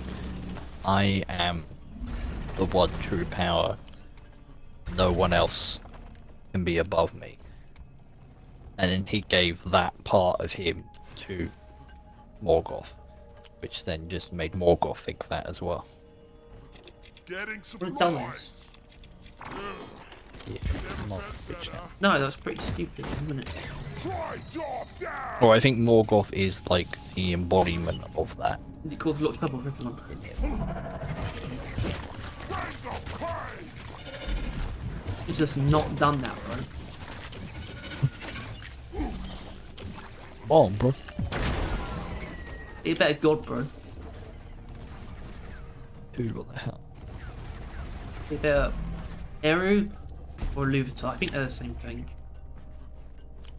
I am the one true power. No one else can be above me. And then he gave that part of him to Morgoth, which then just made Morgoth think that as well. Getting What a supplies. dumbass. Yeah, it's not a good shout. No, that was pretty stupid, wasn't it? Try job down. Well, I think Morgoth is like the embodiment of that. It caused lots of trouble for everyone. Friends of prey. He's just not done that, right? Oh, bro. Be a better god, bro. Dude, what the hell? Be a better Eru or Luvatar. I think they're the same thing.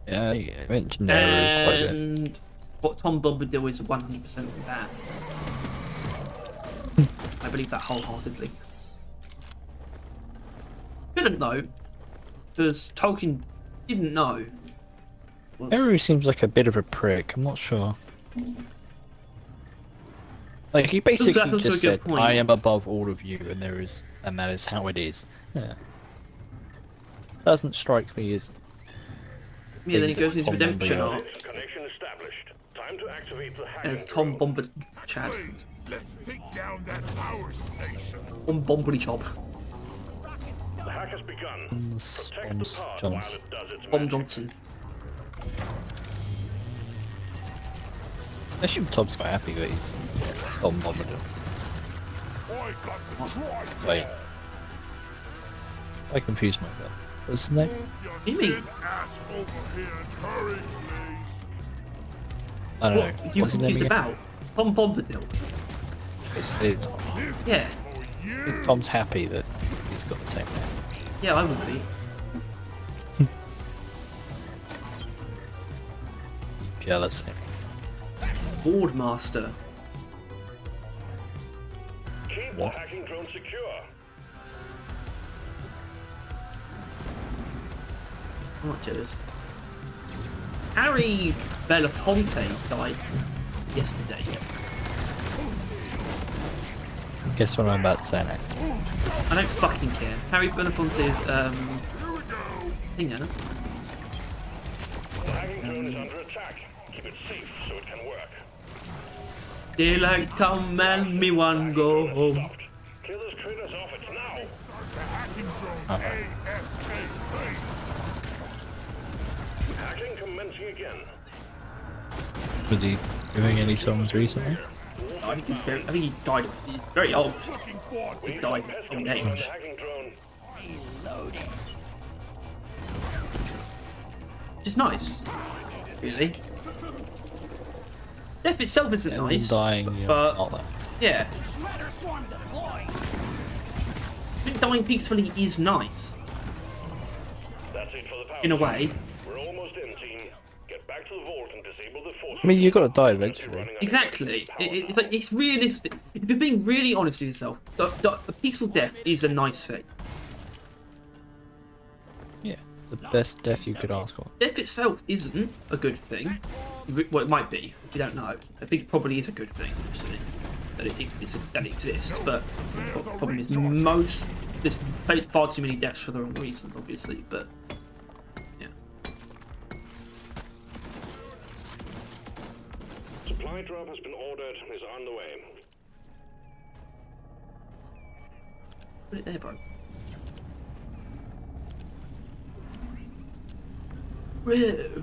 Yeah, I mentioned Eru quite a bit. And what Tom Bombadil is 100% of that. I believe that wholeheartedly. Couldn't know, because Tolkien didn't know. Was- Eru seems like a bit of a prick, I'm not sure. Like, he basically That's also just a good said, point. I am above all of you, and that is how it is. Yeah. Doesn't strike me as... Yeah, then he goes into Tom redemption Bombadil. arc Connection established. Time to activate the hacking as Tom drone. Bombachad. Please, let's take down that power station. Tom Bombody Chop. The hack has begun. Bombs, Protect bombs, the pod Johns. while it does its Bomb magic. Johnson. I assume Tom's quite happy that he's Tom Bombadil. I got the try. Wait. I confused myself. What's his name? Your You mean- thin ass over here and hurry, please. I don't What know. are you What's his name confused again? about? Tom Bombadil. It's Tom. Yeah. For you. Tom's happy that he's got the same name. Yeah, I would be. Jealous. Boardmaster. Keep What? the hacking drone secure. I'm not jealous. Harry Belafonte died yesterday. Guess what I'm about to say next. I don't fucking care. Harry Belafonte is, singer. The hacking drone is under attack. Keep it safe so it can work. Daylight come and me one go home. Stopped. Kill those critters off it now. The hacking drone ASAP. Hacking commencing again. Was he doing any songs recently? I think he died. He's very old. Looking forward He to died Pest old control on the age. hacking drone. Which is nice. Really. Death itself isn't nice. Dying, yeah, but- not that. Yeah. Shredder swarm deployed. I think dying peacefully is nice. That's it for the power. In a way. We're almost in, team. Get back back to the vault and disable the force. I mean, you got to die field. eventually. Running on Exactly. emergency It's like it's realistic. If you're being really honest with yourself, the peaceful death is a nice thing. Yeah, the best death you could ask for. Death itself isn't a good thing. Well, it might be. We don't know. I think it probably is a good thing, actually, that it exists. But the problem is there's far too many deaths for the wrong reason, obviously. But yeah. Supply drop has been ordered and is on the way. Put it there, bro. Whoa.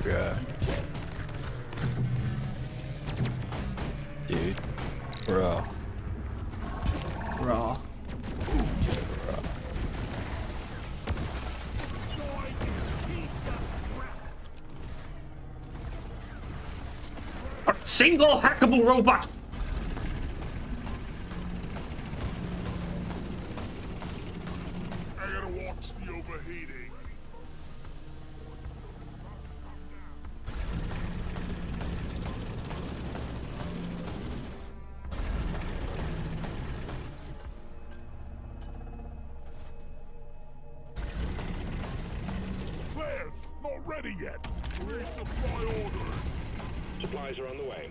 Yeah. Dude. Bro. Raw. A single hackable robot. I gotta watch the overheating. Players, not ready yet. Resupply order. Supplies are on the way.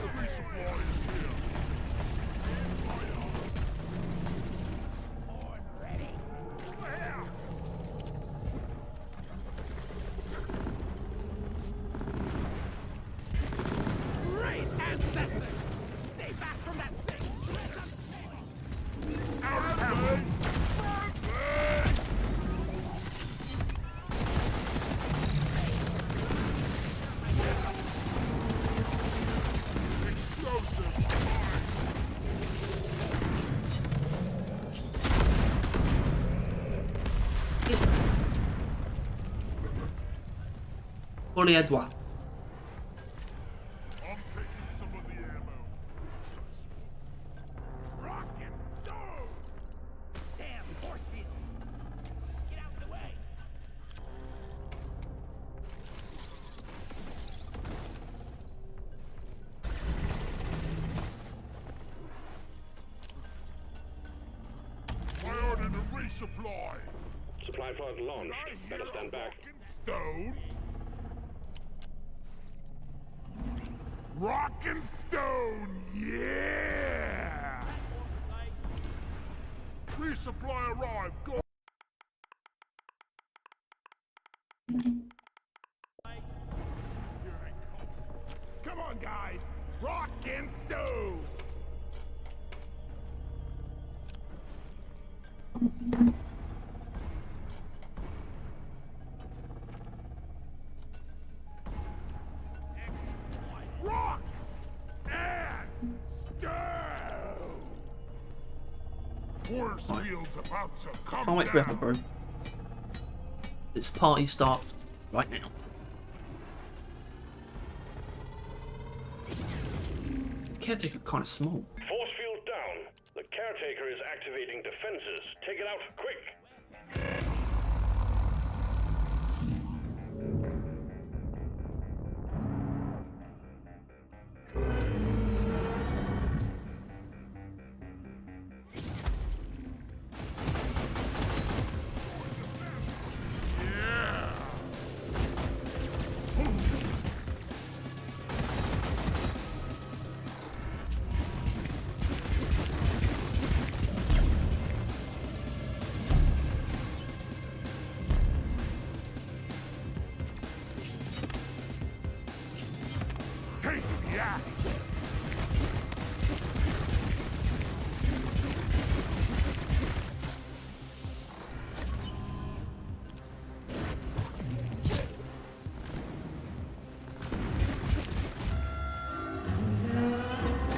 The resupply is here. Great ancestors! Stay back from that thing! On est à droite. I'm taking some of the ammo. Rock and stone! Damn force field! Get out of the way! I ordered a resupply. Supply pod launched. Better stand back. Stone. Rock and stone, yeah! Resupply arrived. Go. Come on, guys! Rock and stone! Rock and stone. Force field's about to come Can't wait for down. it, bro. This party starts right now. Caretaker kind of small. Force field down. The caretaker is activating defenses. Take it out quick. Taste the axe.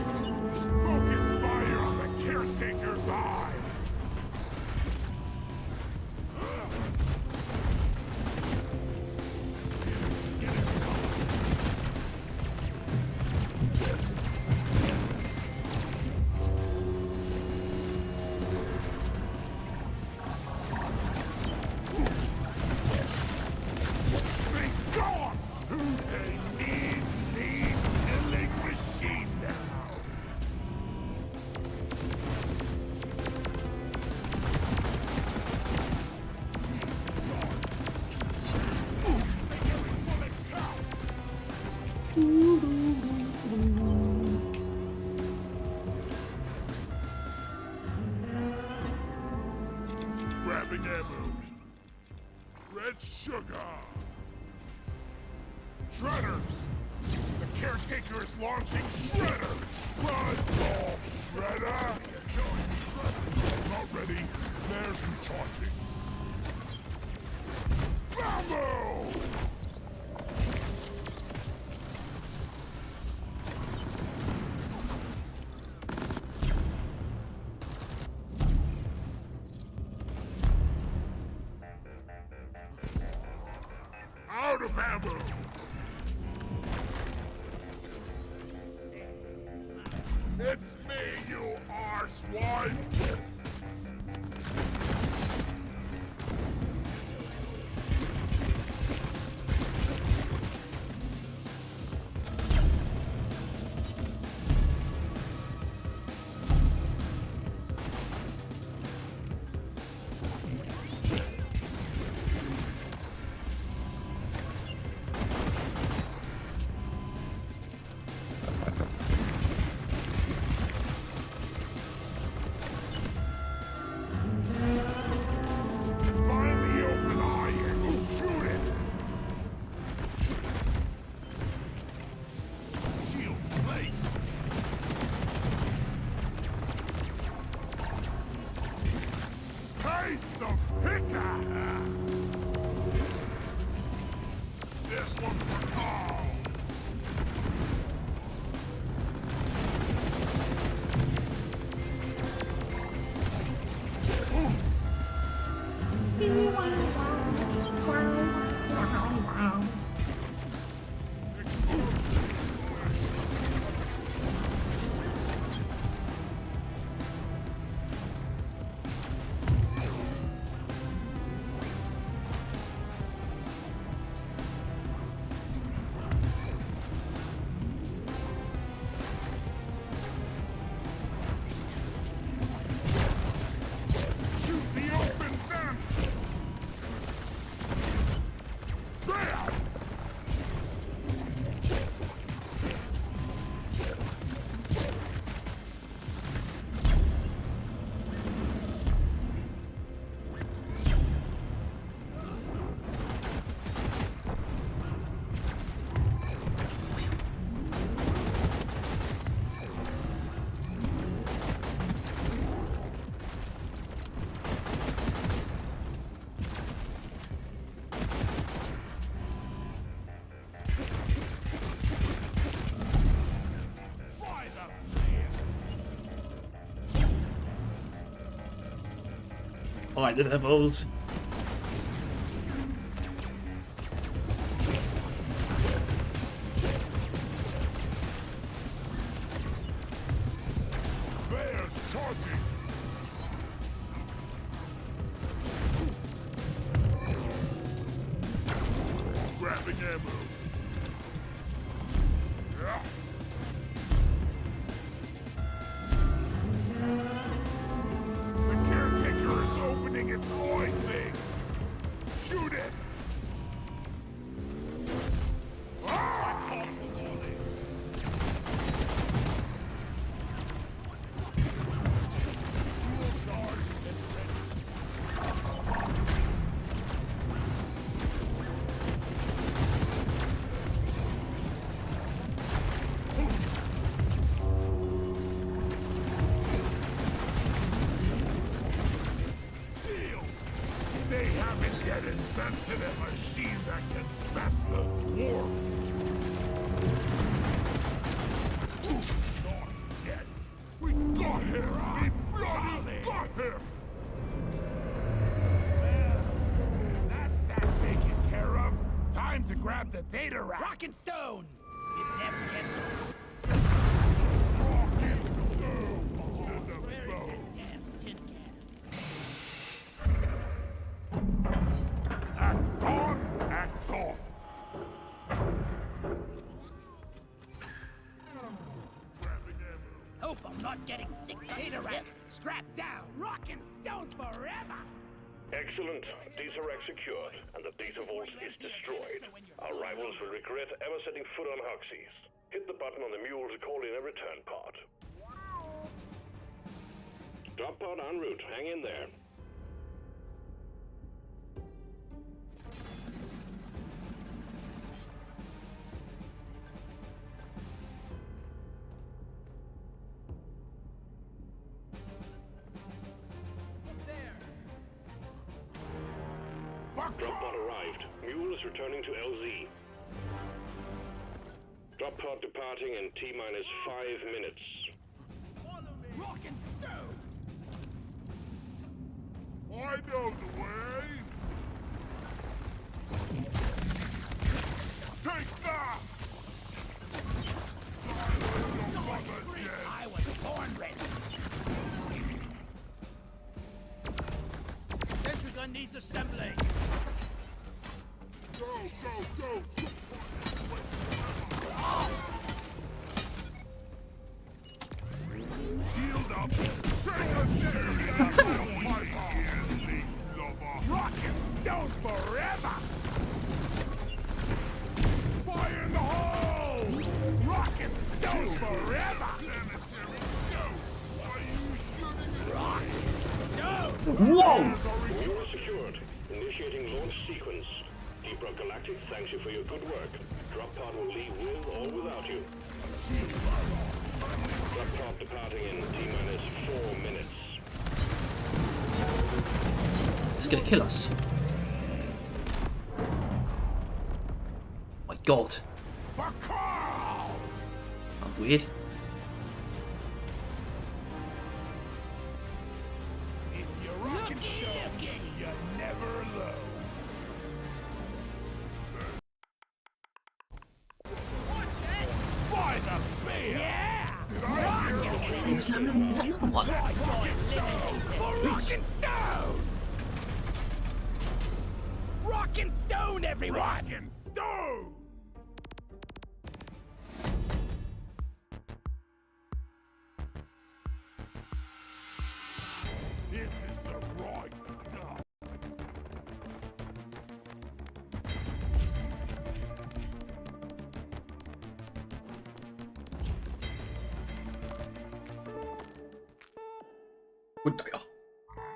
Focus fire on the caretaker's eye. Grabbing ammo. Red sugar. Shredders. The caretaker is launching shredders. Run, Shredder. Not ready. There's recharging. Rambo! Out of ammo! It's me, you arsewine! Find the open eye and shoot it! Shield placed! Taste the picker! This one's for Carl! Shoot the open fence! There! Fly the Fight the devils. Bears charging! Grabbing ammo. Yeah. The caretaker is opening its oi thing! Shoot it! Ah! Fuel charge and ready. Shield! They haven't yet invented a machine that can best the dwarf! Not yet! We got him! We bloody got him! Well, that's that taken care of. Time to grab the data rack! Rock and stone! It never gets Rocket stone to the Where is bone! that damn tin can? Axe on, axe off! Grabbing ammo. Hope I'm not getting sick data rats. Strap down! Rock and stone forever! Excellent. Data rack secured, and the data vault is destroyed. Our rivals will regret ever setting foot on Hoxie's. Hit the button on the mule to call in a return pod. Drop pod en route. Hang in there. Drop pod arrived. Mule is returning to LZ. Drop pod departing in T-minus 5 minutes. Rock and stone! I know the way! Take that! I was born ready. Sentry gun needs assembling. Go, go, go! Shield up! Take a Rock and stone forever! Fire in the hole! Rock and stone forever! Are you shooting at Whoa! Mule is secured. Initiating launch sequence. Deep Rock Galactic thanks you for your good work. Drop pod will leave with or without you. Drop pod departing in T-minus 4 minutes. It's gonna kill us. My God. I'm weird. If you're rocking stone, you're never alone. By the beer! Yeah! Did I hear Is that another one? Rock and stone! Rock and stone, everyone! rock and stone? This is the right stuff. What the-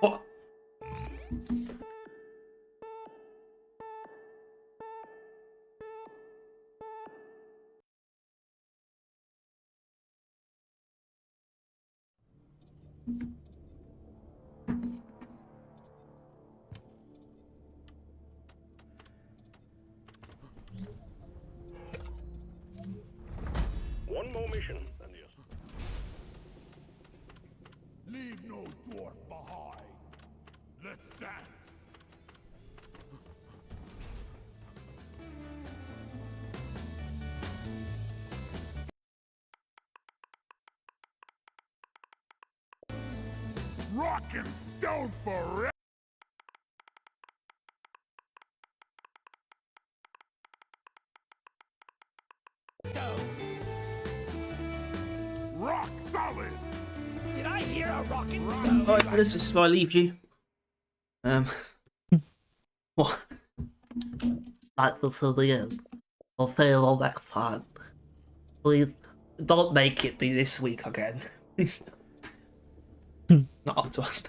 What? One more mission, and yes. Leave no dwarf behind. Let's dance. Rock and stone forever. Rock solid. Did I hear a rock and stone? Alright, this is where I leave you. What? That's until the end. I'll see you all next time. Please don't make it be this week again. Not up to us.